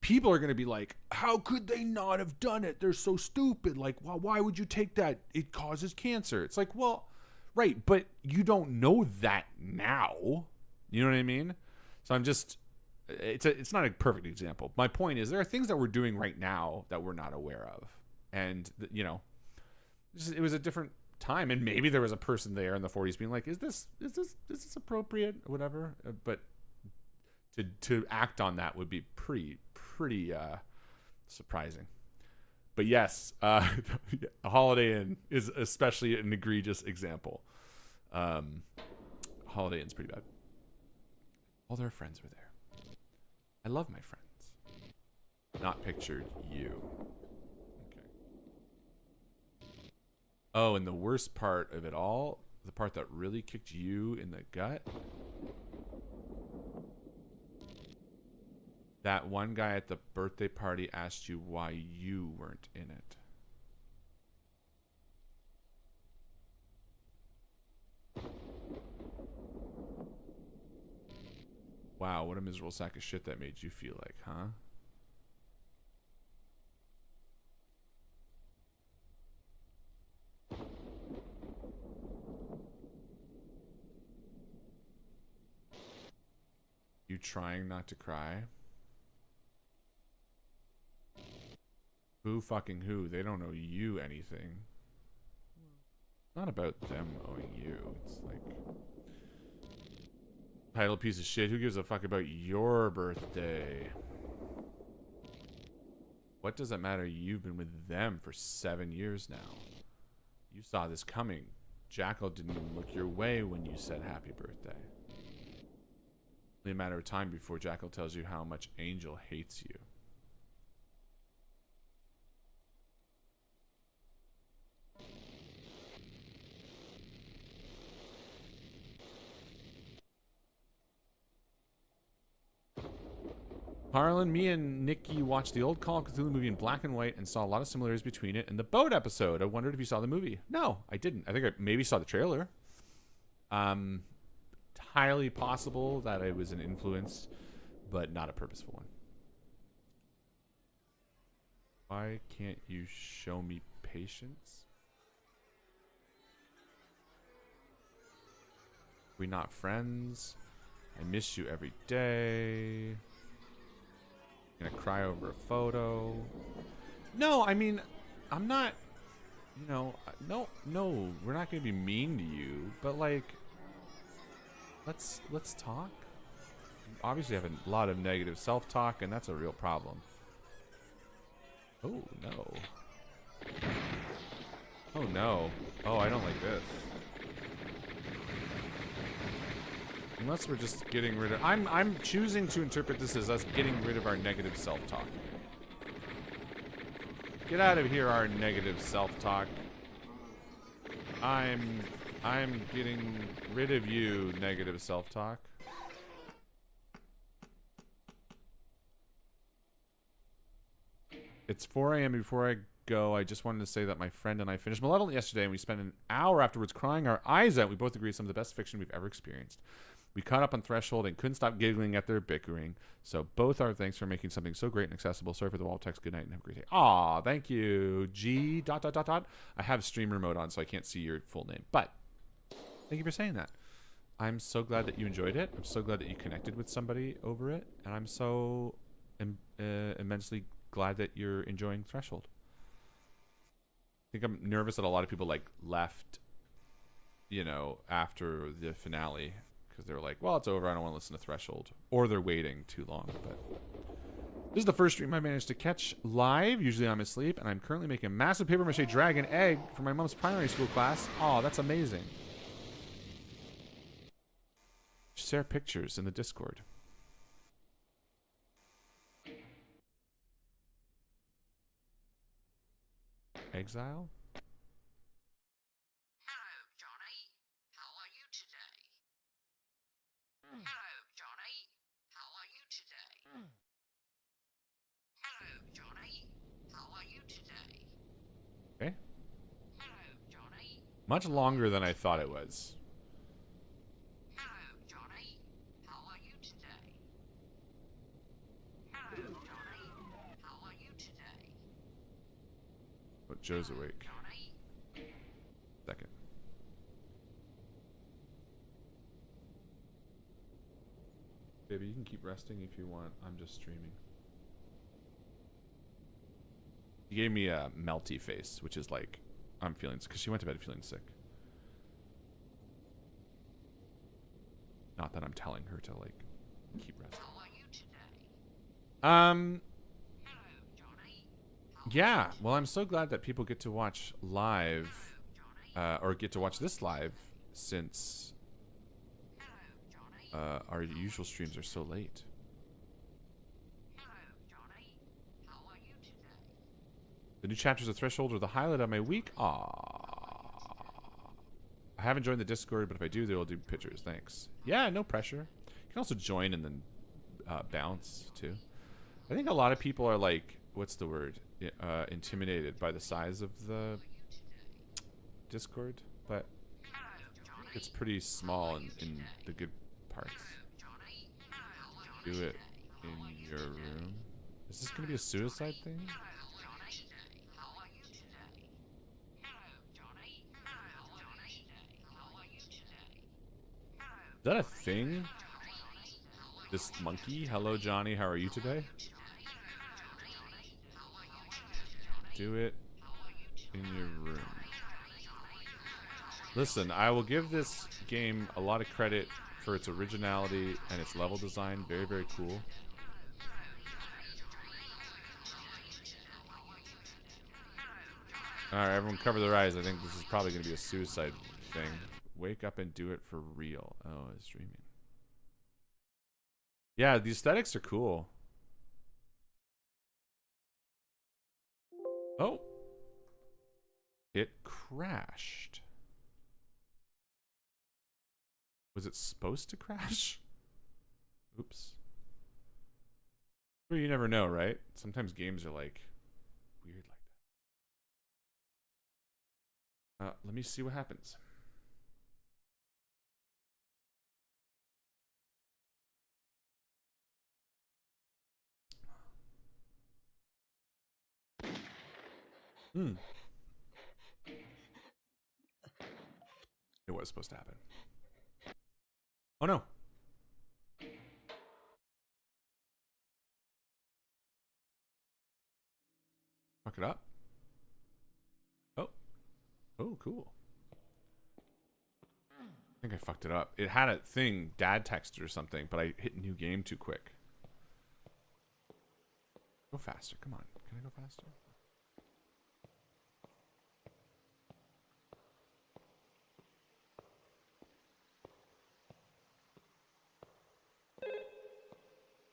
people are going to be like, how could they not have done it? They're so stupid. Like, why would you take that? It causes cancer. It's like, well, right, but you don't know that now. You know what I mean? So I'm just, it's not a perfect example. My point is there are things that we're doing right now that we're not aware of. And, you know, it was a different time. And maybe there was a person there in the 40s being like, is this appropriate or whatever? But to act on that would be pretty surprising. But yes, a Holiday Inn is especially an egregious example. Holiday Inn's pretty bad. All their friends were there. I love my friends. Not pictured you. Okay. Oh, and the worst part of it all, the part that really kicked you in the gut, That one guy at the birthday party asked you why you weren't in it. Wow, what a miserable sack of shit that made you feel like, huh? You trying not to cry? Who fucking who? They don't owe you anything. Not about them owing you. It's like... Title piece of shit. Who gives a fuck about your birthday? What does it matter? You've been with them for 7 years now. You saw this coming. Jackal didn't even look your way when you said happy birthday. Only a matter of time before Jackal tells you how much Angel hates you. Harlan, me and Nikki watched the old Call of Cthulhu movie in black and white and saw a lot of similarities between it and the boat episode. I wondered if you saw the movie. No, I didn't. I think I maybe saw the trailer. Highly possible that it was an influence, but not a purposeful one. Why can't you show me patience? We not friends? I miss you every day. Gonna cry over a photo. No, I mean, I'm not, you know, no, we're not gonna be mean to you, but like, let's talk. You obviously have a lot of negative self-talk, and that's a real problem. Oh no. Oh no. Oh, I don't like this. Unless we're just getting rid of... I'm choosing to interpret this as us getting rid of our negative self-talk. Get out of here, our negative self-talk. I'm getting rid of you, negative self-talk. It's 4 a.m. Before I go, I just wanted to say that my friend and I finished Malevolent yesterday, and we spent an hour afterwards crying our eyes out. We both agree it's some of the best fiction we've ever experienced. We caught up on Threshold and couldn't stop giggling at their bickering. So both our thanks for making something so great and accessible. Sorry for the wall text. Good night and have a great day. Aw, thank you. G ... I have streamer mode on, so I can't see your full name. But thank you for saying that. I'm so glad that you enjoyed it. I'm so glad that you connected with somebody over it. And I'm so immensely glad that you're enjoying Threshold. I think I'm nervous that a lot of people like left, you know, after the finale. Because they were like, well, it's over. I don't want to listen to Threshold. Or they're waiting too long. But this is the first stream I managed to catch live. Usually I'm asleep. And I'm currently making a massive papier-mâché dragon egg for my mom's primary school class. Oh, that's amazing. Share pictures in the Discord. Exile? Okay. Much longer than I thought it was. Hello, Johnny. How are you today? Hello, Johnny. How are you today? But Joe's awake. Second. Baby, you can keep resting if you want. I'm just streaming. She gave me a melty face, which is like, I'm feeling sick, because she went to bed feeling sick. Not that I'm telling her to like keep resting. How are you today? Hello, Johnny. yeah. Well, I'm so glad that people get to watch live, or get to watch this live, since our usual streams are so late. The new chapters of Threshold are the highlight of my week. Aww. I haven't joined the Discord, but if I do, they'll do pictures. Thanks. Yeah, no pressure. You can also join and then bounce, too. I think a lot of people are like, what's the word? Intimidated by the size of the Discord, but it's pretty small in the good parts. Do it in your room. Is this gonna be a suicide thing? Is that a thing? This monkey? Hello, Johnny. How are you today? Do it in your room. Listen, I will give this game a lot of credit for its originality and its level design. Very, very cool. Alright, everyone cover their eyes. I think this is probably going to be a suicide thing. Wake up and do it for real. Oh, it's streaming. Yeah, the aesthetics are cool. Oh. It crashed. Was it supposed to crash? Oops. Well, you never know, right? Sometimes games are like weird like that. Let me see what happens. Hmm. It was supposed to happen. Oh no. Fuck it up. Oh. Oh, cool. I think I fucked it up. It had a thing, dad texted or something, but I hit new game too quick. Go faster. Come on. Can I go faster?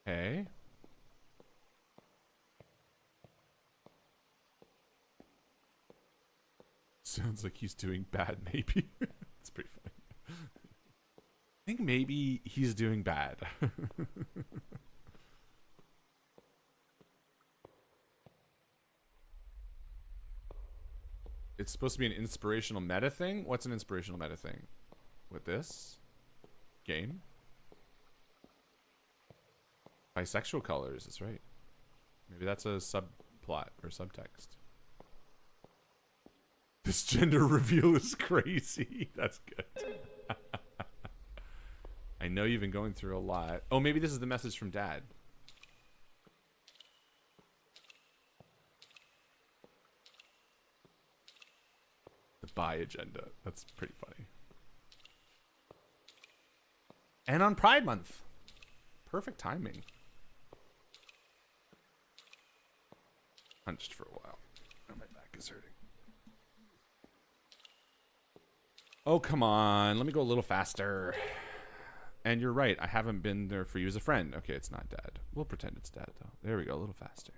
Hey. Sounds like he's doing bad, maybe. It's pretty funny. I think maybe he's doing bad. It's supposed to be an inspirational meta thing? What's an inspirational meta thing? With this? Game? Bisexual colors, that's right. Maybe that's a subplot or subtext. This gender reveal is crazy. That's good. I know you've been going through a lot. Oh, maybe this is the message from Dad. The buy agenda. That's pretty funny. And on Pride Month. Perfect timing. Hunched for a while. Oh, my back is hurting. Oh, come on. Let me go a little faster. And you're right. I haven't been there for you as a friend. Okay, it's not Dad. We'll pretend it's Dad, though. There we go. A little faster.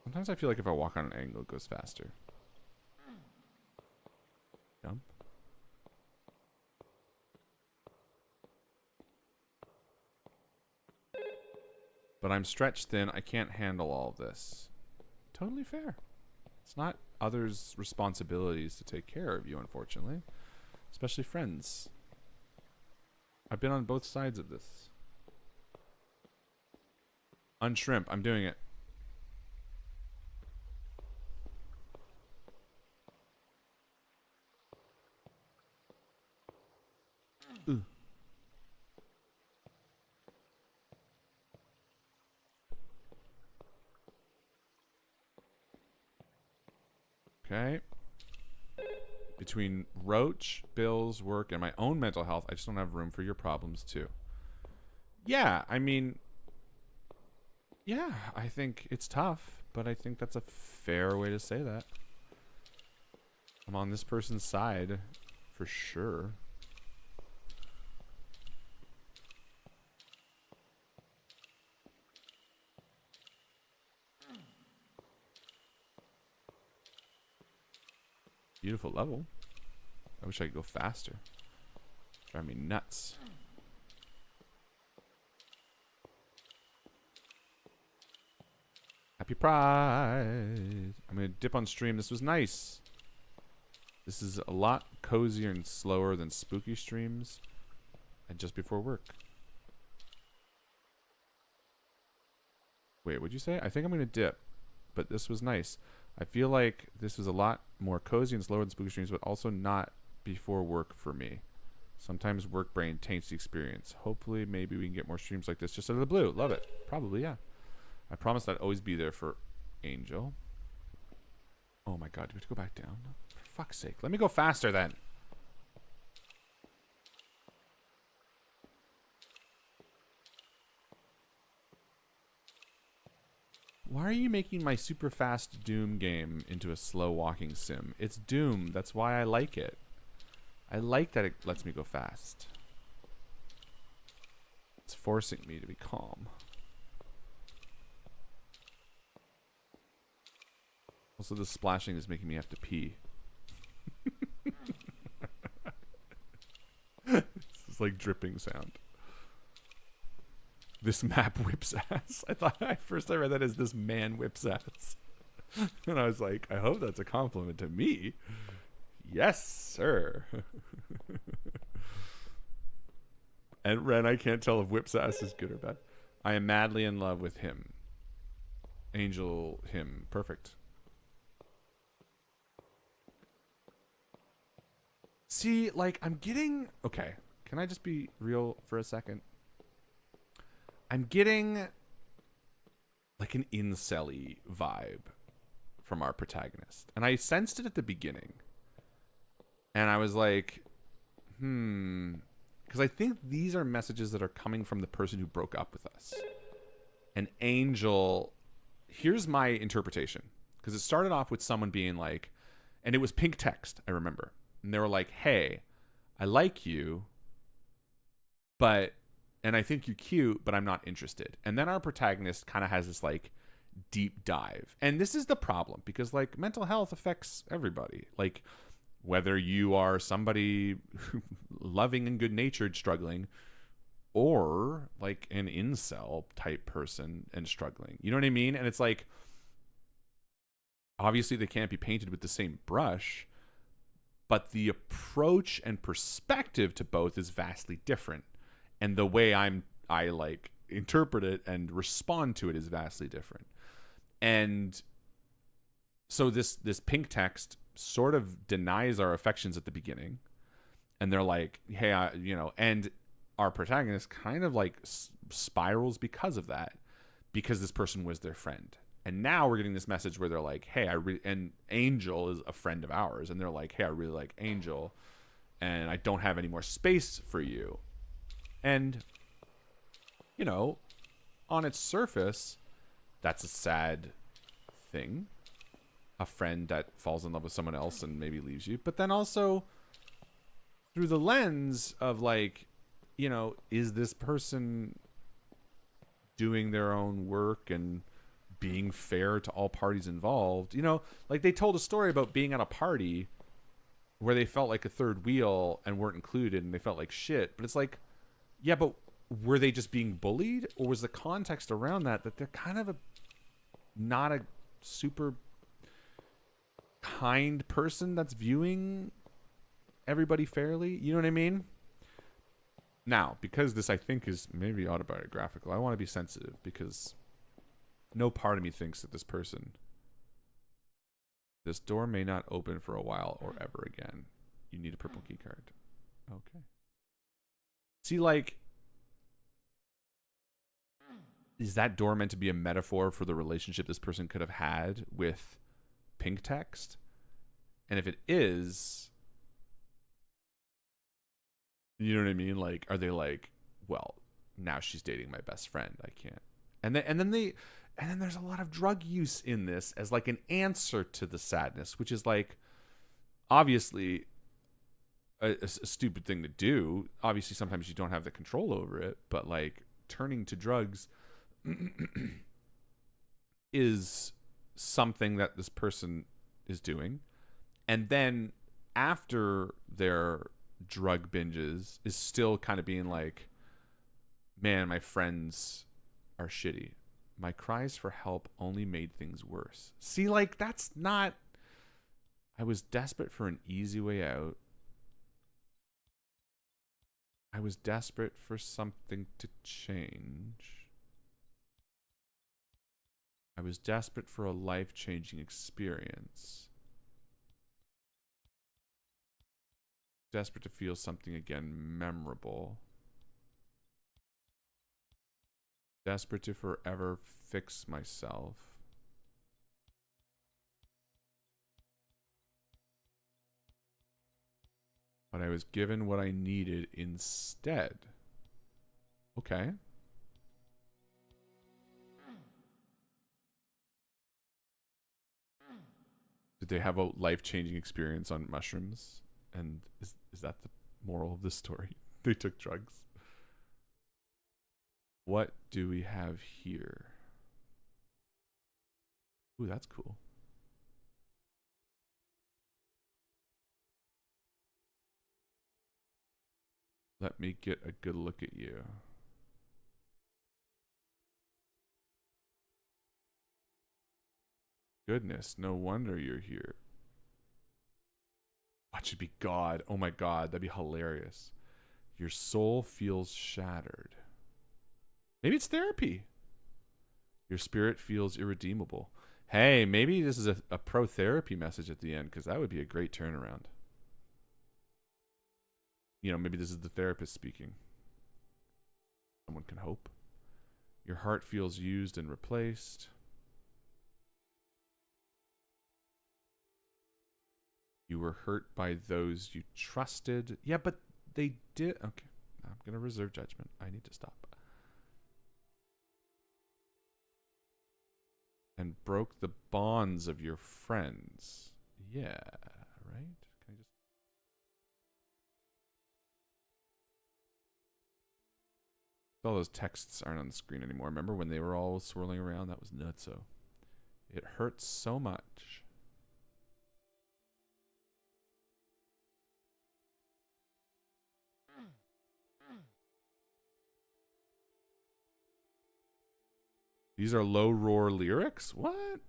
Sometimes I feel like if I walk on an angle, it goes faster. Jump. But I'm stretched thin. I can't handle all of this. Totally fair. It's not others' responsibilities to take care of you, unfortunately. Especially friends. I've been on both sides of this. Unshrimp. I'm doing it. Ooh. Okay. Between Roach, bills, work, and my own mental health, I just don't have room for your problems, too. Yeah, I mean... Yeah, I think it's tough, but I think that's a fair way to say that. I'm on this person's side, for sure. Beautiful level. I wish I could go faster. Drive me nuts. Happy Pride. I'm going to dip on stream. This was nice. This is a lot cozier and slower than spooky streams and just before work. Wait, what'd you say? I think I'm going to dip, but this was nice. I feel like this was a lot more cozy and slower than spooky streams, but also not before work for me. Sometimes work brain taints the experience. Hopefully, maybe we can get more streams like this just out of the blue. Love it. Probably, yeah. I promised I'd always be there for Angel. Oh my god, do we have to go back down? For fuck's sake. Let me go faster then. Why are you making my super fast Doom game into a slow walking sim? It's Doom. That's why I like it. I like that it lets me go fast. It's forcing me to be calm. Also, the splashing is making me have to pee. This is like dripping sound. This map whips ass. I thought first I read that as this man whips ass. And I was like, I hope that's a compliment to me. Yes, sir. And Ren, I can't tell if whips ass is good or bad. I am madly in love with him. Angel, him. Perfect. See, like, I'm getting... Okay, can I just be real for a second? I'm getting, like, an incel-y vibe from our protagonist. And I sensed it at the beginning. And I was like, because I think these are messages that are coming from the person who broke up with us. And Angel... Here's my interpretation. Because it started off with someone being like... And it was pink text, I remember. And they were like, hey, I like you, but, and I think you're cute, but I'm not interested. And then our protagonist kind of has this like deep dive. And this is the problem because like mental health affects everybody. Like whether you are somebody loving and good natured struggling or like an incel type person and struggling, you know what I mean? And it's like, obviously they can't be painted with the same brush, but the approach and perspective to both is vastly different. And the way I like interpret it and respond to it is vastly different. And so this pink text sort of denies our affections at the beginning. And they're like, hey, and our protagonist kind of like spirals because of that, because this person was their friend. And now we're getting this message where they're like, hey, and Angel is a friend of ours. And they're like, hey, I really like Angel. And I don't have any more space for you. And, you know, on its surface, that's a sad thing. A friend that falls in love with someone else and maybe leaves you. But then also, through the lens of like, you know, is this person doing their own work and being fair to all parties involved? You know, like they told a story about being at a party where they felt like a third wheel and weren't included and they felt like shit. But it's like, yeah, but were they just being bullied? Or was the context around that they're kind of not a super kind person that's viewing everybody fairly? You know what I mean? Now, because this I think is maybe autobiographical, I want to be sensitive because no part of me thinks that this door may not open for a while or ever again. You need a purple key card. Okay. See, like, is that door meant to be a metaphor for the relationship this person could have had with pink text? And if it is, you know what I mean? Like, are they like, well, now she's dating my best friend. I can't. And then there's a lot of drug use in this as like an answer to the sadness, which is like obviously a stupid thing to do. Obviously, sometimes you don't have the control over it, but like turning to drugs is something that this person is doing. And then after their drug binges is still kind of being like, man, my friends are shitty. My cries for help only made things worse. See, like, that's not... I was desperate for an easy way out. I was desperate for something to change. I was desperate for a life-changing experience. Desperate to feel something again memorable. Desperate to forever fix myself. But I was given what I needed instead. Okay. Did they have a life-changing experience on mushrooms? And is that the moral of the story? They took drugs. What do we have here? Ooh, that's cool. Let me get a good look at you. Goodness, no wonder you're here. Watch it be God. Oh my God, that'd be hilarious. Your soul feels shattered. Maybe it's therapy. Your spirit feels irredeemable. Hey, maybe this is a pro-therapy message at the end, because that would be a great turnaround. You know, maybe this is the therapist speaking. Someone can hope. Your heart feels used and replaced. You were hurt by those you trusted. Yeah, but they did. Okay, I'm going to reserve judgment. I need to stop. And broke the bonds of your friends. Yeah, right? Can I just... All those texts aren't on the screen anymore. Remember when they were all swirling around? That was nutso. It hurts so much. These are low roar lyrics? What?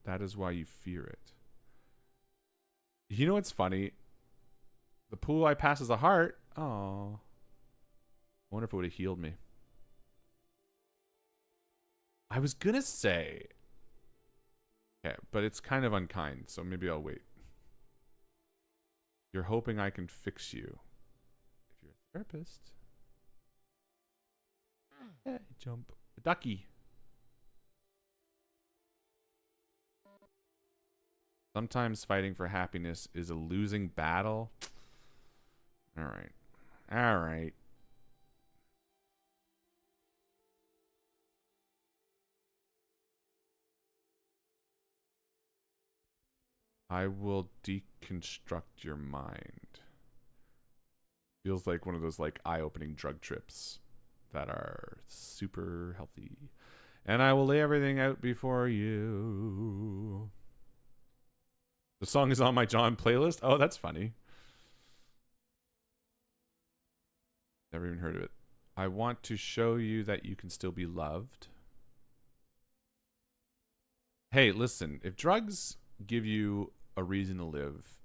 That is why you fear it. You know what's funny? The pool I pass as a heart. Oh. I wonder if it would have healed me. I was gonna say. Yeah, but it's kind of unkind, so maybe I'll wait. You're hoping I can fix you. If you're a therapist. Yeah, jump. A ducky. Sometimes fighting for happiness is a losing battle. All right. All right. I will deconstruct your mind. Feels like one of those like eye-opening drug trips that are super healthy. And I will lay everything out before you. The song is on my John playlist. Oh, that's funny. Never even heard of it. I want to show you that you can still be loved. Hey, listen, if drugs give you a reason to live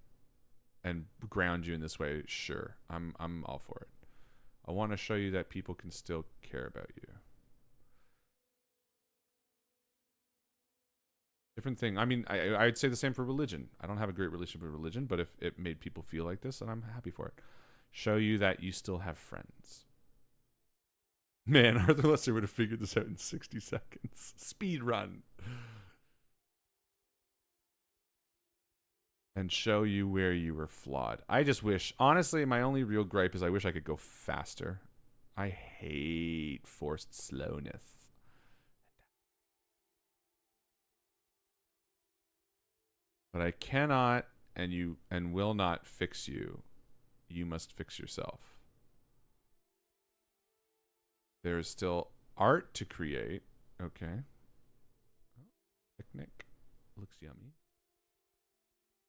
and ground you in this way, sure. I'm all for it. I want to show you that people can still care about you. Different thing. I mean, I'd say the same for religion. I don't have a great relationship with religion, but if it made people feel like this, then I'm happy for it. Show you that you still have friends. Man, Arthur Lester would have figured this out in 60 seconds. Speed run. And show you where you were flawed. I just wish, honestly, my only real gripe is I wish I could go faster. I hate forced slowness. But I cannot and will not fix you. You must fix yourself. There is still art to create. Okay. Picnic. Looks yummy.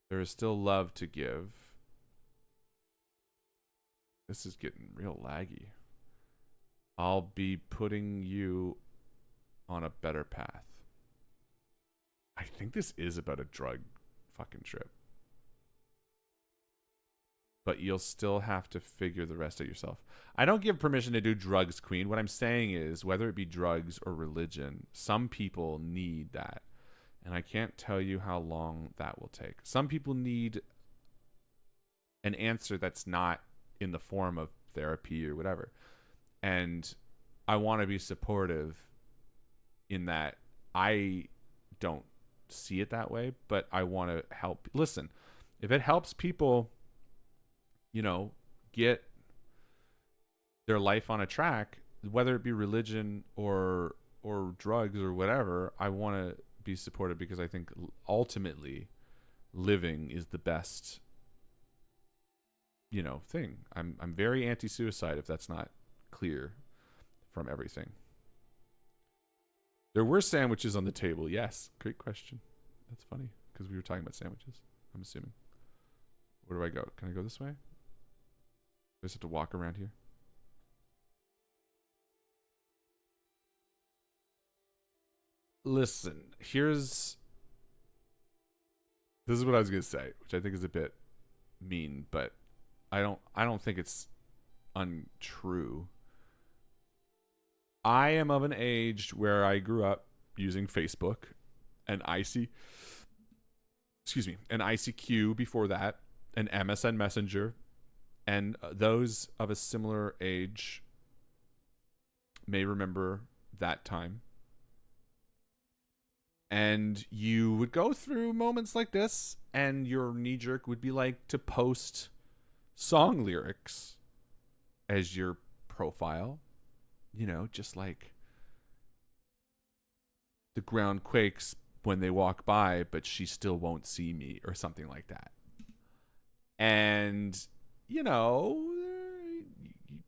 There is still love to give. This is getting real laggy. I'll be putting you on a better path. I think this is about a drug fucking trip. But you'll still have to figure the rest out yourself. I don't give permission to do drugs, Queen. What I'm saying is, whether it be drugs or religion, some people need that. And I can't tell you how long that will take. Some people need an answer that's not in the form of therapy or whatever. And I want to be supportive in that. I don't see it that way, but I want to help. Listen, if it helps people, you know, get their life on a track, whether it be religion or drugs or whatever, I want to be supportive, because I think ultimately living is the best, you know, thing. I'm very anti-suicide, if that's not clear from everything. There were sandwiches on the table. Yes. Great question. That's funny, because we were talking about sandwiches, I'm assuming. Where do I go? Can I go this way? I just have to walk around here. Listen, this is what I was gonna say, which I think is a bit mean, but I don't think it's untrue. I am of an age where I grew up using Facebook and ICQ before that, and MSN Messenger, and those of a similar age may remember that time. And you would go through moments like this, and your knee jerk would be like to post song lyrics as your profile. You know, just like the ground quakes when they walk by, but she still won't see me, or something like that. And, you know,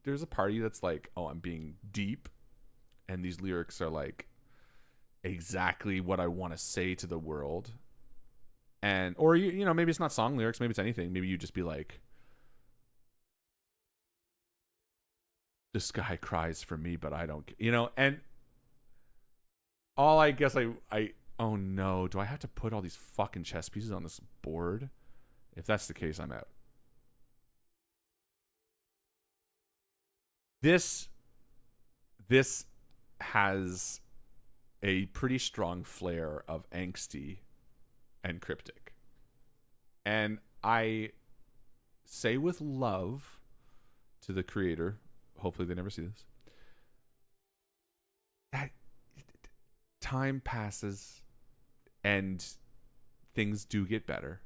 there's a party that's like, oh, I'm being deep, and these lyrics are like exactly what I want to say to the world. And, or, you know, maybe it's not song lyrics, maybe it's anything. Maybe you just be like, the sky cries for me, but I don't, you know. And all I guess I oh no, do I have to put all these fucking chess pieces on this board? If that's the case, I'm out. This has a pretty strong flair of angsty and cryptic. And I say with love to the creator, hopefully they never see this, that time passes and things do get better.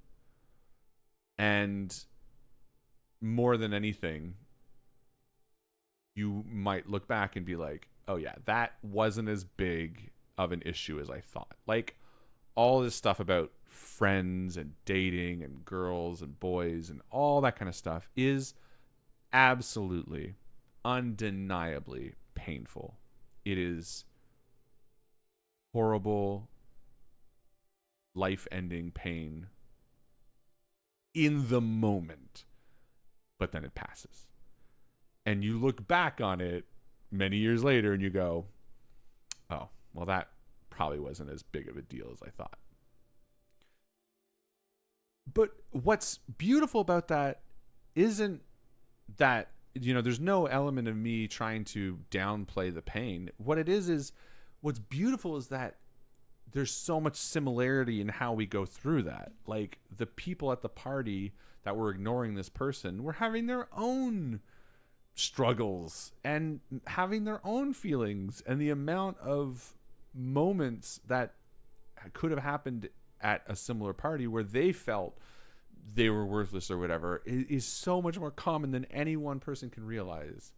And more than anything, you might look back and be like, oh yeah, that wasn't as big of an issue as I thought. Like, all this stuff about friends and dating and girls and boys and all that kind of stuff is absolutely, undeniably painful. It is horrible, life-ending pain in the moment, but then it passes. And you look back on it many years later and you go, oh, well, that probably wasn't as big of a deal as I thought. But what's beautiful about that isn't that, you know, there's no element of me trying to downplay the pain. What it is what's beautiful is that there's so much similarity in how we go through that. Like, the people at the party that were ignoring this person were having their own struggles and having their own feelings, and the amount of moments that could have happened at a similar party where they felt they were worthless or whatever is so much more common than any one person can realize.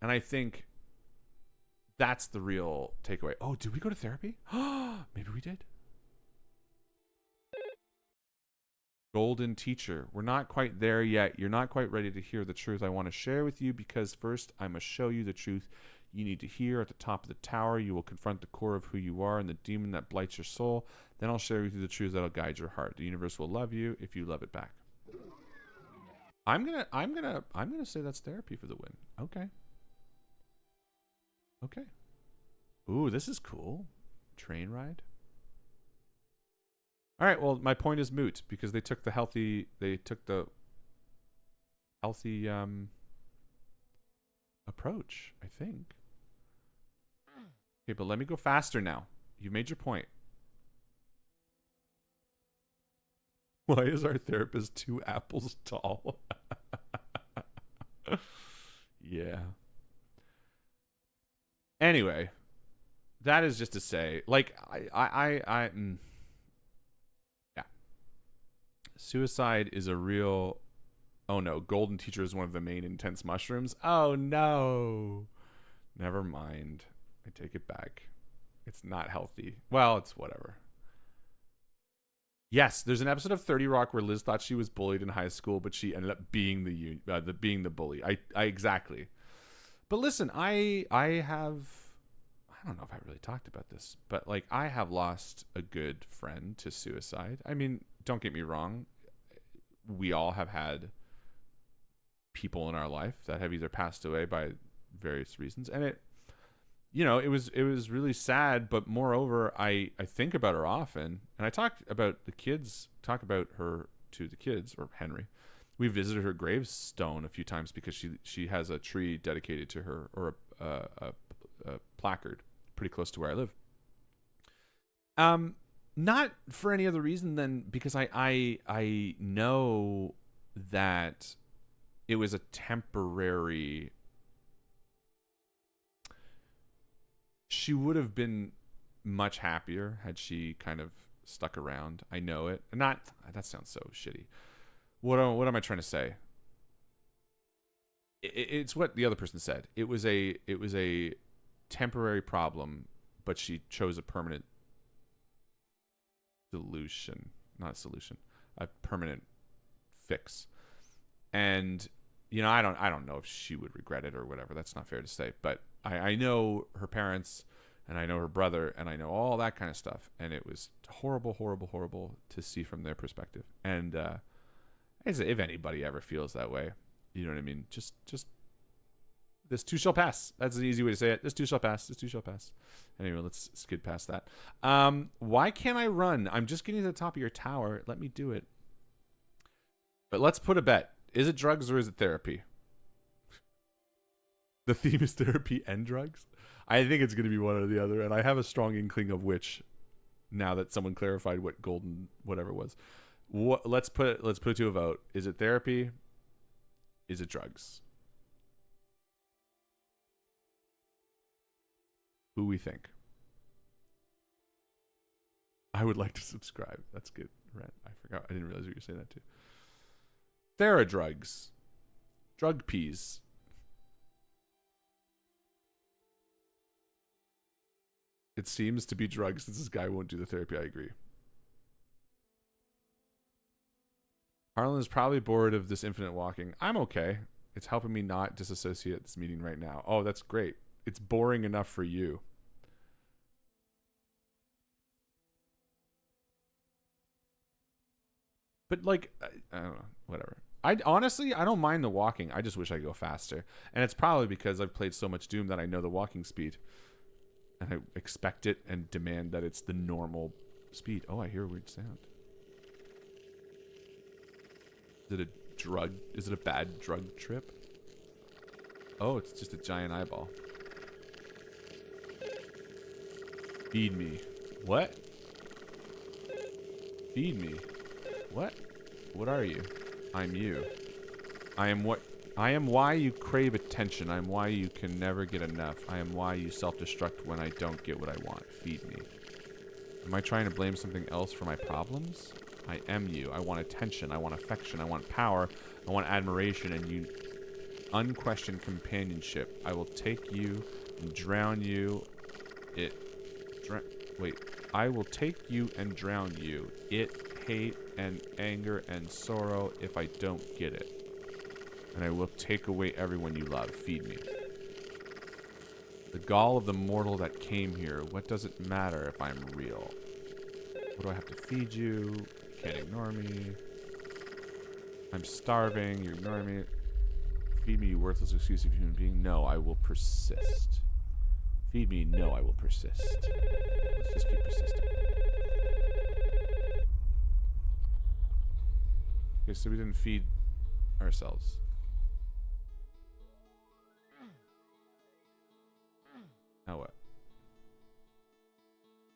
And I think that's the real takeaway. Oh, did we go to therapy? Maybe we did. Golden teacher. We're not quite there yet. You're not quite ready to hear the truth I want to share with you, because first I must show you the truth you need to hear. At the top of the tower, you will confront the core of who you are and the demon that blights your soul. Then I'll share with you the truth that'll guide your heart. The universe will love you if you love it back. I'm gonna say that's therapy for the win. Okay. Ooh, this is cool. Train ride. All right, well, my point is moot because they took the healthy approach, I think. Okay, but let me go faster now. You made your point. Why is our therapist 2 apples tall? Yeah. Anyway, that is just to say, like, yeah. Suicide is a real. Oh no, Golden Teacher is one of the main intense mushrooms. Oh no. Never mind. I take it back. It's not healthy. Well, it's whatever. Yes, there's an episode of 30 Rock where Liz thought she was bullied in high school, but she ended up being the bully. I exactly. But listen, I don't know if I really talked about this, but like I have lost a good friend to suicide. I mean, don't get me wrong. We all have had people in our life that have either passed away by various reasons, and it was really sad, but moreover, I think about her often, and I talk about her to the kids, or Henry. We visited her gravestone a few times because she has a tree dedicated to her, or a placard pretty close to where I live. Not for any other reason than because I know that it was a temporary. She would have been much happier had she kind of stuck around. I know it. Not that sounds so shitty. What am I trying to say? It's what the other person said. It was a temporary problem, but she chose a permanent solution, not a solution, a permanent fix. And I don't know if she would regret it or whatever. That's not fair to say, but I know her parents, and I know her brother, and I know all that kind of stuff. And it was horrible, horrible, horrible to see from their perspective. And if anybody ever feels that way, you know what I mean? Just this too shall pass. That's an easy way to say it. This too shall pass. This too shall pass. Anyway, let's skid past that. Why can't I run? I'm just getting to the top of your tower. Let me do it. But let's put a bet. Is it drugs or is it therapy? The theme is therapy and drugs. I think it's going to be one or the other, and I have a strong inkling of which. Now that someone clarified what golden whatever was, let's put it to a vote. Is it therapy? Is it drugs? Who we think? I would like to subscribe. That's good, Ren. I forgot. I didn't realize you were saying that too. Theradrugs. Drug peas. It seems to be drugs since this guy won't do the therapy. I agree. Harlan is probably bored of this infinite walking. I'm okay. It's helping me not disassociate this meeting right now. Oh, that's great. It's boring enough for you. But like, I don't know, whatever. I don't mind the walking. I just wish I could go faster. And it's probably because I've played so much Doom that I know the walking speed. And I expect it and demand that it's the normal speed. Oh, I hear a weird sound. Is it a drug? Is it a bad drug trip? Oh, it's just a giant eyeball. Feed me. What? Feed me. What? What are you? I'm you. I am what? I am why you crave attention. I am why you can never get enough. I am why you self-destruct when I don't get what I want. Feed me. Am I trying to blame something else for my problems? I am you. I want attention. I want affection. I want power. I want admiration and you unquestioned companionship. I will take you and drown you. I will take you and drown you. Hate and anger and sorrow if I don't get it. And I will take away everyone you love. Feed me. The gall of the mortal that came here. What does it matter if I'm real? What do I have to feed you? You can't ignore me. I'm starving. You're ignoring me. Feed me, you worthless, exclusive human being. No, I will persist. Feed me. No, I will persist. Let's just keep persisting. Okay, so we didn't feed ourselves. Now what?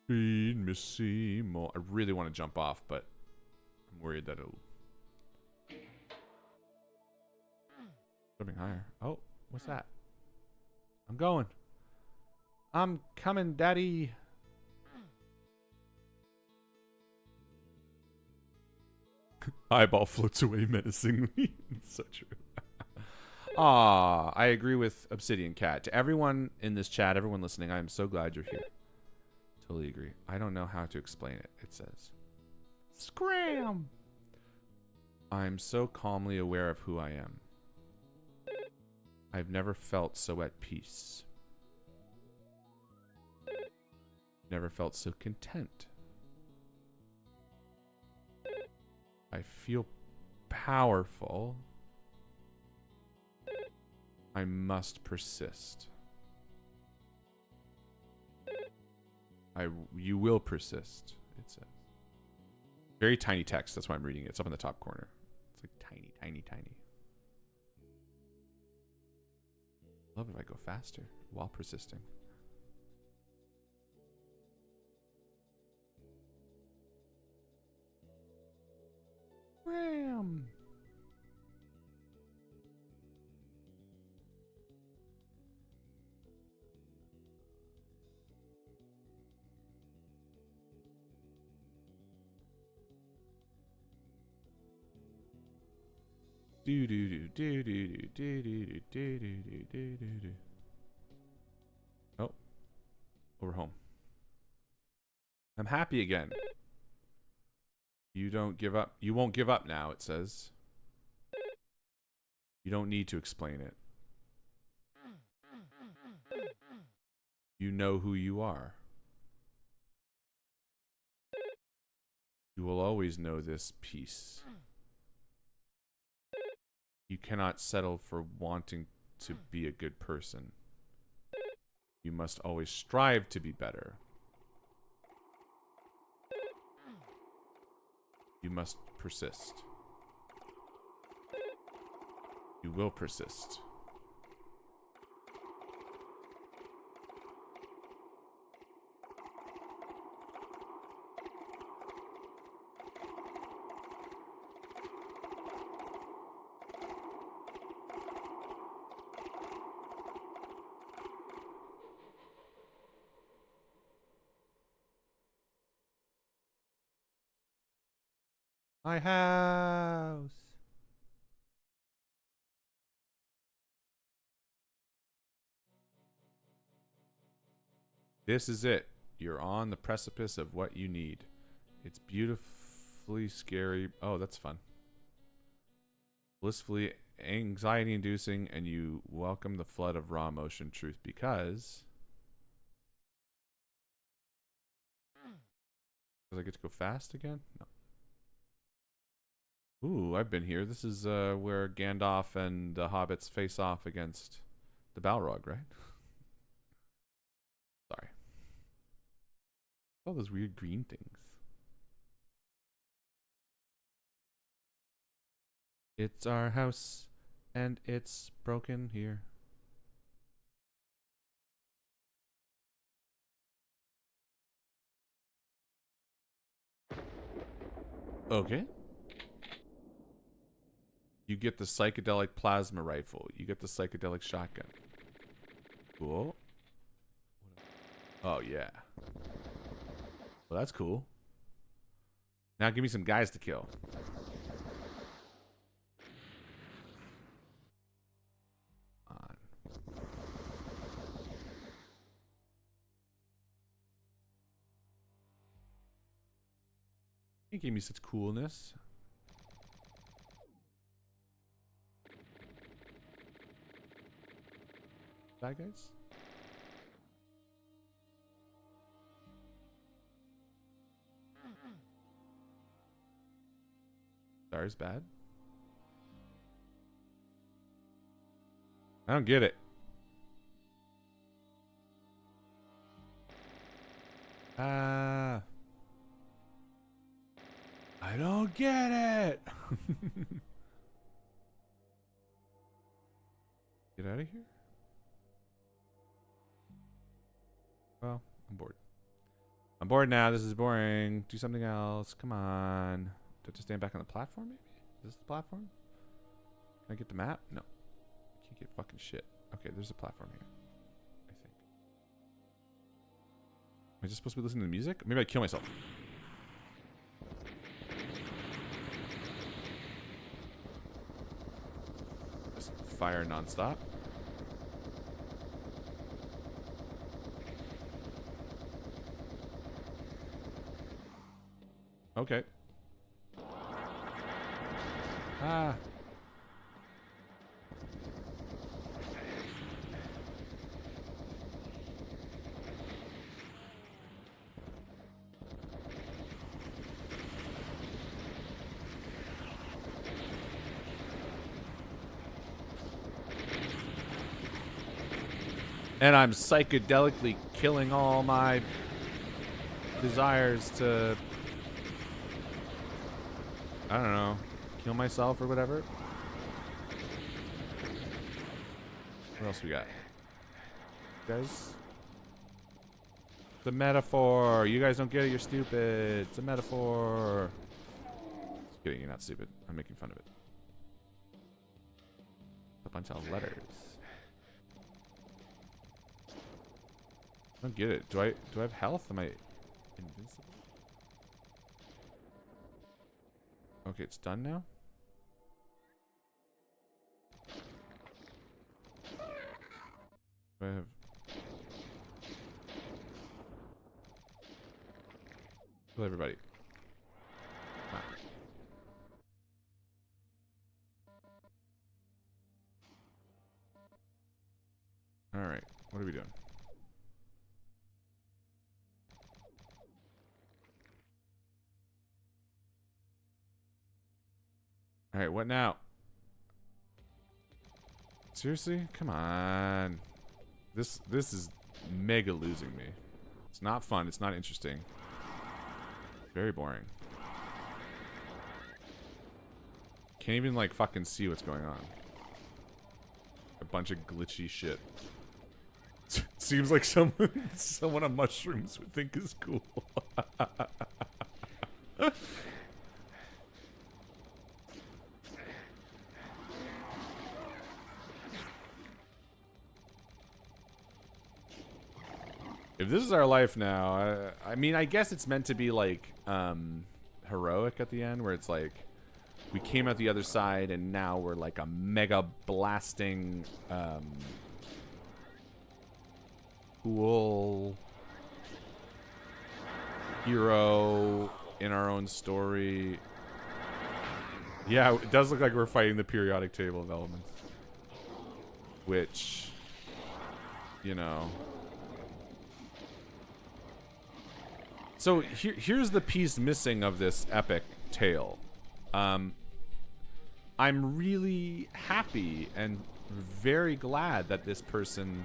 Feed me Seymour. I really want to jump off, but I'm worried that it'll... Jumping higher. Oh, what's that? I'm going. I'm coming, Daddy. Eyeball floats away menacingly. It's so true. I agree with Obsidian Cat. To everyone in this chat, everyone listening, I am so glad you're here. Totally agree. I don't know how to explain it. It says, Scram! I'm so calmly aware of who I am. I've never felt so at peace. Never felt so content. I feel powerful. I must persist. You will persist, it says. Very tiny text, that's why I'm reading it. It's up in the top corner. It's like tiny, tiny, tiny. Love if I go faster while persisting. Ram. Do do do do do do do do do do do do. Oh, we're home. I'm happy again. You don't give up. You won't give up now, it says. You don't need to explain it. You know who you are. You will always know this peace. You cannot settle for wanting to be a good person. You must always strive to be better. You must persist. You will persist. My house. This is it. You're on the precipice of what you need. It's beautifully scary. Oh, that's fun. Blissfully anxiety inducing, and you welcome the flood of raw emotion truth because... Does I get to go fast again? No. Ooh, I've been here. This is where Gandalf and the hobbits face off against the Balrog, right? Sorry. All those weird green things. It's our house, and it's broken here. Okay. You get the psychedelic plasma rifle. You get the psychedelic shotgun. Cool. Oh, yeah. Well, that's cool. Now give me some guys to kill. On. You gave me such coolness. Bad guys? Star's bad? I don't get it. Ah. I don't get it. Get out of here. Well, I'm bored. I'm bored now. This is boring. Do something else. Come on. Do I have to stand back on the platform, maybe? Is this the platform? Can I get the map? No. I can't get fucking shit. Okay, there's a platform here. I think. Am I just supposed to be listening to music? Maybe I kill myself. Just fire nonstop. Okay. Ah. And I'm psychedelically killing all my desires to, I don't know, kill myself or whatever. What else we got? Guys? The metaphor. You guys don't get it, you're stupid. It's a metaphor. Just kidding, you're not stupid. I'm making fun of it. A bunch of letters. I don't get it. Do I have health? Am I invincible? Okay, it's done now. Do I have? Kill everybody. Ah. All right. What are we doing? All right, what now? Seriously? Come on. This is mega losing me. It's not fun. It's not interesting. Very boring. Can't even like fucking see what's going on. A bunch of glitchy shit. Seems like someone on mushrooms would think is cool. If this is our life now, I mean, I guess it's meant to be like heroic at the end, where it's like we came out the other side and now we're like a mega blasting cool hero in our own story. Yeah, it does look like we're fighting the periodic table of elements, which, you know. So here's the piece missing of this epic tale. I'm really happy and very glad that this person,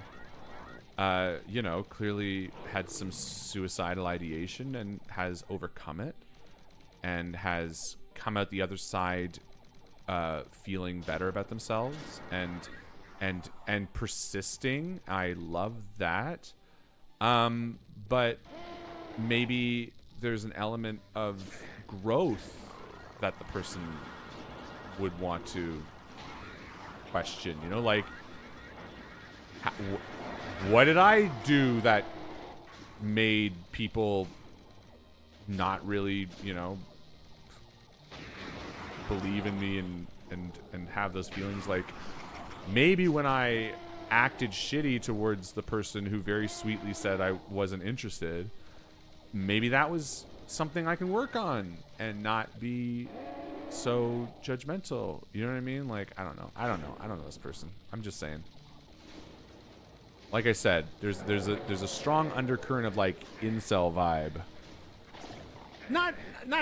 you know, clearly had some suicidal ideation and has overcome it and has come out the other side feeling better about themselves and persisting. I love that. But maybe there's an element of growth that the person would want to question, you know, like what did I do that made people not really, you know, believe in me and have those feelings? Like maybe when I acted shitty towards the person who very sweetly said I wasn't interested, maybe that was something I can work on and not be so judgmental. You know what I mean? Like, I don't know this person. I'm just saying. Like I said, there's a strong undercurrent of like incel vibe. Not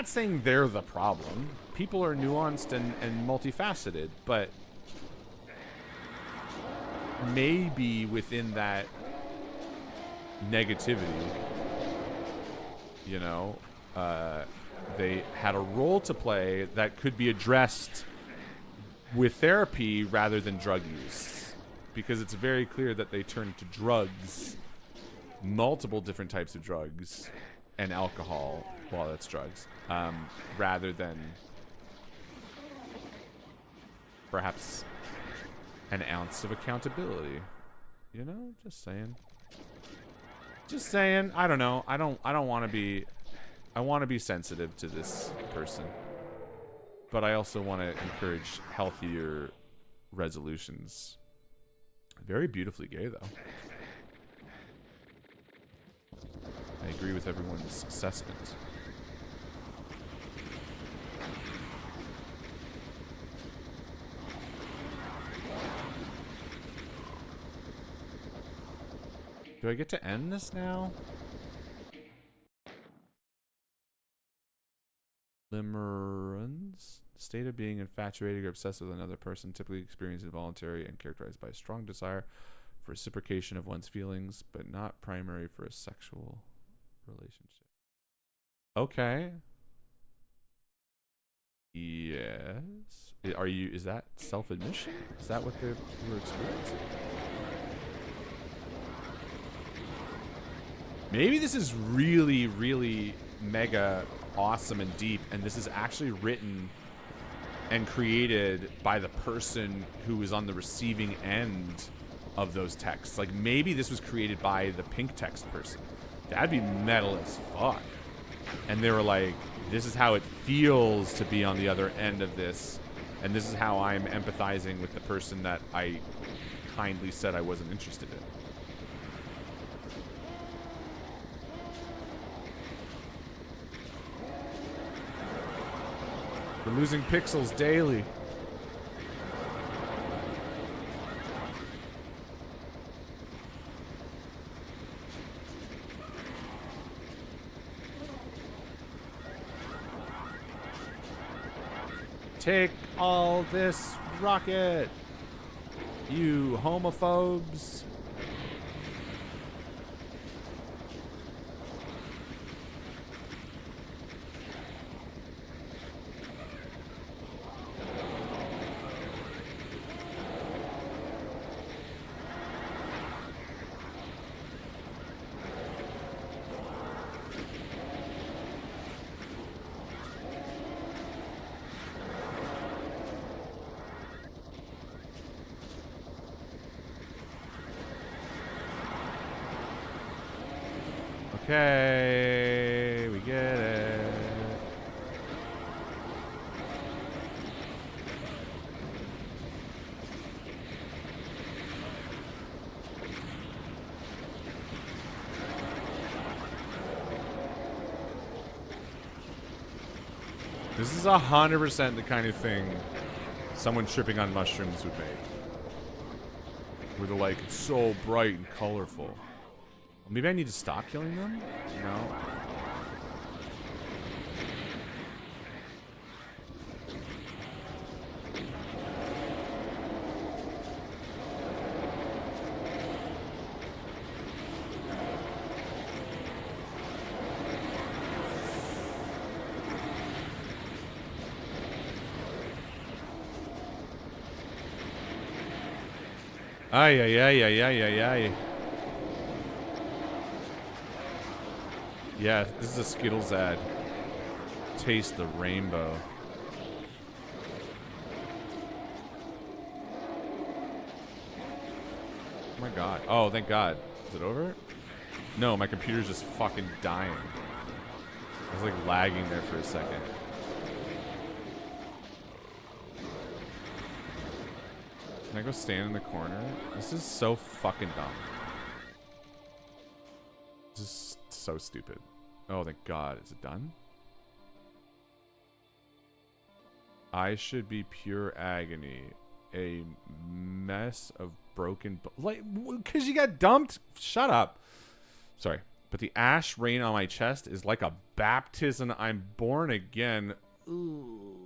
saying they're the problem. People are nuanced and multifaceted, but maybe within that negativity You know, they had a role to play that could be addressed with therapy rather than drug use, because it's very clear that they turned to drugs, multiple different types of drugs, and alcohol. Well, that's drugs, rather than perhaps an ounce of accountability. You know, just saying. Just saying. I don't know. I don't want to be. I want to be sensitive to this person, but I also want to encourage healthier resolutions. Very beautifully gay, though. I agree with everyone's assessment. Do I get to end this now? Limerence. State of being infatuated or obsessed with another person, typically experienced involuntary and characterized by a strong desire for reciprocation of one's feelings, but not primary for a sexual relationship. Okay. Yes. Are you? Is that self-admission? Is that what they were experiencing? Maybe this is really, really mega awesome and deep, and this is actually written and created by the person who is on the receiving end of those texts. Like, maybe this was created by the pink text person. That'd be metal as fuck. And they were like, this is how it feels to be on the other end of this, and this is how I'm empathizing with the person that I kindly said I wasn't interested in. We're losing pixels daily. Take all this rocket, you homophobes. Okay, we get it. This is 100% the kind of thing someone tripping on mushrooms would make. Where they're like, it's so bright and colorful. Maybe I need to stop killing them? No. Ay, ay, ay, ay, ay, ay, ay. Yeah, this is a Skittles ad. Taste the rainbow. Oh my god. Oh, thank god. Is it over? No, my computer's just fucking dying. I was like lagging there for a second. Can I go stand in the corner? This is so fucking dumb. This is so stupid. Oh, thank god. Is it done? I should be pure agony. A mess of broken... Like, because you got dumped? Shut up. Sorry. But the ash rain on my chest is like a baptism. I'm born again. Ooh.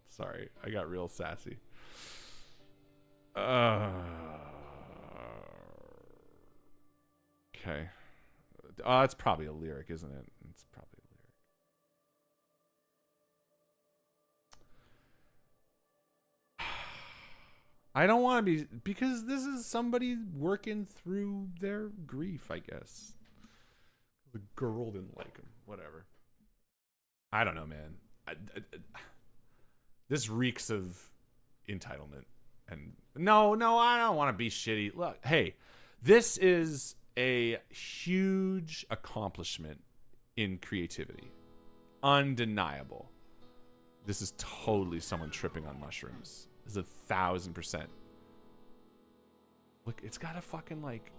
Sorry. I got real sassy. Okay. It's probably a lyric, isn't it? It's probably a lyric. I don't want to be, because this is somebody working through their grief, I guess. The girl didn't like him. Whatever. I don't know, man. This reeks of entitlement. And no, I don't want to be shitty. Look, hey, this is a huge accomplishment in creativity. Undeniable. This is totally someone tripping on mushrooms. This is 1,000%. Look, it's got a fucking like.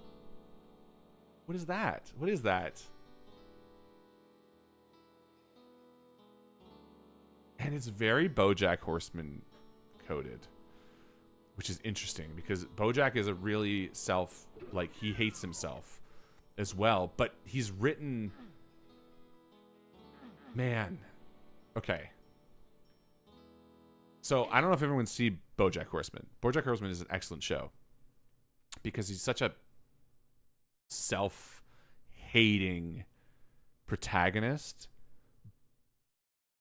What is that? What is that? And it's very BoJack Horseman coded, which is interesting because BoJack is a really he hates himself as well, but he's written, man. Okay. So I don't know if everyone see BoJack Horseman. BoJack Horseman is an excellent show because he's such a self-hating protagonist,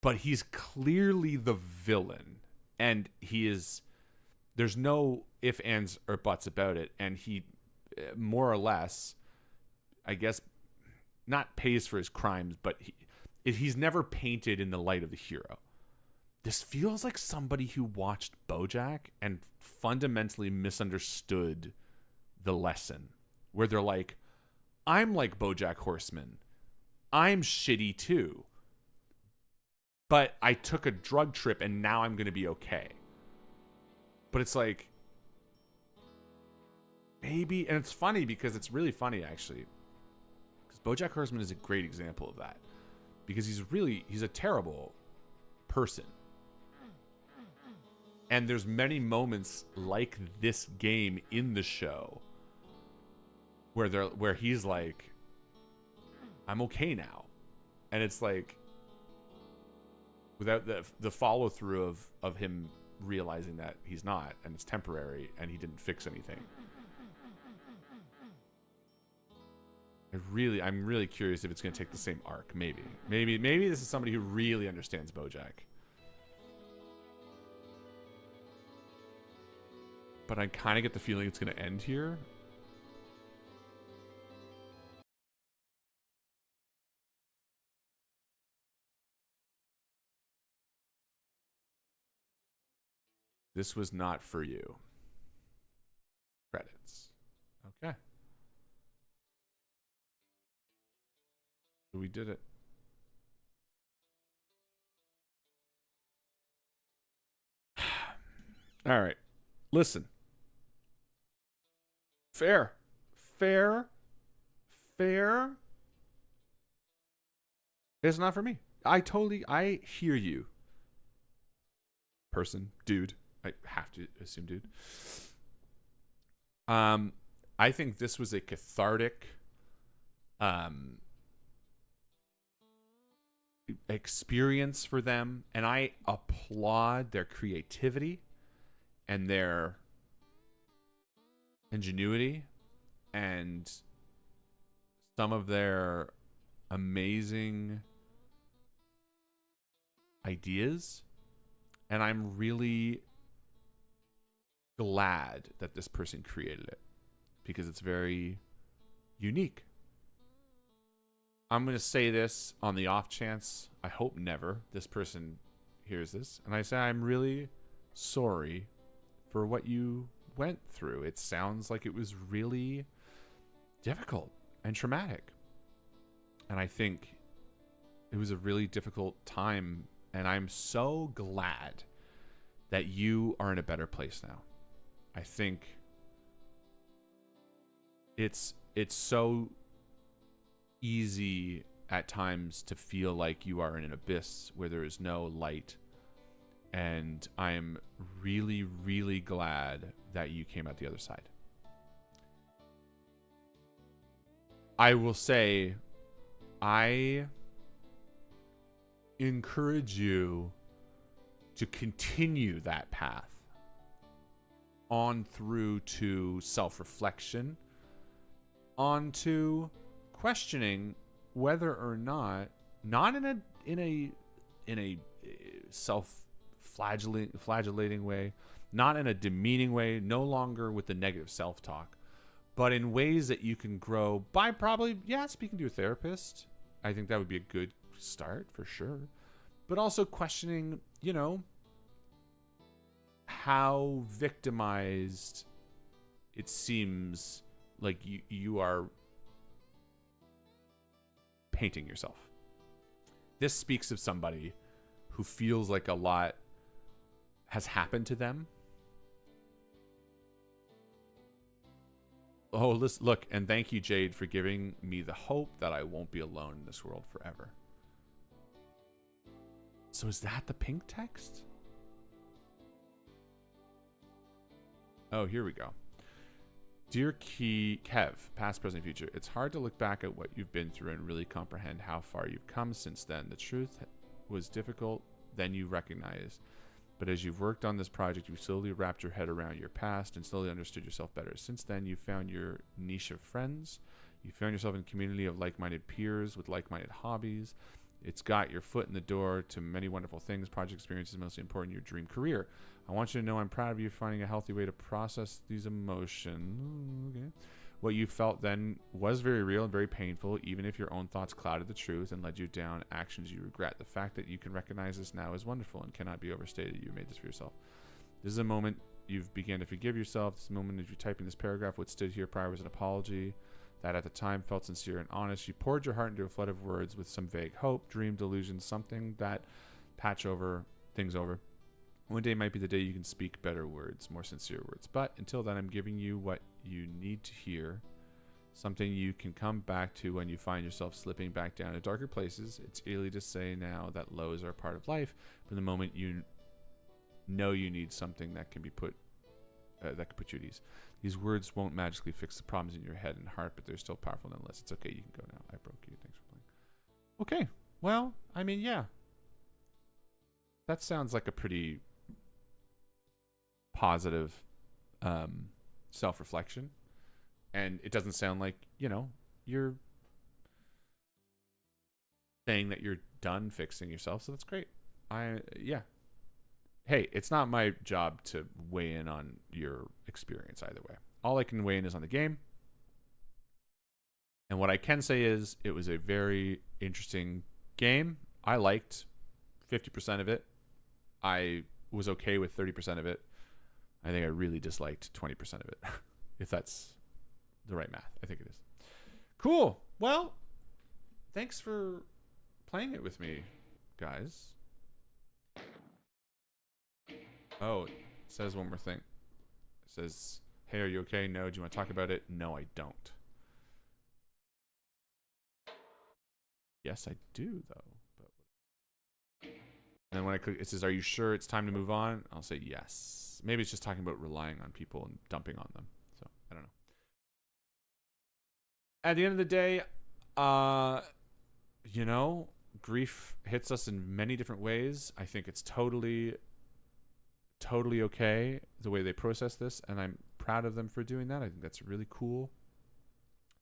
but he's clearly the villain, and there's no ifs, ands, or buts about it, and he more or less, I guess, not pays for his crimes, but he's never painted in the light of the hero. This feels like somebody who watched BoJack and fundamentally misunderstood the lesson, where they're like, I'm like BoJack Horseman. I'm shitty too. But I took a drug trip and now I'm going to be okay. But it's like, maybe, and it's funny because it's really funny actually. Because BoJack Horseman is a great example of that. Because he's a terrible person. And there's many moments like this game in the show where he's like, I'm okay now. And it's like, without the follow through of him realizing that he's not, and it's temporary, and he didn't fix anything. I'm really curious if it's going to take the same arc. Maybe this is somebody who really understands BoJack. But I kind of get the feeling it's going to end here. This was not for you. Credits. Okay. So we did it. All right. Listen. Fair. It's not for me. I hear you. Person, dude. I have to assume dude. I think this was a cathartic experience for them, and I applaud their creativity and their ingenuity and some of their amazing ideas. And I'm really glad that this person created it because it's very unique. I'm going to say this on the off chance, I hope never, this person hears this. And I say, I'm really sorry for what you went through. It sounds like it was really difficult and traumatic. And I think it was a really difficult time. And I'm so glad that you are in a better place now. I think it's so easy at times to feel like you are in an abyss where there is no light. And I am really, really glad that you came out the other side. I will say, I encourage you to continue that path on through to self-reflection, on to questioning whether or not in a self-flagellating way, not in a demeaning way, no longer with the negative self-talk, but in ways that you can grow by probably, speaking to a therapist. I think that would be a good start for sure. But also questioning, how victimized it seems like you are painting yourself. This speaks of somebody who feels like a lot has happened to them. Oh, look, and thank you, Jade, for giving me the hope that I won't be alone in this world forever. So is that the pink text? Oh, here we go. Dear Kev, past, present, future, it's hard to look back at what you've been through and really comprehend how far you've come since then. The truth was difficult, then you recognize. But as you've worked on this project, you've slowly wrapped your head around your past and slowly understood yourself better. Since then, you've found your niche of friends. You found yourself in a community of like-minded peers with like-minded hobbies. It's got your foot in the door to many wonderful things. Project experience is mostly important in your dream career. I want you to know I'm proud of you for finding a healthy way to process these emotions. Okay. What you felt then was very real and very painful, even if your own thoughts clouded the truth and led you down actions you regret. The fact that you can recognize this now is wonderful and cannot be overstated. You made this for yourself. This is a moment you've began to forgive yourself. This moment as you typing this paragraph, what stood here prior was an apology that at the time felt sincere and honest. You poured your heart into a flood of words with some vague hope, dream, delusion, something that patch over things over. One day might be the day you can speak better words, more sincere words. But until then, I'm giving you what you need to hear, something you can come back to when you find yourself slipping back down to darker places. It's eerie to say now that lows are a part of life, but the moment you know you need something that can be put that can put you at ease. These words won't magically fix the problems in your head and heart, but they're still powerful nonetheless. It's okay, you can go now. I broke you. Thanks for playing. Okay, well, I mean, yeah. That sounds like a pretty positive self-reflection. And it doesn't sound like, you're saying that you're done fixing yourself. So that's great. Hey, it's not my job to weigh in on your experience either way. All I can weigh in is on the game. And what I can say is it was a very interesting game. I liked 50% of it. I was okay with 30% of it. I think I really disliked 20% of it. If that's the right math. I think it is. Cool. Well, thanks for playing it with me, guys. Oh, it says one more thing. It says, hey, are you okay? No. Do you want to talk about it? No, I don't. Yes, I do, though. And then when I click, it says, are you sure it's time to move on? I'll say yes. Maybe it's just talking about relying on people and dumping on them. So, I don't know. At the end of the day, grief hits us in many different ways. I think it's totally okay the way they process this, and I'm proud of them for doing that. I think that's a really cool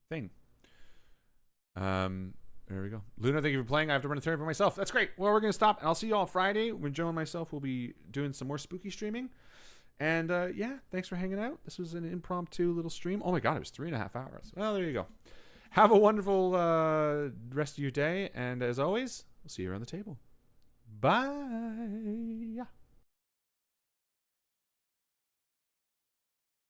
thing. There we go. Luna, thank you for playing. I have to run a turn for myself. That's great. Well, we're going to stop, and I'll see you all Friday when Joe and myself will be doing some more spooky streaming. And, thanks for hanging out. This was an impromptu little stream. Oh, my God, it was 3.5 hours. Well, there you go. Have a wonderful rest of your day, and as always, we'll see you around the table. Bye.